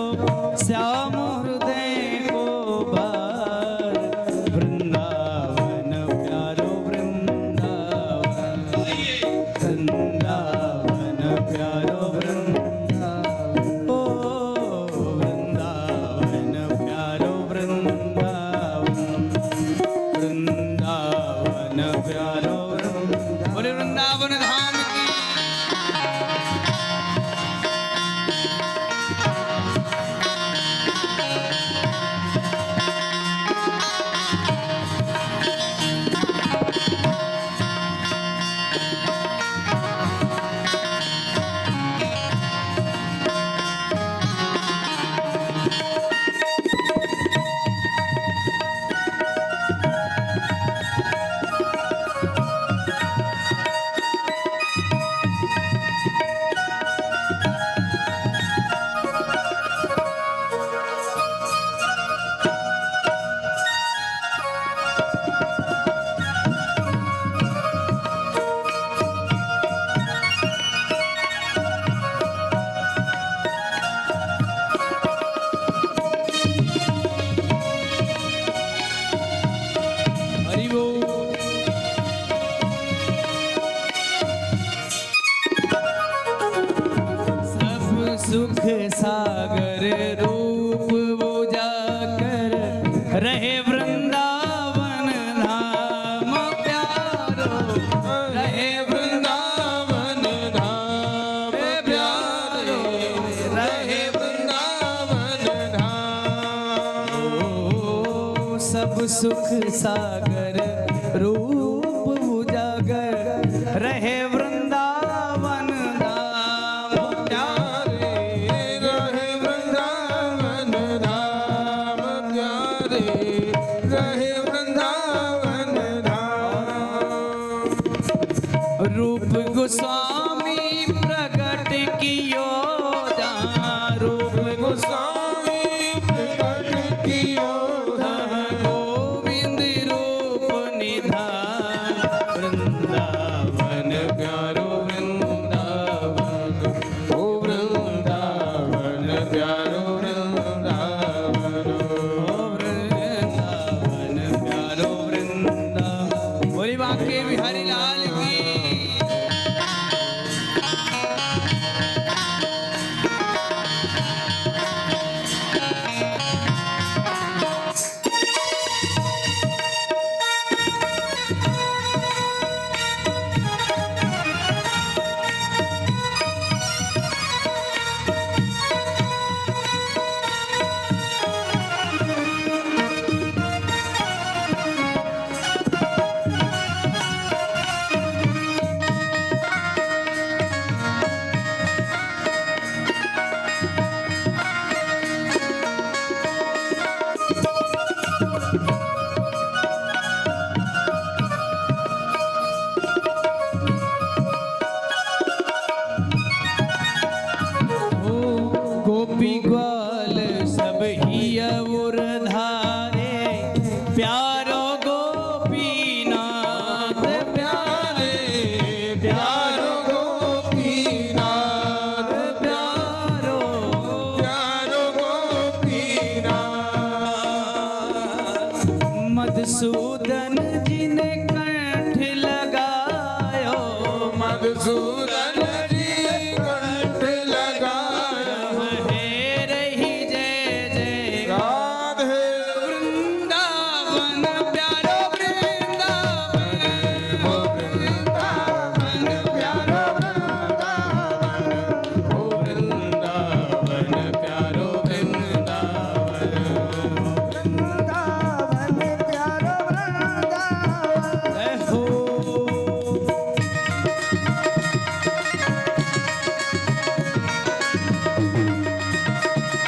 श्याम हृदय को बार, वृंदावन प्यारो वृंदावन, वृंदावन प्यारो वृंदावन, ओ वृंदावन प्यारो वृंदावन, वृंदावन प्यारो वृंदावन। बोले वृंदावन धाम की। हरि बोल। सब सुख सागर रूप उजागर, रहे वृंदावन धाम प्यारो, रहे वृंदावन धाम प्यारो, रहे वृंदावन धाम। ओ, सब सुख सागर रूप उजागर, रहे वृंदावन धाम प्यारे, रहे वृंदावन धाम प्यारे, रहे वृंदावन धाम। रूप गोस्वामी प्रकट कियो जहाँ, रूप गोस्वामी प्रकट कियो जहाँ, गोविंद रूप निधान, वृंदावन प्यारो वृंदावन, ओ वृंदावन प्यारो वृंदावन, ओ वृंदावन प्यारो वृंदावन। बोली बांके बिहारी लाल की। मधुसूदन जी कंठ लगाया हे रही जय जय राधे वृंदावन प्यारो वृंदावन वृंदावन प्यारो वृंदावन ओ वृंदावन प्यारो वृंदावन वृंदावन प्यारो वृंदावन जय हो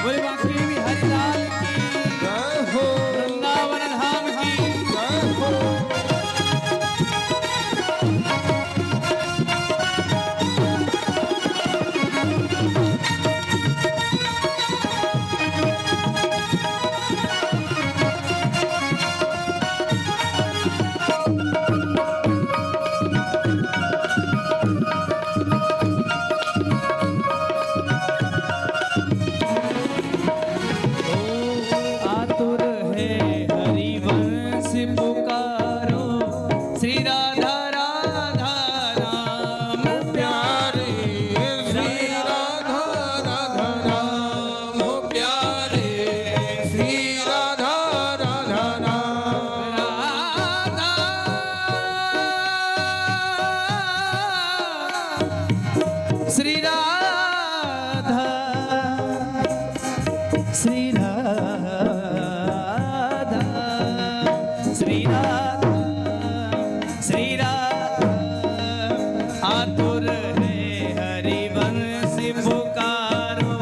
बोले बांके बिहारी लाल की जय हो वृंदावन धाम की जय हो आतुर है हरिवंश पुकारो श्री राधा राधा राम प्यारे श्री राधा राधा राम हो प्यारे श्री राधा राधा राम राधा श्री राधा श्री राधा श्री राधा श्री राधा आतुर है हरिवंश पुकारो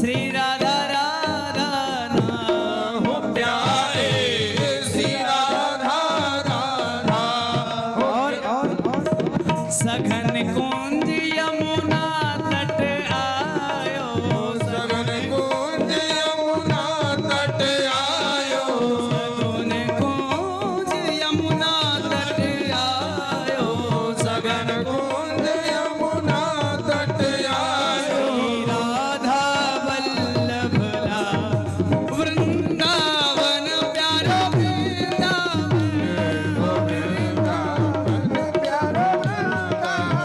श्री राधा राधा नाम हो प्यारे श्री राधा राधा और सघन कुंज यमुना तट आयो सगन कुंज यमुना तट आयो सघन कुंज यमुना तट आयो सगन कुंज यमुना तट आयो राधा वल्लभ लाल वृंदावन प्यारो वृंदावन वृंदावन प्यारो वृंदावन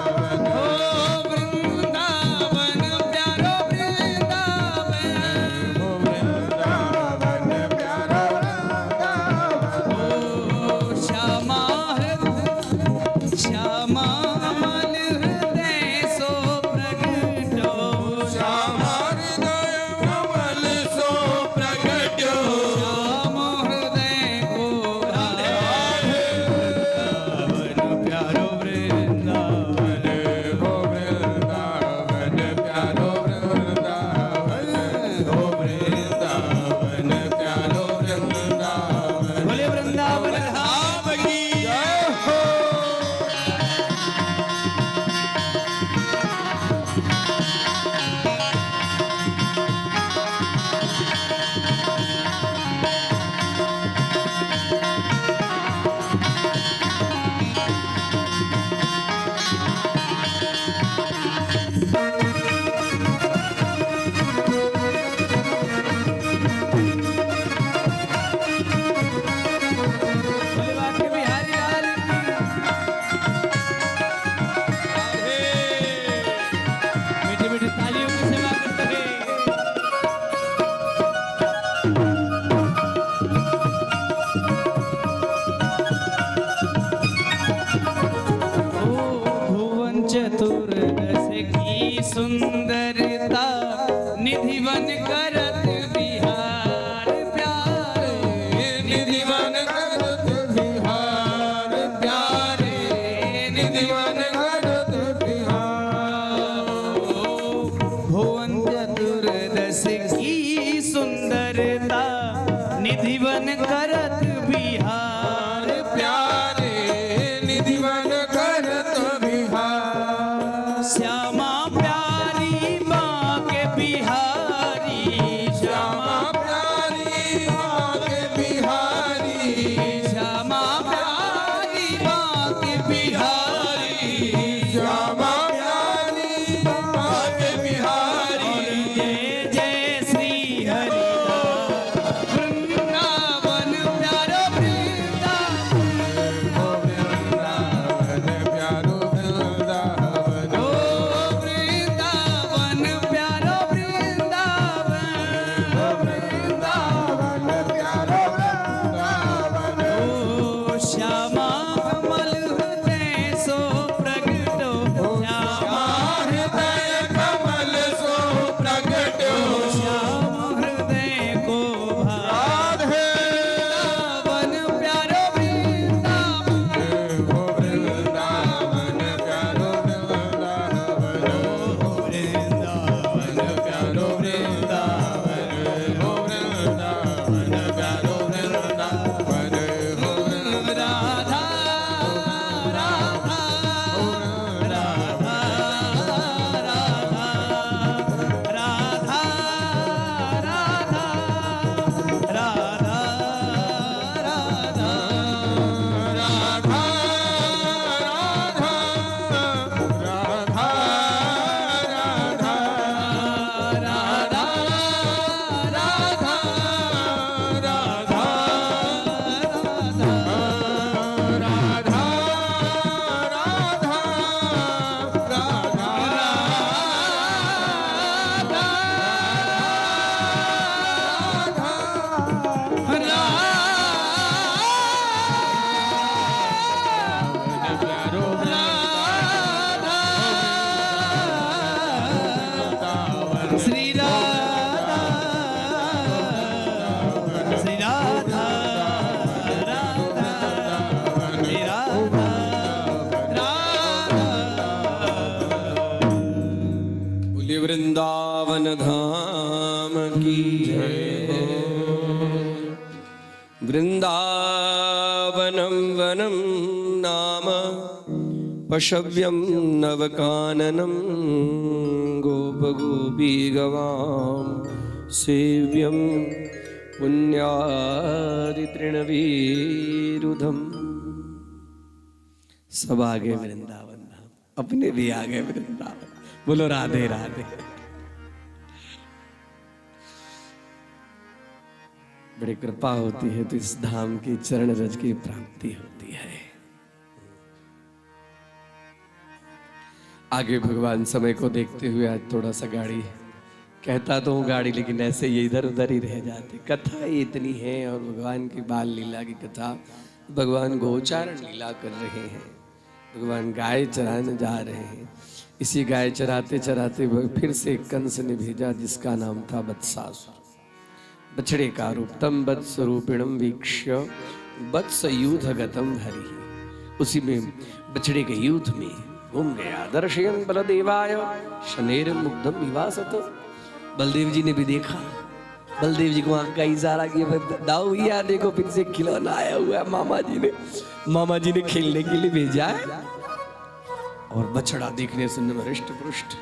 वृंदावन धाम की जय हो। वृंदावनम वनम नाम पशव्यम नवकाननम गोपगोपी गवाम सेव्यम पुण्यादि तृणवीरुधम। सब आगे वृंदावन धाम, अपने भी आगे वृंदावन। बोलो राधे राधे। बड़ी कृपा होती है तो इस धाम की चरण रज की प्राप्ति होती है। आगे भगवान समय को देखते हुए आज थोड़ा सा गाड़ी, कहता तो हूँ गाड़ी, लेकिन ऐसे ये इधर उधर ही रह जाते। कथा ही इतनी है और भगवान की बाल लीला की कथा। भगवान गोचारण लीला कर रहे हैं, भगवान गाय चराने जा रहे हैं। इसी गाय चराते चराते फिर से कंस ने भेजा जिसका नाम था वत्सासुर। बछड़े का रूप तम वत्सरूपिणम वीक्ष्य वत्सयूधगतम हरि। उसी में बछड़े के युद्ध में घूम गया। दर्शयन बलदेवाय शनेर मुग्धम विवासत। बलदेव जी ने भी देखा, बलदेव जी को आंख का इशारा किया, दाऊ भैया देखो फिर से खिलौना आया हुआ है। मामा जी ने खेलने के लिए भेजा है। और बछड़ा देखने से हृष्ट पुष्ट,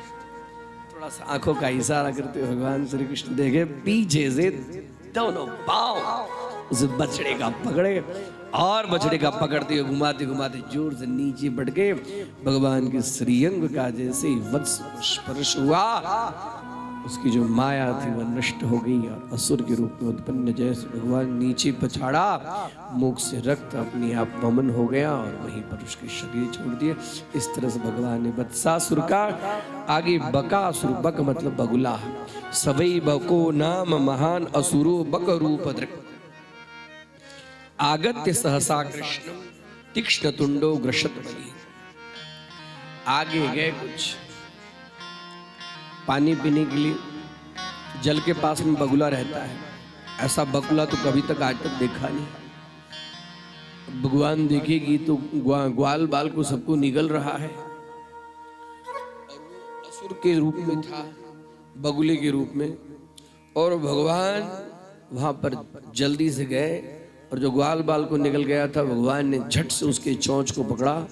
थोड़ा सा आंखों का इशारा करते भगवान श्री कृष्ण देखे, पीछे से दोनों पांव उस बछड़े का पकड़े और बछड़े का पकड़ते हुए घुमाते घुमाते जोर से नीचे बढ़ के भगवान के श्रीअंग का जैसे ही वत्स स्पर्श हुआ, उसकी जो माया थी वह नष्ट हो गई और असुर के रूप में उत्पन्न जैसे भगवान नीचे पछाड़ा, मुख से रक्त अपने आप वमन हो गया और वहीं पर उसके शरीर छोड़ दिए। इस तरह से भगवान ने वत्सासुर का, आगे बकासुर, बक मतलब बगुला, सवै बको नाम महान असुरो बक रूप दृक् आगत्य सहसा कृष्ण तीक्ष्ण तुंडो ग्रशत बलि। आगे गए कुछ पानी पीने के लिए, जल के पास में बगुला रहता है। ऐसा बगुला तो कभी तक आज तक देखा नहीं। भगवान देखेगी तो ग्वाल बाल को सबको निगल रहा है। असुर के रूप में था, बगुले के रूप में, और भगवान वहां पर जल्दी से गए और जो ग्वाल बाल को निकल गया था, भगवान ने झट से उसके चोंच को पकड़ा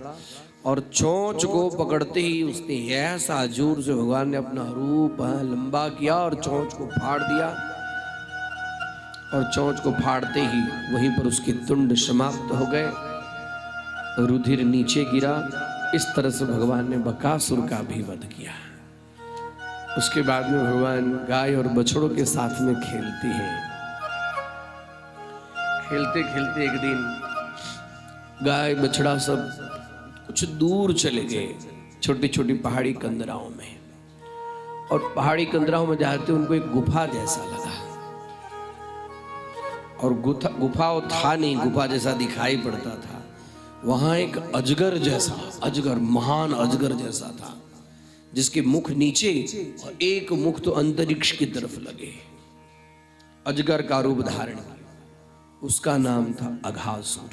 और चोंच को पकड़ते ही उसने ऐसा जोर से भगवान ने अपना रूप लंबा किया और चोंच को फाड़ दिया। और चोंच को फाड़ते ही वहीं पर उसके तुंड समाप्त हो गए, रुधिर नीचे गिरा। इस तरह से भगवान ने बकासुर का भी वध किया। उसके बाद में भगवान गाय और बछड़ों के साथ में खेलते हैं। खेलते खेलते एक दिन गाय बछड़ा सब कुछ दूर चले गए, छोटी छोटी पहाड़ी कंदराओं में। और पहाड़ी कंदराओं में जाते उनको एक गुफा जैसा लगा, और गुफा था नहीं, गुफा जैसा दिखाई पड़ता था। वहां एक अजगर जैसा, अजगर, महान अजगर जैसा था, जिसके मुख नीचे और एक मुख तो अंतरिक्ष की तरफ लगे। अजगर का रूप धारण किया। उसका नाम था अघासुर।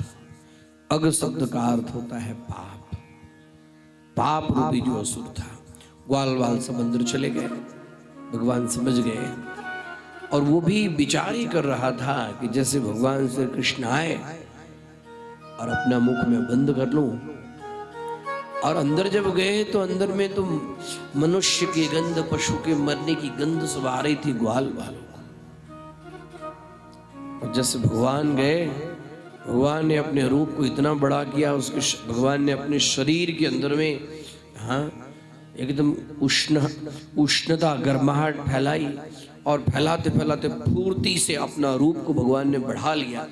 अग शब्द का अर्थ होता है पाप। पाप रूपी जो असुर था, ग्वाल बाल समंदर चले गए। भगवान समझ गए और वो भी विचार ही कर रहा था कि जैसे भगवान श्री कृष्ण आए और अपना मुख में बंद कर लूं। और अंदर जब गए तो अंदर में तो मनुष्य की गंध, पशु के मरने की गंध सब आ रही थी ग्वाल बालों को। और जैसे भगवान गए, भगवान ने अपने रूप को इतना बड़ा किया, उसके भगवान ने अपने शरीर के अंदर में एकदम उष्णता, गर्माहट फैलाई और फैलाते फैलाते फूर्ति से अपना रूप को भगवान ने बढ़ा लिया।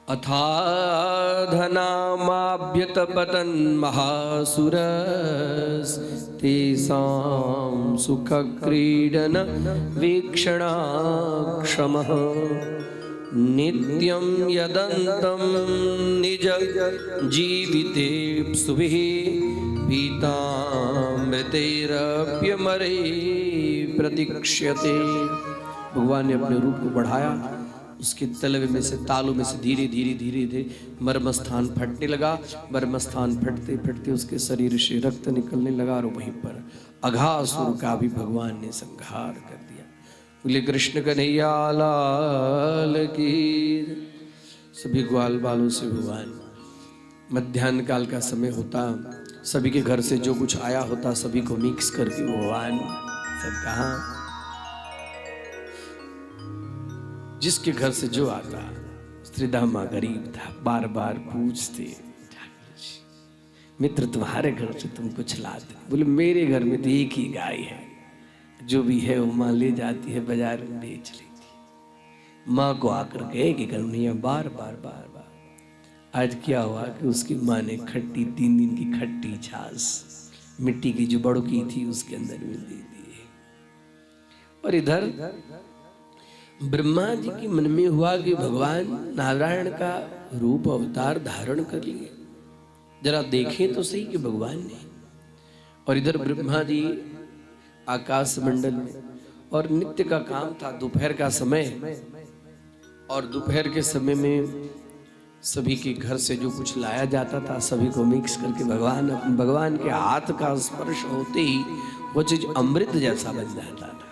अथाधनामाभ्यतपतन् महासुरस् तेषां सुखक्रीडन वीक्षणाक्षमः नित्यं यदन्तं निज जीवितेप्सुभिः पीताम्बरैरप्यमरे प्रतीक्ष्यते। भगवान ने अपने रूप को बढ़ाया, उसके तलवे में से, तालू में से धीरे धीरे धीरे धीरे मर्म स्थान फटने लगा। मर्म स्थान फटते फटते उसके शरीर से रक्त निकलने लगा और वहीं पर अघासुर का भी भगवान ने संहार कर दिया। बोले कृष्ण कन्हैया लाल की। सभी ग्वाल बालों से भगवान, मध्याह्न काल का समय होता, सभी के घर से जो कुछ आया होता सभी को मिक्स करके भगवान सब कहा, जिसके घर से जो आता, श्रीदामा गरीब था, बार बार पूछते मित्र तुम्हारे घर से तुम कुछ लाते? बोले मेरे घर में तो एक ही गाय है, जो भी है वो माँ ले जाती है बाजार में बेच लेती। माँ को आकर कहे कि कन्हैया बार बार बार बार। आज क्या हुआ कि उसकी माँ ने खट्टी 3 दिन की खट्टी छाछ मिट्टी की जो बड़की थी उसके अंदर में दे दी। और इधर ब्रह्मा जी के मन में हुआ कि भगवान नारायण का रूप अवतार धारण कर लिए, जरा देखें तो सही कि भगवान ने। और इधर ब्रह्मा जी आकाश मंडल में, और नित्य का काम था दोपहर का समय, और दोपहर के समय में सभी के घर से जो कुछ लाया जाता था सभी को मिक्स करके भगवान के हाथ का स्पर्श होते ही वो चीज अमृत जैसा बन जाता था।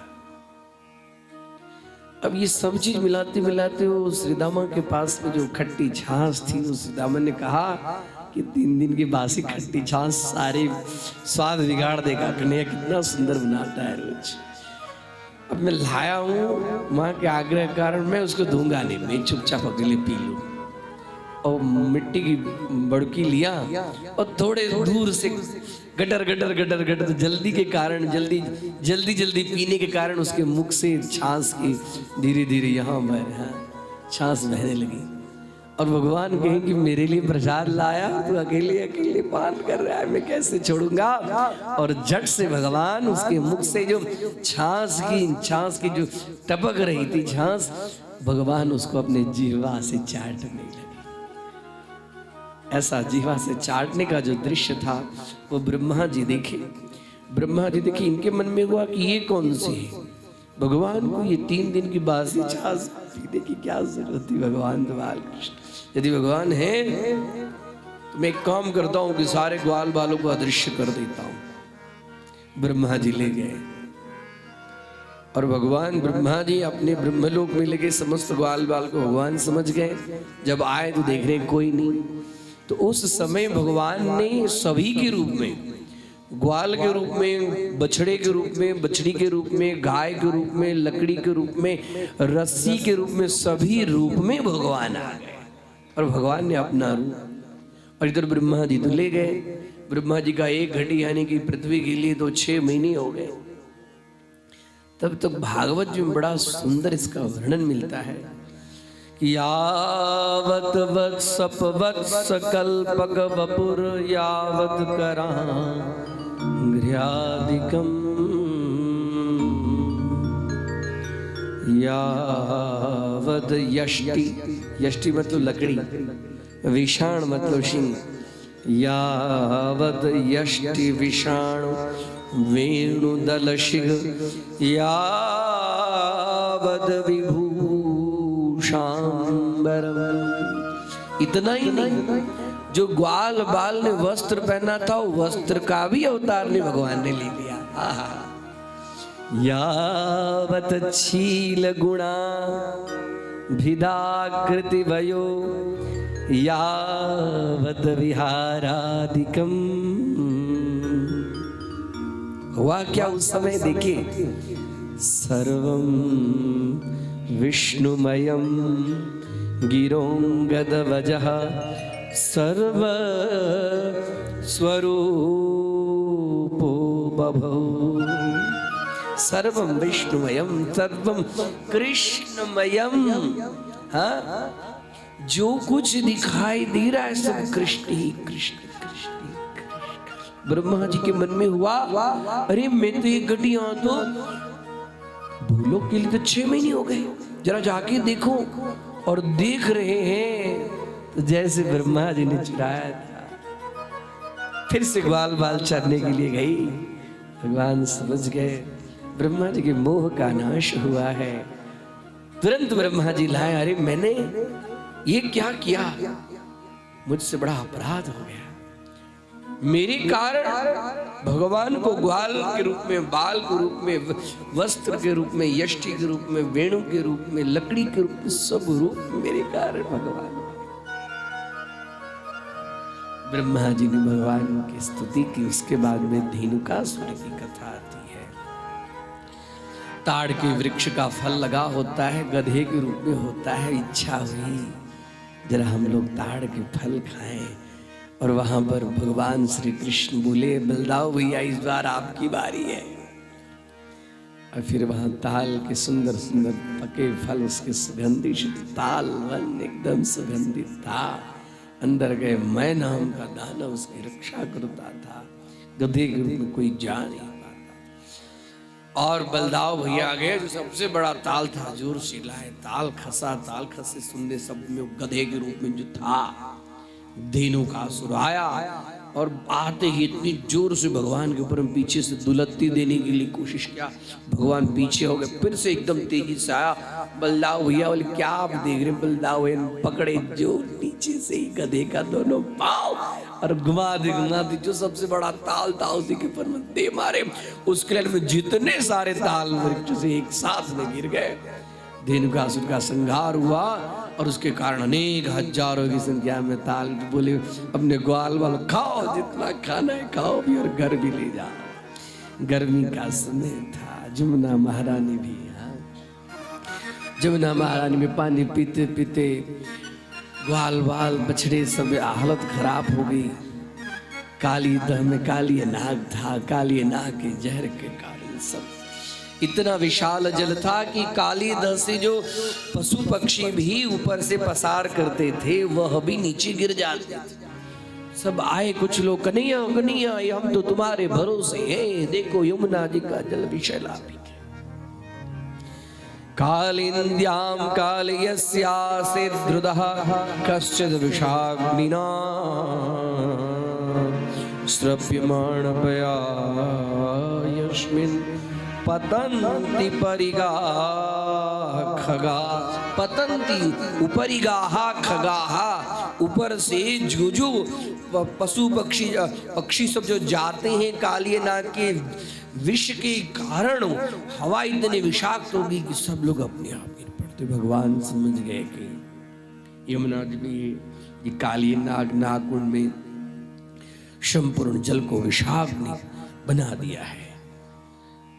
अब ये सब चीज मिलाते मिलाते वो श्रीदामा के पास में जो खट्टी छाछ थी, उस श्रीदामा ने कहा कि 3 दिन की बासी खट्टी छाछ सारे स्वाद बिगाड़ देगा, कन्हैया कितना सुंदर बनाता है रोज। अब मैं लाया हूँ माँ के आग्रह कारण, मैं उसको दूंगा नहीं, मैं चुपचाप अकेले पी लूँ। और मिट्टी की बड़की लिया और थोड़े दूर से गटर गटर गटर गटर, जल्दी के कारण जल्दी पीने के कारण उसके मुख से छाछ की धीरे धीरे यहाँ छाछ बहने लगी। और भगवान कहें कि मेरे लिए प्रसाद लाया, तो अकेले पान कर रहा है, मैं कैसे छोड़ूंगा। और झट से भगवान उसके मुख से जो छाछ की जो टपक रही थी छाछ, भगवान उसको अपने जीवा से चाटने लगे। ऐसा जीवा से चाटने का जो दृश्य था वो ब्रह्मा जी देखे। इनके मन में हुआ कि ये कौन सी है, भगवान को ये 3 दिन की बासी छाछ पीने की क्या जरूरत थी। भगवान तो बालकृष्ण, यदि भगवान है तो मैं एक काम करता हूं कि सारे ग्वाल बालों को अदृश्य कर देता हूं। ब्रह्मा जी ले गए और भगवान ब्रह्मा जी अपने ब्रह्मलोक में लेके समस्त ग्वाल बाल को भगवान समझ गए। जब आए तो देख रहे कोई नहीं, तो उस समय भगवान ने सभी के रूप में, ग्वाल के रूप में, बछड़े के रूप में, बछड़ी के रूप में, गाय के रूप में, लकड़ी के रूप में, रस्सी के रूप में, सभी रूप में भगवान आ गए। और भगवान ने अपना रूप, और इधर ब्रह्मा जी तो ले गए। ब्रह्मा जी का 1 घड़ी यानी कि पृथ्वी के लिए तो 6 महीने हो गए। तब तक भागवत जी में बड़ा सुंदर इसका वर्णन मिलता है। यावत वत्सप वत्स कल्पक वपुर यावत करांघ्र्यादिकम यावत यष्टि मतलब लकड़ी, विषाण मतलब सिंह, यावत यष्टि विषाण वेणुदल शिग यावत विभू इतना ही नहीं, जो ग्वाल बाल ने वस्त्र पहना था वो वस्त्र का भी अवतार ने भगवान ने ले लिया। यावत शील गुणा भिदाकृति वयो यावत विहारादिकम। हुआ क्या उस समय, देखिए, सर्वम विष्णुमयं गिरोंगदवजः सर्व स्वरूपो बभौ। सर्वं विष्णुमयं सर्वं कृष्णमयं। हाँ, जो कुछ दिखाई दे रहा है सब कृष्ण ही कृष्ण। ब्रह्मा जी के मन में हुआ, अरे मैं तो 1 घड़ी यहाँ तो भूलों के लिए तो 6 महीने हो गए, जरा जाके देखो। और देख रहे हैं तो जैसे ब्रह्मा जी ने चुराया था, फिर से ग्वाल बाल चरने के लिए गई। भगवान समझ गए ब्रह्मा जी के मोह का नाश हुआ है। तुरंत ब्रह्मा जी लाए, अरे मैंने ये क्या किया, मुझसे बड़ा अपराध हो गया। मेरे कारण भगवान को ग्वाल के रूप में, बाल के रूप में, वस्त्र के रूप में, यष्टि के रूप में, वेणु के रूप में, लकड़ी के रूप में, सब रूप मेरे कारण भगवान। ब्रह्मा जी ने भगवान की स्तुति की। उसके बाद में धेनुकासुर की कथा आती है। ताड़ के वृक्ष का फल लगा होता है, गधे के रूप में होता है। इच्छा हुई जरा हम लोग ताड़ के फल खाएं, और वहां पर भगवान श्री कृष्ण बोले, बलदाओ भैया इस बार आपकी बारी है। और फिर वहां ताल के सुंदर सुंदर पके फल, उसके सुगंधित ताल वन एकदम सुगंधित था। अंदर गए, मैं नाम का दानव उसकी रक्षा करता था। गधे के रूप में कोई जा नहीं पाता। और बलदाव भैया आ गए, जो सबसे बड़ा ताल था, जोर से लाए, ताल खसा। ताल खसे सुनने सब में गधे के रूप में जो था धेनुकासुर आया, और आते ही इतनी जोर से भगवान के ऊपर पीछे से दुलत्ती देने के लिए कोशिश किया। भगवान पीछे हो गए, फिर से एकदम तेजी से आया। बलदाव भैया बोले, क्या आप देख रहे हैं? बलदाव भैया पकड़े जो नीचे से ही गधे का दोनों पांव, और घुमा दे जो सबसे बड़ा ताल था उसी के ऊपर में दे मारे। उसके लिए में जितने सारे ताल वृक्ष से एक साथ में गिर गए। धेनुकासुर का संहार हुआ, और उसके कारण अनेक हजारों की संख्या में ताल बोले, अपने ग्वाल वालों खाओ, जितना खाना है खाओ भी, और घर भी ले जाओ। गर्मी का समय था। जमुना महारानी भी, जमुना महारानी में पानी पीते पीते ग्वाल वाल बछड़े सब हालत खराब हो गई। काली दह में काली नाग था। काली नाग के जहर के कारण सब इतना विशाल जल था कि काली दह से जो पशु पक्षी भी ऊपर से पसार करते थे, वह भी नीचे गिर जाते थे। सब आए कुछ लोग, कन्हैया कन्हैया ये हम तो तुम्हारे भरोसे हैं, देखो यमुना जी का जल विषैलापी है। कालिन्द्याम कालयस्यासे द्रुदः कश्चिद् विषाग्निना श्रव्यमाणपया यस्मिन् पतन्ति परिगा खगा। पतन्ति उपरिगाहा खगाहा, ऊपर से जो पशु पक्षी सब जो जाते हैं काली नाग के विष के कारण, हवा इतनी विषाक्त होगी कि सब लोग अपने आप गिर पड़ते। भगवान समझ गए कि यमुना जी में काली नाग नागकुंड में संपूर्ण जल को विषाग्नि बना दिया है।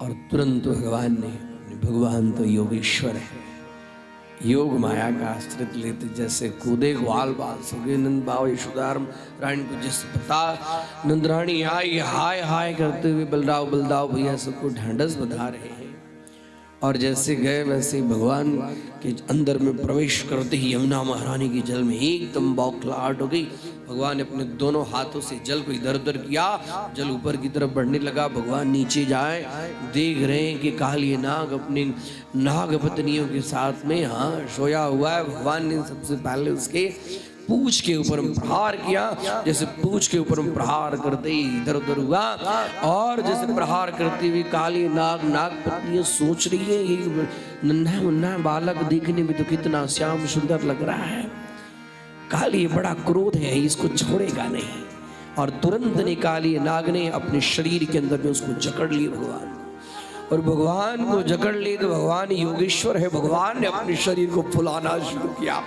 और तुरंत भगवान ने, भगवान तो योगेश्वर है, योग माया का आश्रित लेते जैसे कूदे ग्वाल बाल सगे नंद बाव यशोदारम रानी को जैसे पता नंद रानी आई हाय हाय करते हुए बलदाव बलदाव भैया सबको ढांढस बधा रहे हैं। और जैसे गए वैसे भगवान के अंदर में प्रवेश करते ही यमुना महारानी की जल में एकदम बौखलाहट हो गई। भगवान ने अपने दोनों हाथों से जल को इधर उधर किया, जल ऊपर की तरफ बढ़ने लगा। भगवान नीचे जाए, देख रहे हैं कि काली नाग अपने नाग पत्नियों के साथ में सोया हुआ है। भगवान ने सबसे पहले उसके पूंछ के ऊपर प्रहार किया। जैसे पूंछ के ऊपर प्रहार करते ही इधर उधर हुआ, और जैसे प्रहार करती हुई काली नाग पत्नी सोच रही है, ये नन्हा मुन्ना बालक देखने में तो कितना श्याम सुंदर लग रहा है, काली बड़ा क्रोध है, इसको छोड़ेगा नहीं। और तुरंत ने काली नाग ने अपने शरीर के अंदर में उसको जकड़ लिया भगवान, और भगवान को जकड़ लिए तो भगवान योगेश्वर है। भगवान ने अपने शरीर को फुलाना शुरू किया,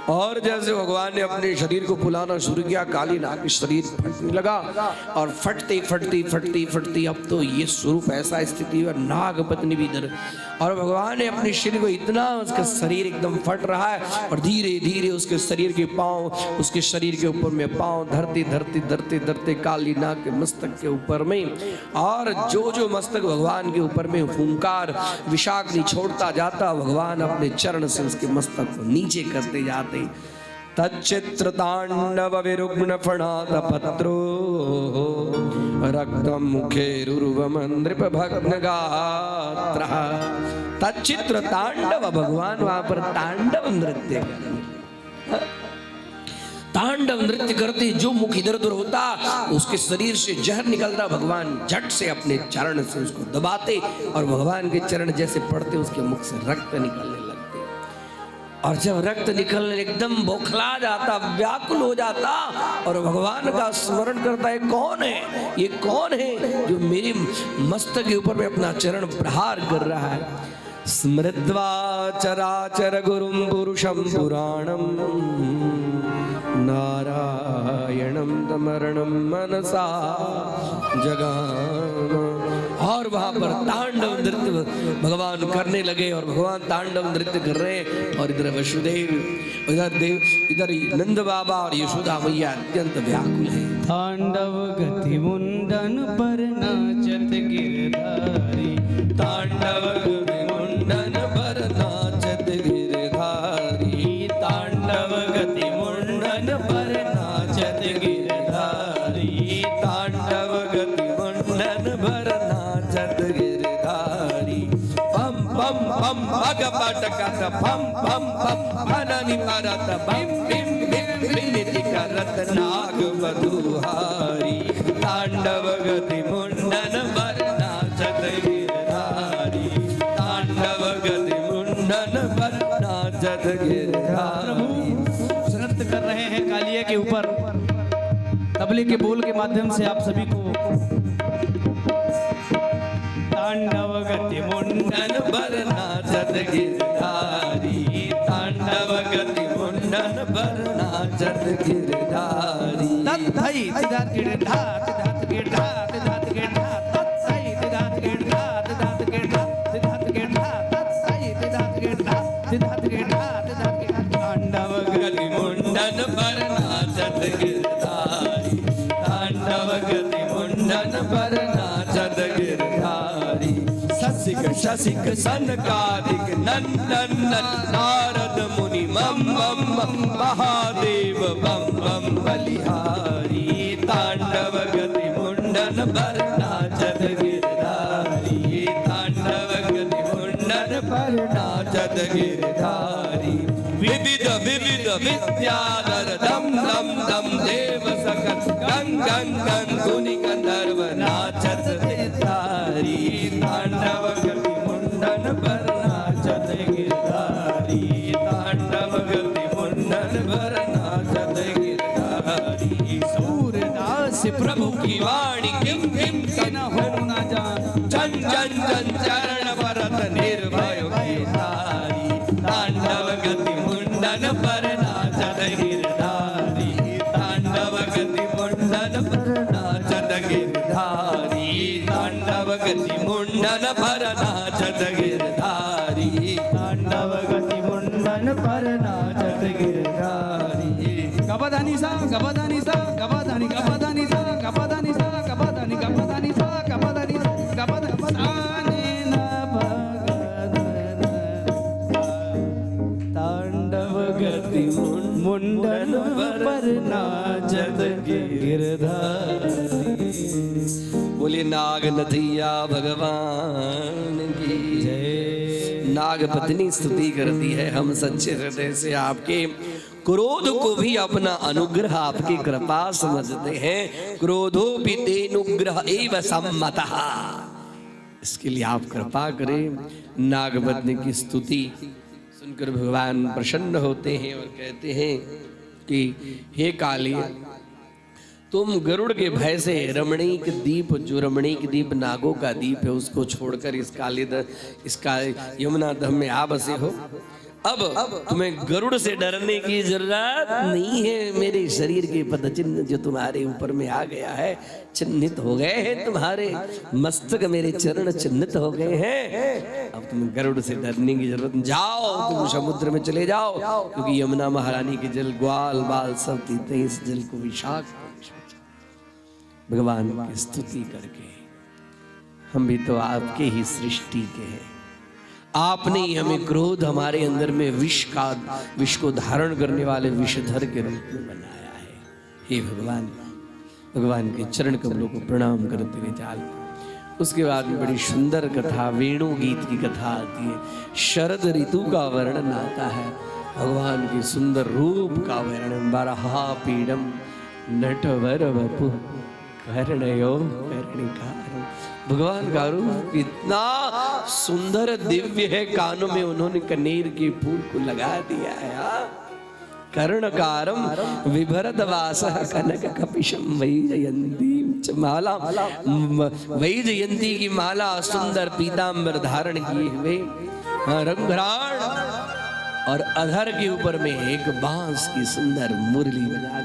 और जैसे भगवान ने अपने शरीर को फुलाना शुरू किया, काली नाग का शरीर फटने लगा। और फटती फटती फटती फटती अब तो ये स्वरूप ऐसा स्थिति है, नाग पत्नी भी इधर, और भगवान ने अपने शरीर को इतना, उसका शरीर एकदम फट रहा है, और धीरे धीरे उसके शरीर के पांव, उसके शरीर के ऊपर में पांव धरते धरते धरते धरते काली नाग के मस्तक के ऊपर में, और जो जो मस्तक भगवान के ऊपर में फूंकार विषाग्नि छोड़ता जाता, भगवान अपने चरण से उसके मस्तक को नीचे करते जाते। तच्चित्र तांडव विरुग्ण फणात पत्रो रक्तम मुखे रुर्वम नृप भग्न गात्रः। तच्चित्र तांडव, भगवान वहां पर तांडव नृत्य तांडव नृत्य करते, जो मुख इधर उधर होता उसके शरीर से जहर निकलता, भगवान झट से अपने चरण से उसको दबाते, और भगवान के चरण जैसे पड़ते उसके मुख से रक्त निकलने लगते। और जब रक्त निकलने एकदम बौखला जाता, व्याकुल हो जाता और भगवान का स्मरण करता है, कौन है ये, कौन है जो मेरी मस्तक के ऊपर में अपना चरण प्रहार कर रहा है। स्मृत्वा चराचर गुरुं पुरुषं पुराणं नारायणं तमरणं मनसा जगाम। और वहां पर तांडव नृत्य भगवान करने लगे और भगवान तांडव नृत्य कर रहे हैं। और इधर वसुदेव, इधर नंद बाबा और यशोदा मैया अत्यंत व्याकुल है। तांडव गति मुंडन पर नाचत गिरधारी, तांडव गति मुंडन पर नाचत गिरधारी, तांडव गति मुंडन पर नाचत गिरधारी, तांडव गति मुंडन पर नाचत गिरधारी। पम पम पम भग पटकत पम पम पम भननि परत बिम बिम बिम बिनिति करत नाग वधुहारी। तांडव गति मुंडन पर नाचत गिरधारी, तांडव गति मुंडन पर नाचत गिरधारी। नृत्य कर रहे हैं कालिया के ऊपर। तबले के बोल के माध्यम से आप सभी को तांडव गति मुंडन पर नाचत गिरधारी, तांडव गति मुंडन पर नाचत गिरधारी। तत्थई तिधात गिरधा तिधात गिरधा तिधात गिरधा तत्थई तिधात गिरधा तिधात गिरधा तिधात गिरधा तत्थई तिधात गिरधा तिधात गिरधा तिधात गिरधा। तांडव गति मुंडन पर नाचत गिरधारी, तांडव गति मुंडन पर नाचत गिरधारी। शशिक शशिक सनकादिक नंदन नारद मुनि मम मम मम महादेव बम बम बलिहारी। तांडव गति मुंडन पर नाचत गिरधारी, तांडव गति मुंडन पर नाचत गिरधारी। विविध विविध विद्याधर दम दम दम देव सकल गंग गंग गंग गुनि गंधर्व नाचत गिरधारी। तांडव गति मुंडन पर नाचत गिरधारी, तांडव गति मुंडन पर नाचत गिरधारी। सूरदास प्रभु की वाणी किम किम न हो न जान, जन जन जन चरण भरत निर्भय गिरधारी। तांडव गति मुंडन पर नाचत गिरधारी, तांडव गति मुंडन पर नाचत गिरधारी, तांडव गति मुंडन पर नाचत गिरधारी, तांडव गति मुंडन पर नाचत गिरधारी। गबदानी सा गबदानी सा गबदानी गबदानी सा गबदानी सा गबदानी गबदानी सा गबदानी गबदानी न भगत। तांडव गति मुंडन पर नाचत गिरधारी। बोले नाग नथैया भगवान की जय। नाग पत्नी स्तुति करती है, हम सच्चे हृदय से आपके क्रोध को भी अपना अनुग्रह, आपकी कृपा समझते हैं। क्रोधो भी तेनुग्रह एव सम्मतः। इसके लिए आप कृपा करें। नागपत्नी की स्तुति सुनकर भगवान प्रसन्न होते हैं और कहते हैं कि हे काली, तुम गरुड़ के भय से रमणीक दीप, जो रमणीक दीप नागों का दीप है, उसको छोड़कर इसका यमुना धाम में आ बसे हो। अब तुम्हें गरुड़ से डरने की जरूरत नहीं है। मेरे शरीर के पद चिन्ह जो तुम्हारे ऊपर में आ गया है, चिन्हित हो गए हैं, तुम्हारे मस्तक मेरे चरण चिन्हित हो गए हैं। अब तुम्हें गरुड़ से डरने की जरूरत नहीं। जाओ, तुम समुद्र में चले जाओ, क्योंकि यमुना महारानी के जल ग्वाल बाल सब पीते हैं, इस जल को विषाक्त। भगवान की स्तुति करके हम भी तो आपके ही सृष्टि के हैं। आपने ही हमें क्रोध, हमारे अंदर में विष को धारण करने वाले विषधर के रूप में बनाया है। हे भगवान, भगवान के चरण कमलों को प्रणाम करते हुए चाल। उसके बाद में बड़ी सुंदर कथा, वेणु गीत की कथा आती है। शरद ऋतु का वर्णन आता है, भगवान के सुंदर रूप का वर्णन। बरहा पीडम नटवर वपु कर्णयो कर्णिकार। भगवान का रूप इतना सुंदर दिव्य है, कानों में उन्होंने कनेर के फूल को लगा दिया है। कर्णकारम विभरदवासः कनक कपिशम वैजयंती माला, वैजयंती की माला सुंदर पीतांबर धारण किए हुए, रंगराण और अधर के ऊपर में एक बांस की सुंदर मुरली बजा,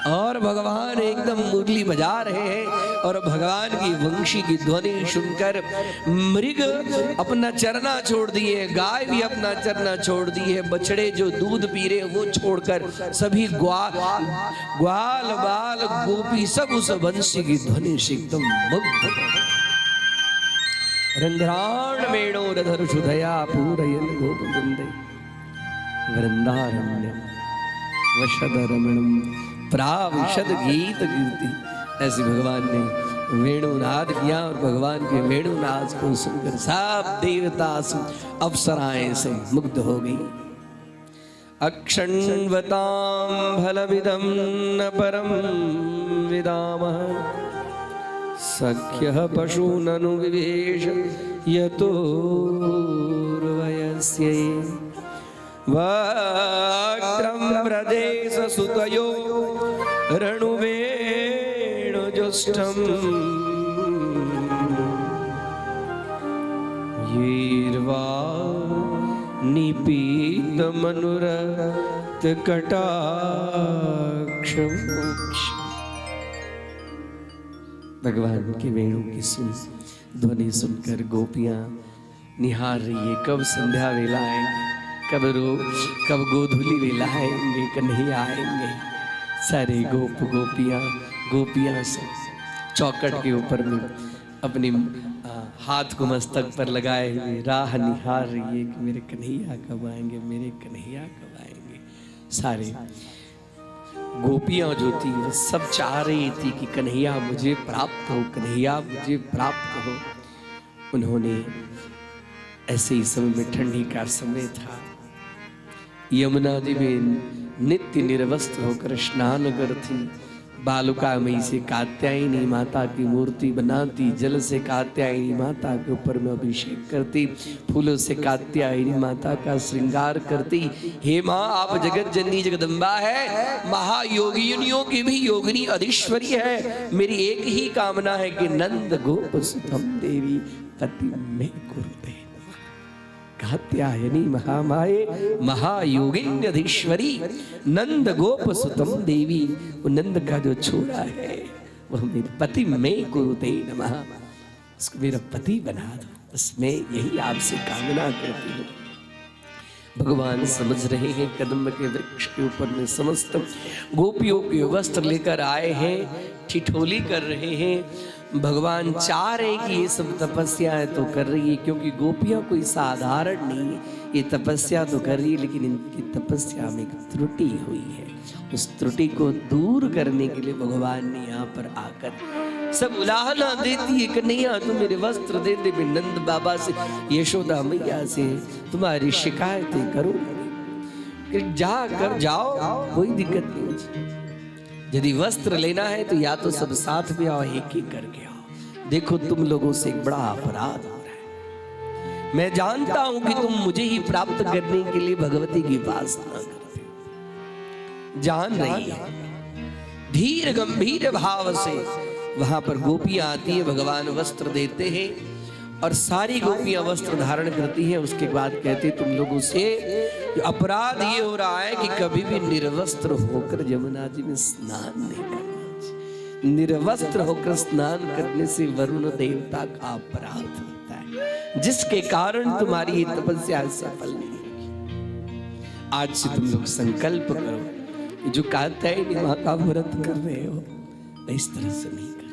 और भगवान एकदम मुरली बजा रहे हैं। और भगवान की वंशी की ध्वनि सुनकर मृग अपना चरना छोड़ दिए, गाय भी अपना चरना छोड़ दिए, बछड़े जो दूध पी रहे वो छोड़कर सभी ग्वाल बाल गोपी सब उस वंशी की ध्वनि से एकदम मुग्ध। रंध्राण वेणोरधर सुधया पूरयन गोपवृंदे वृंदारण्यम वशद रमणम प्राविशद गीत कीर्ति। ऐसे भगवान ने वेणुनाद किया, और भगवान के वेणुनाद को सुनकर सब देवता अप्सराएं से मुग्ध हो गई। अक्षण्वतां फलविदं न परम विदामः, सख्यः पशूननु विवेश यतो वयस्यै, वक्त्रं व्रजेश सुतयो रणुवेणुजुष्टम्, यीर्वा निपीतमनुरक्तकटाक्षम्। भगवान के वेणु की ध्वनि सुनकर गोपियां निहार रही है, कब संध्या वेला आएंगे, कब गोधूली वेला आएंगे, कन्हैया आएंगे। सारे गोपियां सब चौकट के ऊपर में अपनी हाथ को मस्तक पर लगाए हुए राह निहार रही है कि मेरे कन्हैया कब आएंगे, मेरे कन्हैया कब आएंगे। सारे गोपियां जो थी वो सब चाह रही थी कि कन्हैया मुझे प्राप्त हो, कन्हैया मुझे प्राप्त हो। उन्होंने ऐसे ही समय में ठंडी का समय था, यमुना जी में नित्य निर्वस्त्र होकर स्नान करती, बालुकामयी से कात्यायनी माता की मूर्ति बनाती, जल से कात्यायनी माता के ऊपर में अभिषेक करती, फूलों से कात्यायनी माता का श्रृंगार करती। हे माँ, आप जगत जननी जगदम्बा है, महायोगिनियों की भी योगिनी अधीश्वरी है। मेरी एक ही कामना है कि नंद गोप सुतम देवी पति में कुरुते। कात्यायनी महामाये महायोगिन्यधीश्वरी नंद गोप सुतम देवी, वो नंद का जो छोरा है वह मेरे पति में कुरुते नमः, उसको मेरा पति बना दो, बस मैं यही आपसे कामना करती हूँ। भगवान समझ रहे हैं, कदम्ब के वृक्ष के ऊपर में समस्त गोपियों के वस्त्र लेकर आए हैं, ठिठोली कर रहे हैं। भगवान चाह रहे कि ये सब तपस्याएं तो कर रही है, क्योंकि गोपियां कोई साधारण नहीं है, ये तपस्या तो कर रही है, लेकिन इनकी तपस्या में एक त्रुटि हुई है। उस त्रुटि को दूर करने के लिए भगवान ने यहाँ पर आकर सब उलाहना देती है, कन्हैया तुम मेरे वस्त्र दे दे। मैं नंद बाबा से, यशोदा मैया से तुम्हारी शिकायतें करो, जा कर जाओ, कोई दिक्कत नहीं मुझे। यदि वस्त्र लेना है तो या तो सब साथ में आओ, एक एक करके आओ। देखो तुम लोगों से एक बड़ा अपराध हो रहा है, मैं जानता हूं कि तुम मुझे ही प्राप्त करने के लिए भगवती की वासना करते हो, जान रही है। धीर गंभीर भाव से वहां पर गोपियां आती है, भगवान वस्त्र देते हैं और सारी गोपियां वस्त्र धारण करती हैं। उसके बाद कहते तुम लोगों से अपराध ये हो रहा है कि कभी भी निर्वस्त्र होकर यमुना जी में स्नान नहीं करना। निर्वस्त्र होकर स्नान करने से वरुण देवता का अपराध होता है, जिसके कारण तुम्हारी ये तपस्या सफल नहीं होगी। आज से तुम लोग संकल्प करो, जो कात्यायनी मां का व्रत कर रहे हो इस तरह से नहीं करेंगे,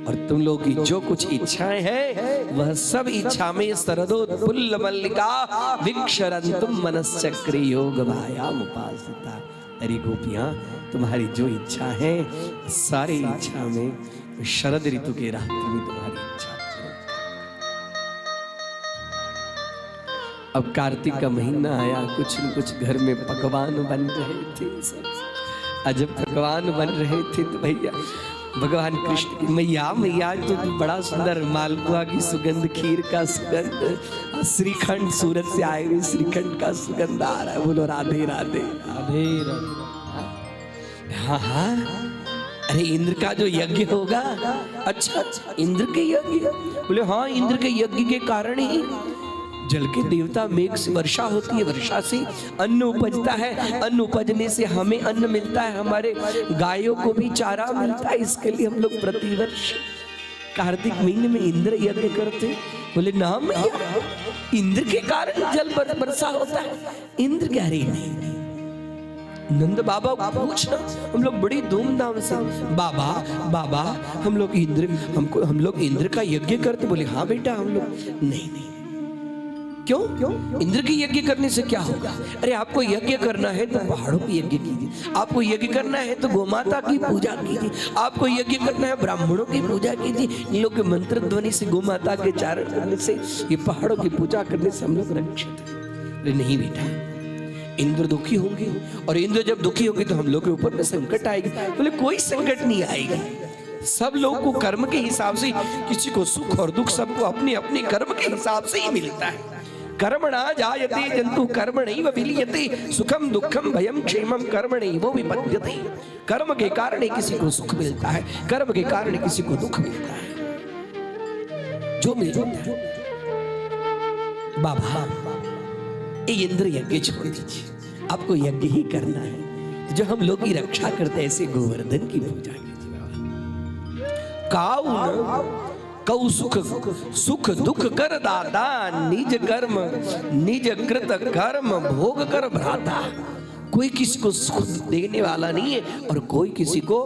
और तुम लोग की जो कुछ इच्छाएं हैं वह सब इच्छा में सरदोत्पुल्ल मल्लिका विक्षरन्तुम मनश्चक्र योग भायाम उपासिता। अरे गोपियां, तुम्हारी जो इच्छा है सारी इच्छा में शरद ऋतु के रात्रि में तुम्हारी इच्छा। अब कार्तिक का महीना आया, कुछ न कुछ घर में पकवान बन रहे थे सब। जब पकवान बन रहे थे तो भैया भगवान कृष्ण की मैया मैया तो बड़ा सुंदर मालपुआ की सुगंध, खीर का सुगंध, श्रीखंड सूरत से आए हुए श्रीखंड का सुगंध आ रहा है। बोलो राधे राधे राधे राधे। हाँ हाँ, अरे इंद्र का जो यज्ञ होगा। अच्छा इंद्र के यज्ञ? बोले हाँ, इंद्र के यज्ञ के कारण ही जल के देवता मेघ से वर्षा होती है, वर्षा से अन्न उपजता है, अन्न उपजने से हमें अन्न मिलता है, हमारे गायों को भी चारा मिलता है। इसके लिए हम लोग प्रतिवर्ष कार्तिक महीने में इंद्र यज्ञ करते। बोले ना मैया, इंद्र के कारण जल वर्षा होता है। इंद्र कह रही नहीं, नंद बाबा पूछना, हम लोग बड़ी धूमधाम से बाबा बाबा हम लोग इंद्र का यज्ञ करते। बोले हाँ बेटा हम लोग। नहीं नहीं, क्यों? इंद्र की यज्ञ करने से क्या होगा? अरे आपको यज्ञ करना है तो पहाड़ों की यज्ञ कीजिए, आपको यज्ञ करना है तो गोमाता की पूजा कीजिए, आपको यज्ञ करना है ब्राह्मणों की पूजा कीजिए। इन लोग के मंत्र ध्वनि से, गोमाता के चारण करने से, ये पहाड़ों की पूजा करने से हम लोग रक्षित हैं। नहीं बेटा, इंद्र दुखी होंगे, और इंद्र जब दुखी होंगे तो हम लोग के ऊपर में संकट आएगी। बोले कोई संकट नहीं आएगी, सब लोग को कर्म के हिसाब से, किसी को सुख और दुख सबको अपने अपने कर्म के हिसाब से ही मिलता है। कर्मणा जायते जंतु कर्मणैव विलीयते, सुखम दुखम भयम क्षेमम कर्मणैव विपद्यते। कर्म के कारण किसी को सुख मिलता है, कर्म के कारण किसी को दुख मिलता है, जो मिलता है। बाबा ये इंद्र यज्ञ छोड़ दीजिए, आपको यज्ञ ही करना है। जो हम लोग की रक्षा करते ऐसे गोवर्धन की पूजा कीजिए। काऊ कौ सुख दुख कर दाता, निज कर्म निज कृत कर्म भोग कर भ्राता। कोई किसी को सुख देने वाला नहीं है और कोई किसी को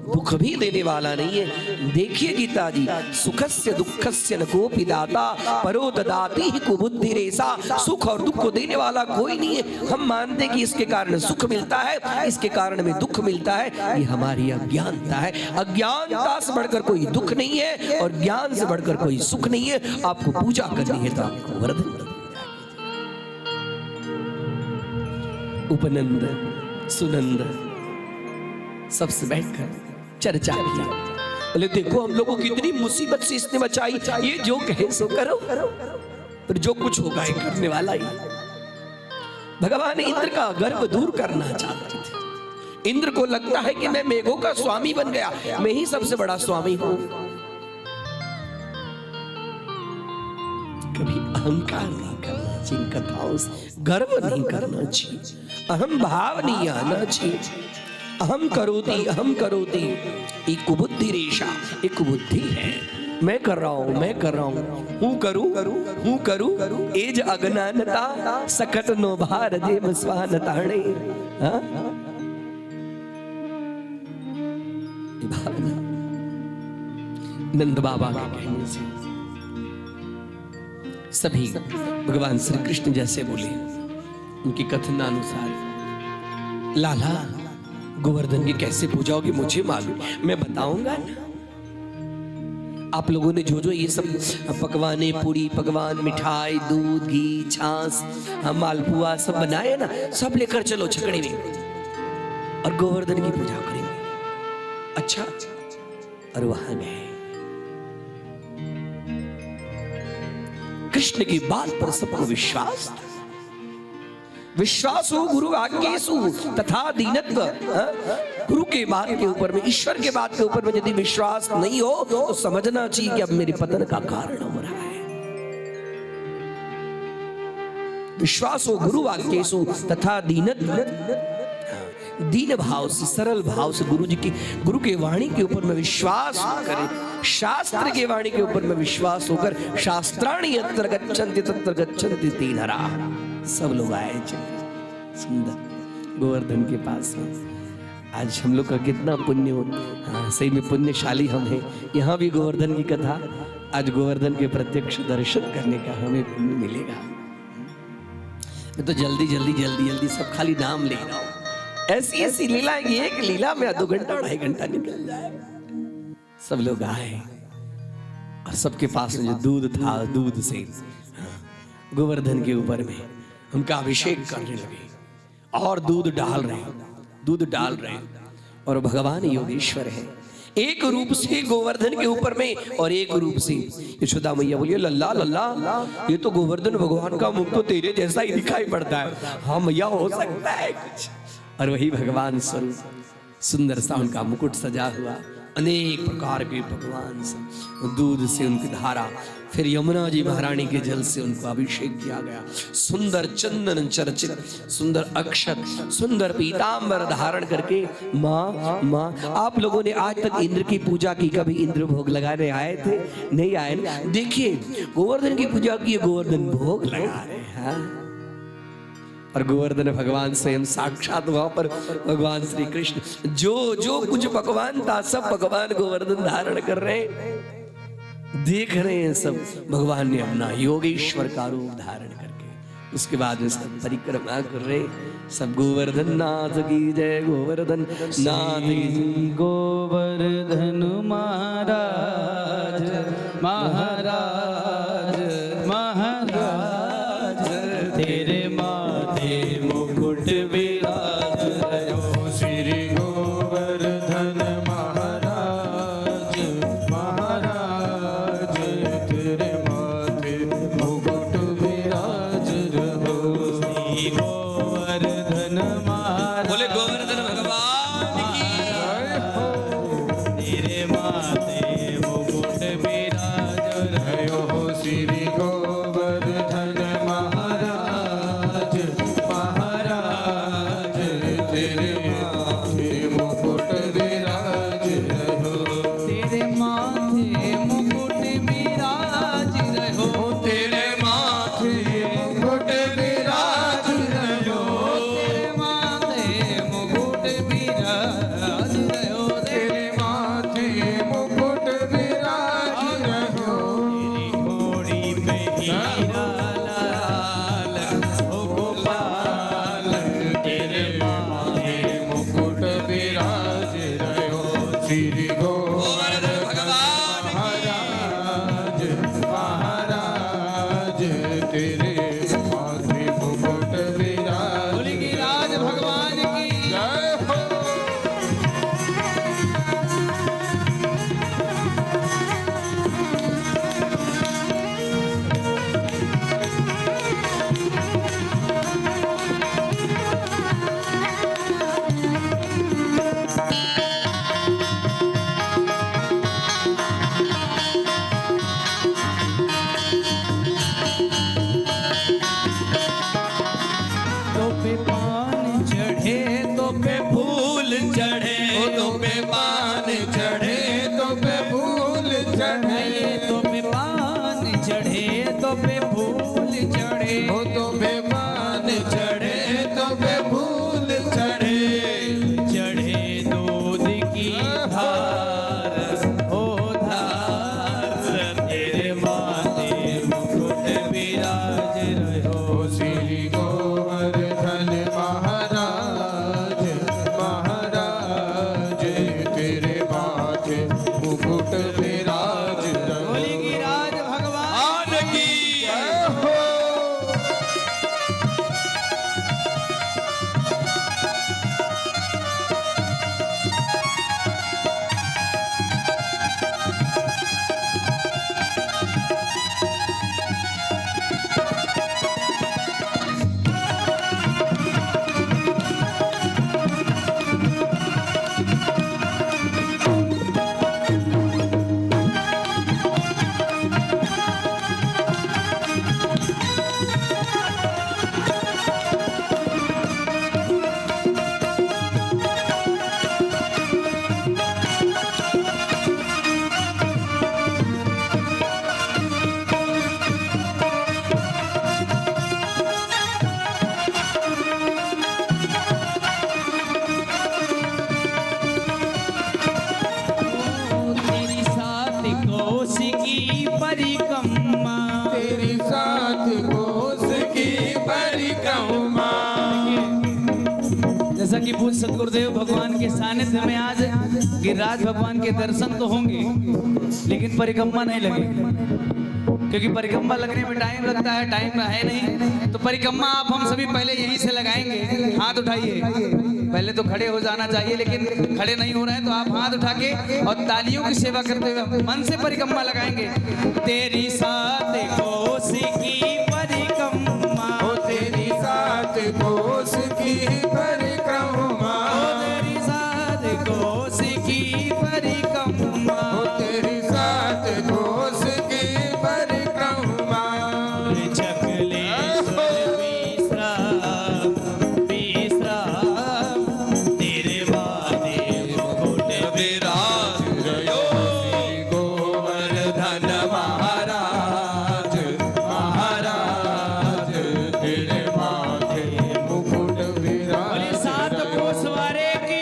दुख भी देने वाला नहीं है। देखिए गीता जी, सुखस्य दुखस्य न कोपि दाता, परो ददाति ही कुबुद्धि रेसा। सुख और दुख को देने वाला कोई नहीं है। हम मानते कि इसके कारण सुख मिलता है, इसके कारण में दुख मिलता है, ये हमारी अज्ञानता है। अज्ञानता से बढ़कर कोई दुख नहीं है और ज्ञान से बढ़कर कोई सुख नहीं है। आपको पूजा करनी है तो आपको वर्धन। उपनंद सुनंद सबसे बैठकर चर्चा किया। बोले देखो हम लोगों को कितनी मुसीबत से इसने बचाई, ये जो कहे सो करो, पर जो कुछ होगा ये करने वाला ही। भगवान इंद्र का गर्व दूर करना चाहते थे। इंद्र को लगता है कि मैं मेघों का स्वामी बन गया, मैं ही सबसे बड़ा स्वामी हूं। कभी अहंकार नहीं करना चाहिए, कथाओं से गर्व नहीं करना चाहिए, अहम भाव नहीं आना चाहिए। अहम करोति एक कुबुद्धि रेशा, एक कुबुद्धि है। मैं कर रहा हूं, हूं करूं एज अज्ञानता सकट नो भार जे मस्वान ताणे। भावना नंद बाबा के कहने से सभी भगवान श्री कृष्ण जैसे बोले। उनकी कथनानुसार लाला गोवर्धन की कैसे पूजा होगी मुझे मालूम, मैं बताऊंगा ना। आप लोगों ने जो जो ये सब पकवाने, पूरी पकवान, मिठाई, दूध, घी, छाछ, मालपुआ सब बनाए ना, सब लेकर चलो छकड़े में और गोवर्धन की पूजा करेंगे। अच्छा, और वहां गए। कृष्ण की बात पर सबको विश्वास हो गुरु आज्ञेषु तथा दीनत्व। गुरु के बात के ऊपर में, ईश्वर के बात के ऊपर में यदि विश्वास नहीं हो तो समझना चाहिए कि अब मेरे पतन का कारण हो रहा है। विश्वास हो गुरु आज्ञेषु तथा दीनत्व। दीन भाव से, सरल भाव से गुरु के वाणी के ऊपर में विश्वास करें, शास्त्र के वाणी के ऊपर में विश्वास होकर शास्त्राणि यत्र गच्छन्ति तत्र गच्छन्ति ते नराः। सब लोग आए सुंदर गोवर्धन के पास में। आज हम लोग का कितना पुण्य हो। हाँ, सही में पुण्यशाली हम हैं। यहाँ भी गोवर्धन की कथा, आज गोवर्धन के प्रत्यक्ष दर्शन करने का हमें पुण्य मिलेगा। मैं तो जल्दी सब खाली नाम ले रहा हूँ। ऐसी लीला है कि एक लीला में 2 घंटा 2.5 घंटा निकल जाए। सब लोग आए और सबके पास जो दूध था, दूध से गोवर्धन के ऊपर में उनका अभिषेक करने लगे और दूध डाल रहे और भगवान योगेश्वर है। एक रूप से गोवर्धन के ऊपर में और एक रूप से यशोदा मैया बोलिए लल्ला लल्ला, ये तो गोवर्धन भगवान का मुख तो तेरे जैसा ही दिखाई पड़ता है। हाँ मैया हो सकता है कुछ। और वही भगवान स्वरूप सुंदर सा उनका मुकुट सजा हुआ, अनेक प्रकार के भगवान से दूध से उनकी धारा, फिर यमुना जी महारानी के जल से उनको अभिषेक किया गया। सुंदर चंदन चर्चित, सुंदर अक्षत, सुंदर पीतांबर धारण करके माँ माँ आप लोगों ने आज तक इंद्र की पूजा की, कभी इंद्र भोग लगाने आए थे? नहीं आए ना? देखिए गोवर्धन की पूजा की, गोवर्धन भोग लगा रहे हैं। और गोवर्धन भगवान स्वयं साक्षात वहां पर भगवान श्री कृष्ण जो जो कुछ पकवान था सब पकवान गोवर्धन धारण कर रहे हैं, देख रहे हैं सब। भगवान ने अपना योगेश्वर का रूप धारण करके उसके बाद में सब परिक्रमा कर रहे सब। गोवर्धन नाथ की जय, गोवर्धन नाथ की जय। गोवर्धन महाराज महाराज महाराज, तेरे माथे मुकुट विराज रहो। श्री गोवर्धन महाराज महाराज, तेरे माथे मुकुट विराज रहो। श्री गोवर्धन महाराज, बोले गोवर्धन भगवान की, तेरे माथे मुकुट विराज रहो। श्री गोवर्धन महाराज महाराज, तेरे माथे मुकुट विराज रहो। तेरे माथे मुकुट विराज रहो। तेरे माथे मुकुट विराज रहो। तेरे माथे मुकुट विराज रहो। तेरे माथे मुकुट विराज रहो। घोड़ी पे हीरा लाल, ओ गोपाल, तेरे माथे मुकुट विराज रहो। श्री गोवर्धन महाराज महाराज, तेरे माथे मुकुट विराज। बोली की राज भगवान की। जय हो। तो पे पान चढ़े तो पे फूल चढ़े, तो पे पान चढ़े तो पे फूल चढ़े। तो पे पान चढ़े तो पे फूल चढ़े। तो पे पान चढ़े तो पे फूल चढ़े। चढ़े दूध की धार, ओ धार, तेरे माथे मुकुट विराज रहो। श्री गोवर्धन महाराज महाराज, तेरे माथे मुकुट विराज रहो। बोली की राज भगवान की। जय हो। तेरी सात कोस की परिक्रमा, तेरी साथ कोस की परिक्रमा। जैसा कि पूज्य सतगुरुदेव भगवान के सानिध्य में आज गिरिराज भगवान के दर्शन तो होंगे लेकिन परिक्रमा नहीं लगेगी, क्योंकि परिक्रमा लगने में टाइम लगता है, टाइम है नहीं। तो परिक्रमा आप हम सभी पहले यहीं से लगाएंगे। हाथ उठाइए। पहले तो खड़े हो जाना चाहिए, लेकिन खड़े नहीं हो रहे हैं तो आप हाथ उठा के और तालियों की सेवा करते हुए मन से परिक्रमा लगाएंगे। तेरी सात कोस की परिक्रमा, तेरी सात कोस की परिक्रमा, तेरी सात कोस की परिक्रमा, तेरी सात कोस की परिक्रमा। चकलेश्वर विश्राम विश्राम, तेरे वादे मुकुट विराज रयो, गोवर्धन महाराज महाराज, तेरे माथे मुकुट विराज। बोले सात कोस वारे की।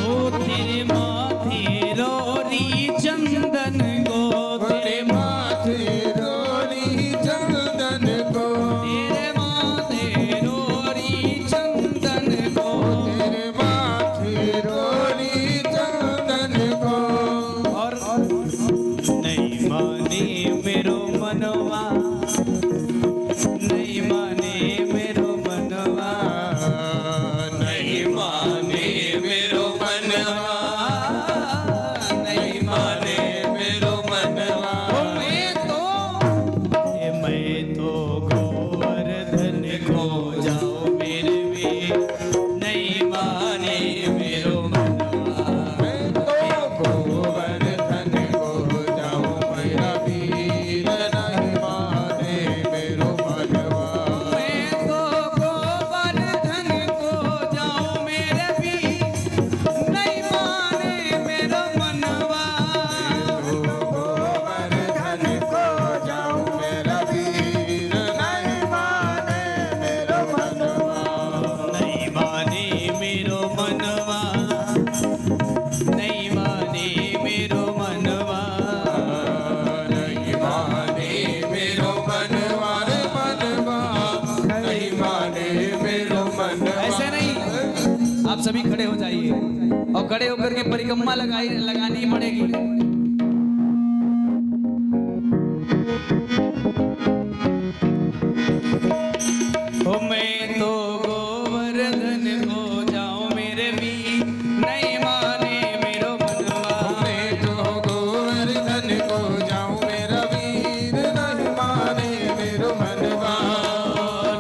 ओ तेरे माथे रोरी चंदन को, तेरे माथे रोरी चंदन को, तेरे माथे रोरी चंदन को, तेरे माथे रोरी चंदन को। और नहीं माने मेरो मनवा, नहीं माने मेरो मनवा, नहीं माने मेरो मनवा, नहीं माने मेरो मनवा। मैं तो गोवर्धन को जाओ मेरे वीर, नहीं माने मेरो मनवा। मैं तो गोवर्धन को जाऊं मेरा वीर, नहीं माने मेरो मनवा। मैं तो गोवर्धन को जाऊं मेरे वीर, नहीं माने मेरो मनवा। गोवर्धन को जाऊं मेरा वीर, नहीं माने मेरो मनवा। नहीं माने मेरो मनवा, नहीं माने मेरो मनवा, नहीं माने मेरो मनवा रे मनवा, नहीं माने मेरो मनवा। ऐसे नहीं, आप सभी खड़े हो जाइए और खड़े होकर के परिक्रमा लगानी पड़ेगी। ओ मैं तो गोवर्धन को जाऊं मेरे वीर, नहीं माने मेरो मनवा। मैं तो गोवर्धन को जाऊं मेरा वीर, नहीं माने मेरो मनवा।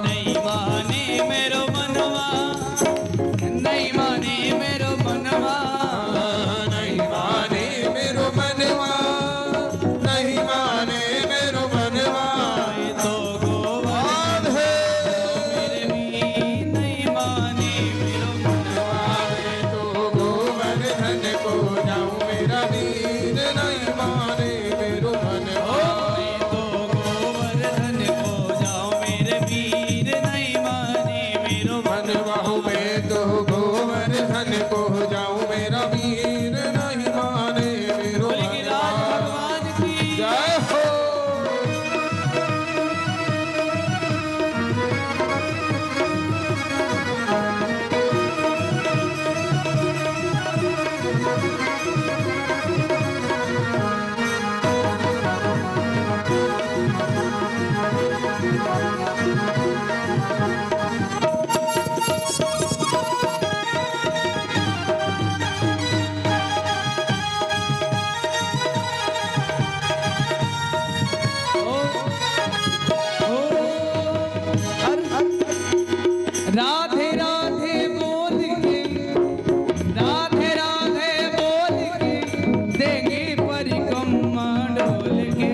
नहीं माने मेरो मनवा, नहीं माने मेरो मनवा, नहीं माने मेरो मनवा, नहीं माने मेरो मनवा। मैं तो गोवर्धन मेरे वीर, नहीं माने मेरो मनवा। मैं तो गोवर्धन को जाऊं मेरा वीर, नहीं माने मेरो मनवा। मैं तो गोवर्धन को जाऊं मेरे वीर, नहीं माने मेरो मनवा हो, मैं तो गोवर्धन को जाऊं मेरा वीर, नहीं माने मेरो बोले कि राज मनवा। भगवान की। जय हो। राधे राधे बोल के, राधे राधे बोल के, देंगे परिक्रमा डोल के।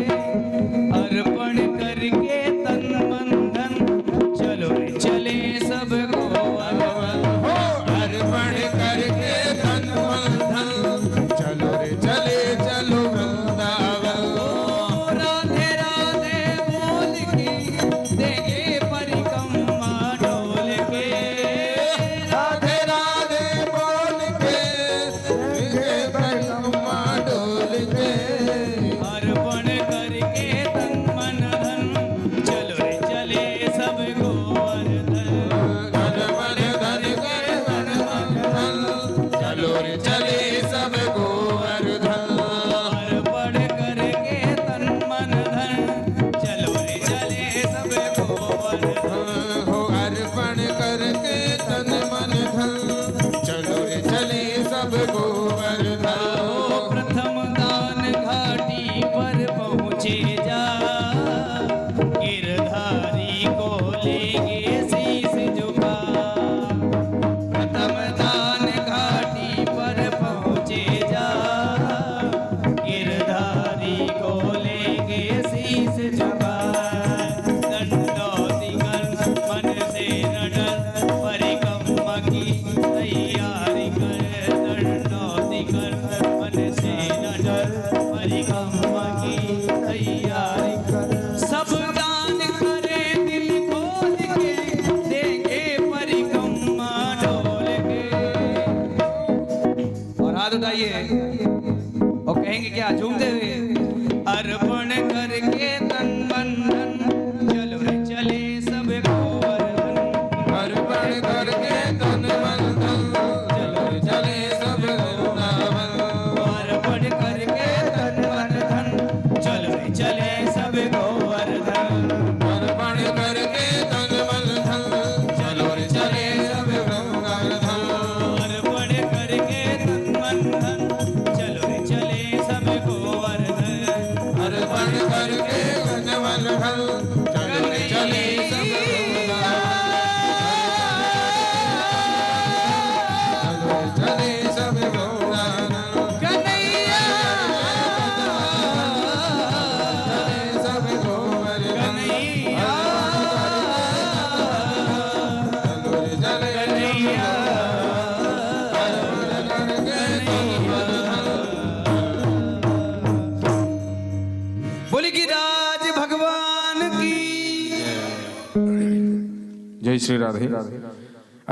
जय श्री राधे।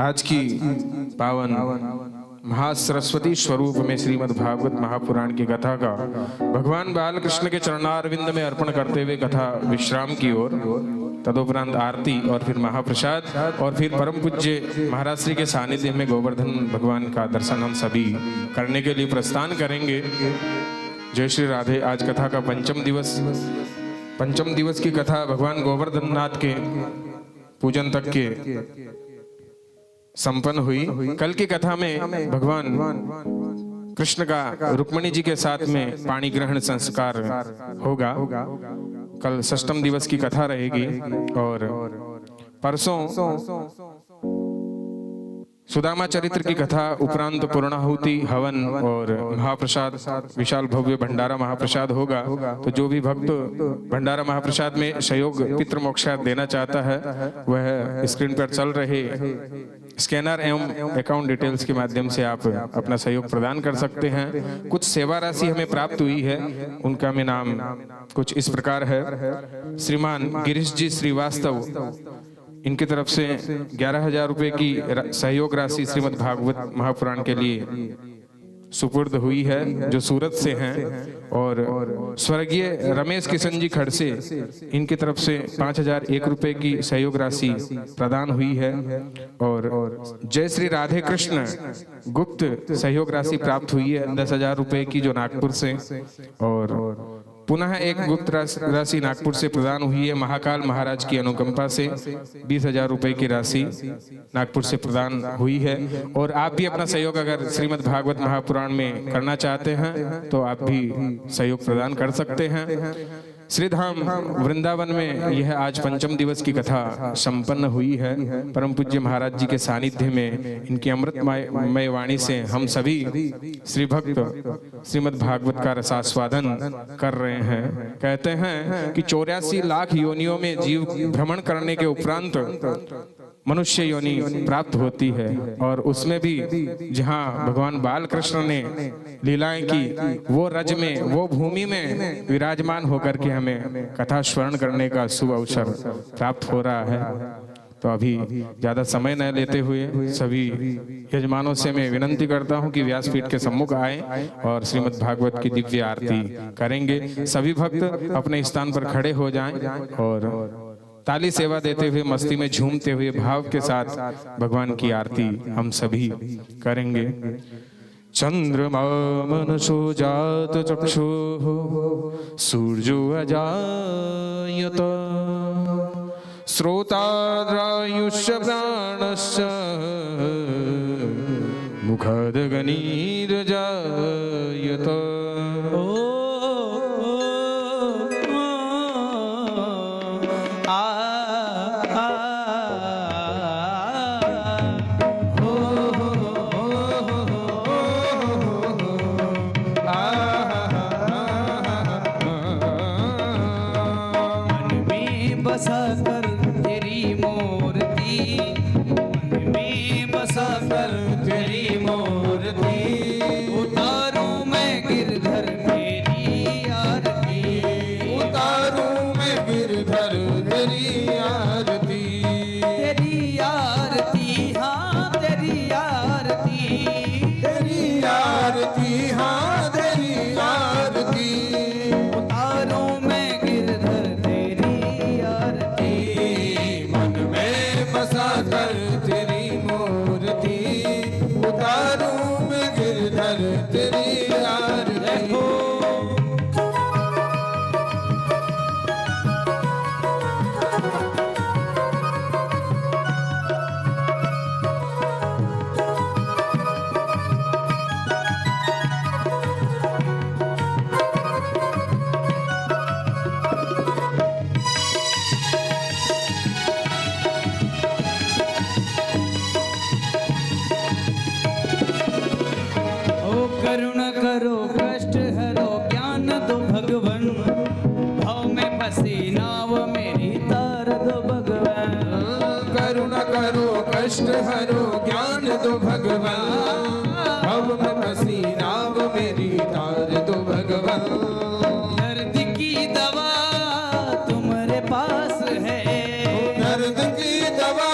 आज की पावन महासरस्वती स्वरूप में श्रीमद् भागवत महापुराण की कथा का भगवान बालकृष्ण के चरणारविंद में अर्पण करते हुए कथा विश्राम की ओर, तदुपरांत आरती और फिर महाप्रसाद और फिर परम पूज्य महाराज श्री के सानिध्य में गोवर्धन भगवान का दर्शन हम सभी करने के लिए प्रस्थान करेंगे। जय श्री राधे। आज कथा का पंचम दिवस की कथा भगवान गोवर्धन नाथ के पूजन तक के संपन्न हुई। कल की कथा में भगवान कृष्ण का रुक्मिणी जी के साथ में पाणी ग्रहण संस्कार होगा। कल षष्ठम दिवस की कथा रहेगी और परसों सुदामा चरित्र की कथा उपरांत पूर्णाहुति हवन और महाप्रसाद विशाल भव्य भंडारा महाप्रसाद होगा। तो जो भी भक्त भंडारा महाप्रसाद में सहयोग पितृ मोक्षार्थ देना चाहता है वह स्क्रीन पर चल रहे स्कैनर एवं अकाउंट डिटेल्स के माध्यम से आप अपना सहयोग प्रदान कर सकते हैं। कुछ सेवा राशि हमें प्राप्त हुई है, उनका में नाम कुछ इस प्रकार है। श्रीमान गिरीश जी श्रीवास्तव, इनकी तरफ से 11,000 रुपए की सहयोग राशि श्रीमद् भागवत महापुराण के लिए सुपुर्द हुई है, जो सूरत से हैं। और स्वर्गीय रमेश किशन जी खड़से, इनकी तरफ से 5,001 रुपए की सहयोग राशि प्रदान हुई है। और जय श्री राधे कृष्ण गुप्त सहयोग राशि प्राप्त हुई है 10,000 रुपए की, जो नागपुर से। और पुनः एक गुप्त राशि नागपुर से प्रदान हुई है महाकाल महाराज की अनुकंपा से 20,000 रुपए की राशि नागपुर से प्रदान हुई है। और आप भी अपना सहयोग अगर श्रीमद् भागवत महापुराण में करना चाहते हैं तो आप भी सहयोग प्रदान कर सकते हैं। श्रीधाम वृंदावन में यह आज पंचम दिवस की कथा संपन्न हुई है। परम पूज्य महाराज जी के सानिध्य में इनकी अमृतमय वाणी से हम सभी श्री भक्त श्रीमद् भागवत का रसास्वादन कर रहे हैं। कहते हैं कि 84 लाख योनियों में जीव भ्रमण करने के उपरांत मनुष्य योनि प्राप्त होती है। और उसमें भी जहाँ भगवान बाल कृष्ण ने लीलाएं की, वो रज में, वो भूमि में विराजमान होकर के हमें कथा स्मरण करने का शुभ अवसर प्राप्त हो रहा है। तो अभी ज्यादा समय न लेते हुए सभी यजमानों से मैं विनंती करता हूं कि व्यासपीठ के सम्मुख आए और श्रीमद् भागवत की दिव्य आरती करेंगे। सभी भक्त अपने स्थान पर खड़े हो जाएं और ताली सेवा देते हुए मस्ती में झूमते हुए भाव के साथ भगवान की आरती हम सभी करेंगे। चंद्रमा मनसो जात चक्षुः सूर्यो अजायत श्रोताद्रायुष्य प्राणस्य मुखाद् गणीर्जायत। बसाकर तेरी मूर्ति, मन में बसाकर तेरी मूर्ति, उतारूं मैं गिरधर तेरी आरती, उतारूं मैं गिरधर तेरी आरती, तेरी आरती, हाँ तेरी आरती, तेरी आरती, हाँ तेरी आरती, उतारूं मैं गिरधर तेरी आरती, मन में बसाकर तेरी मूर्ति, उतारूं मैं गिरधर तेरी आरती। करुण करो कष्ट हरो ज्ञान दो भगवन, भाव में फंसी नाव मेरी तार दो भगवान। करुण करो कष्ट हरो ज्ञान दो भगवान, भव में फंसी नाव मेरी तार दो भगवान। दर्द की दवा तुम्हारे पास है, दर्द की दवा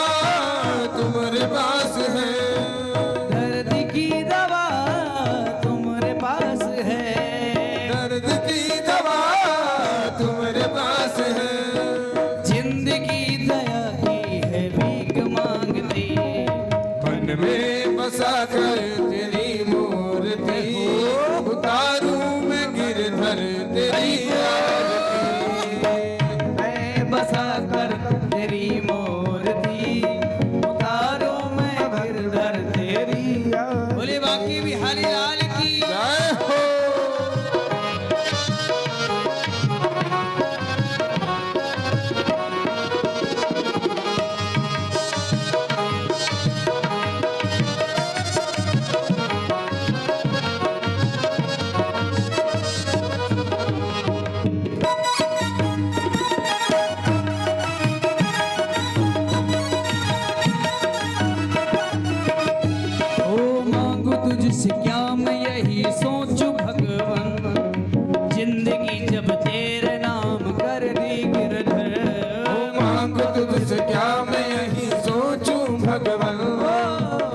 तुझसे क्या मैं यही सोचूं भगवान, जिंदगी जब तेरे नाम कर दी गिरधर। मांग तुझसे क्या मैं यही सोचूं भगवान,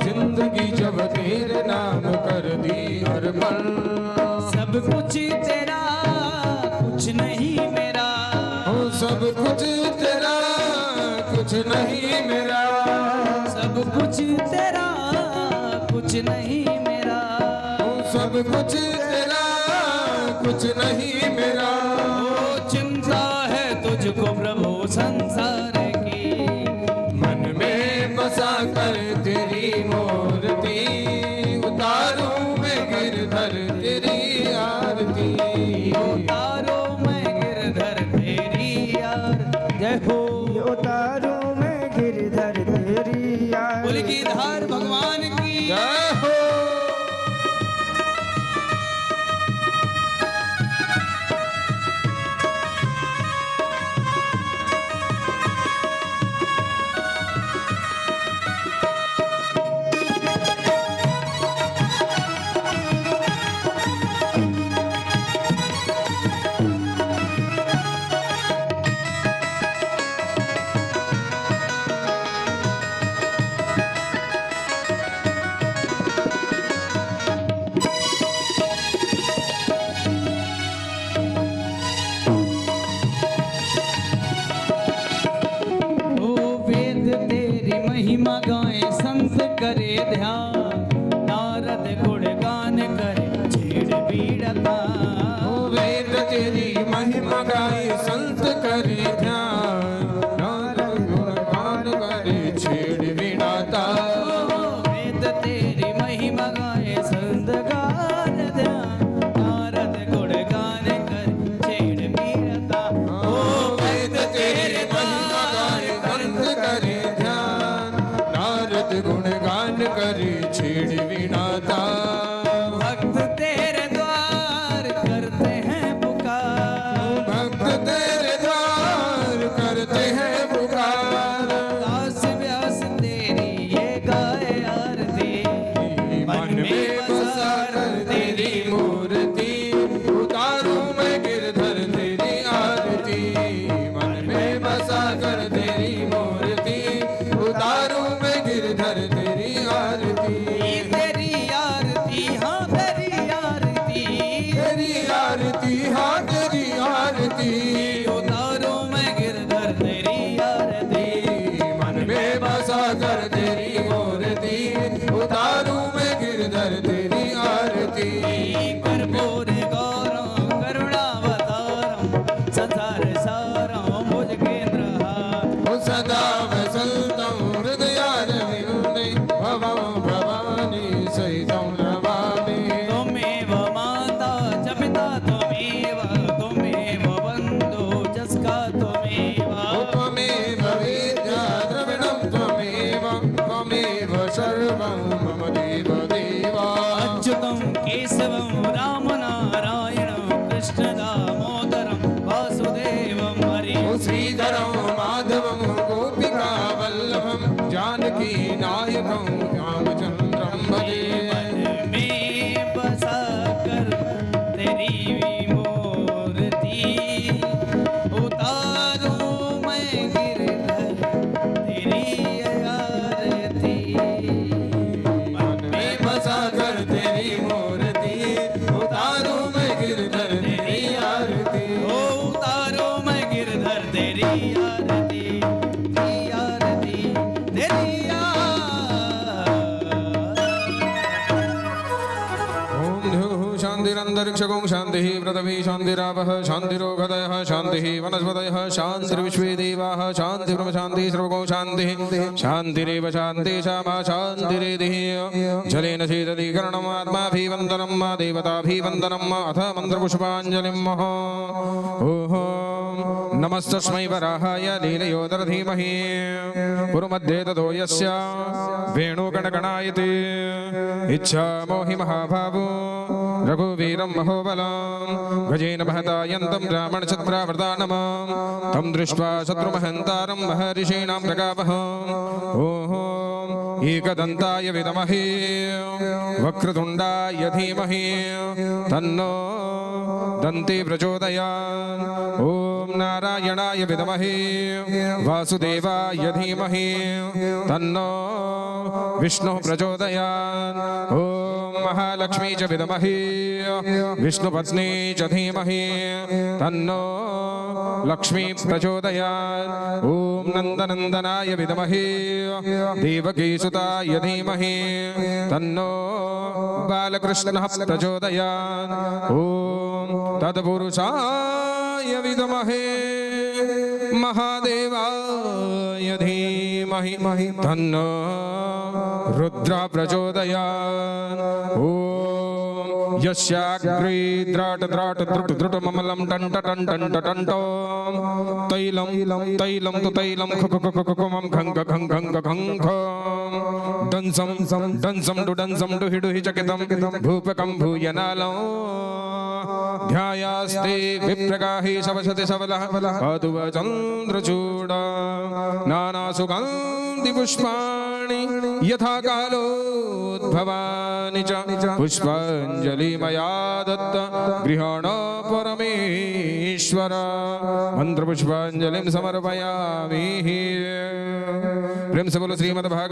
जिंदगी जब तेरे नाम कर दी अर्पण। सब कुछ तेरा कुछ नहीं मेरा, ओ सब कुछ तेरा कुछ नहीं मेरा, सब कुछ तेरा कुछ नहीं मेरा। ओ सब कुछ तेरा कुछ नहीं मेरा। ओ चिंता है तुझको प्रभु संसार की, मन में बसा कर तेरी मूर्ति, उतारूं मैं गिरधर तेरी आरती। उतारो मैं गिरधर तेरी यार, जय हो। उतारो मैं गिरधर तेरी यार। बोल गिरधर भगवान की जय हो। ओ वेद तेरी महिमा गाए संत करे ध्यान, नारद गुणगान करे छेड़ पीड़ता। ओ वेद तेरी महिमा गाए संत करे ध्यान, नारद गुणगान करे छेड़ विनाता। वेद तेरी महिमा गाए संत गान ध्यान, नारद गुणगान करे छेड़ पीड़ता। ओ वेद तेरी महिमा गाए संत करे ध्यान, नारद गुणगान करे छेड़ विनाता। भक्त तेरे द्वार करते हैं पुकार, भक्त तेरे द्वार करते हैं पुकार। दास व्यास तेरी ये गाए आरती, मन में बसा कर तेरी मूर्ति, उतारूं मैं गिरधर तेरी आरती। मन में बसा कर तेरी मूर्ति, उतारूं मैं गिरधर तेरी आरती। तेरी आरती हाँ तेरी आरती, तेरी आरती हाँ तेरी आरती। उतारो मैं गिरधर तेरी आरती। मन में बसा कर तेरी मूर्ति, उतारूं मैं गिरधर तेरी आरती। कर्पूर गौरम करुणावतारम, संसार सारम भुज केंद्रहार। ओ सदा वसन्तं हृदयारविन्दे, भवं भवानी सहितं नमामि। त्वमेव माता च पिता त्वमेव, त्वमेव बन्धु जस्का त्वमेव। त्वमेव विद्या द्रविणं त्वमेव, त्वमेव सर्वं मम देव देव। अच्युतं केशवं राम नारायणं कृष्ण दामोदरं वासुदेवं हरि। ओ श्रीधरं माधवं गोपिका वल्लभं, जानकी नायकं रामचन्द्रं भजे। मन में बसा कर तेरी मूर्ति, उतारूं मैं गिरधर तेरी आरती। मन में बसा कर तेरी मूर्ति, उतारूं मैं गिरधर तेरी आरती। ओ उतारो मैं गिरधर तेरी आरती, तेरी आरती, तेरी ओम ध्युः शान्तिरन्तरिक्षगुं शान्तिः पृथिवी शान्तिरापः शान्तिरोगदयः शान्तिः वनस्पतयः शान्तिर्विश्वे देवाः शान्तिर्ब्रह्म शान्तिः सर्वगो शान्तिः शान्तिरेव शान्तिशामा शान्तिरेधिः जलेन शीतलीकरणम् आत्माभिवन्दनं मा देवताभिवन्दनम् अथ मन्त्रपुष्पाञ्जलिं मह ओम नमस्तस्मै वराहाय लीलयोदर धीमहि पुरुमध्ये ततो यस्य वेणुगणगणायते इच्छामो हि महाभावो रघुवीरं महोबलं गजेन महता यन्तं रावणचक्रावृतानम् तं दृष्ट्वा शत्रुमहन्तारं महर्षीणां प्रगावः ओम एकदन्ताय विद्महे वक्रतुण्डाय धीमहि तन्नो दन्ती प्रचोदयात् ॐ नारायणाय विद्महे वासुदेवाय धीमहि तन्नो विष्णुः प्रचोदयात् ॐ महालक्ष्मी च विद्महे विष्णुपत्नी च धीमहि तन्नो लक्ष्मी प्रचोदयात् ॐ नन्दनन्दनाय विद्महे देवकीसुताय धीमहि तन्नो बालकृष्णः प्रचोदयात् ॐ तत्पुरुषाय विद्महे महादेवाय धीमहि तन्नो रुद्र प्रचोदयात् ॐ यस्याग्रे द्राट द्राट द्रुट द्रुट ममलं टंट टंट टंट टंटो तैलं तैलं तु तैलं खु खु खु खु मम खंग खंग खंग खंग डंसम डंसम डु डंसम डु हिडु हि चकितं भूपकं भूयनालं ध्यायास्ते विप्रगाहि शवशति शवलः अदुव चन्द्रचूड नानासुगन्धि पुष्पाणि यथा कालोद्भवानि च पुष्पाञ्जलि मया दत्त गृहाण परमेश्वर मंत्र पुष्पाञ्जलिं समर्पयामि। प्रेम से बोलो श्रीमद् भागवत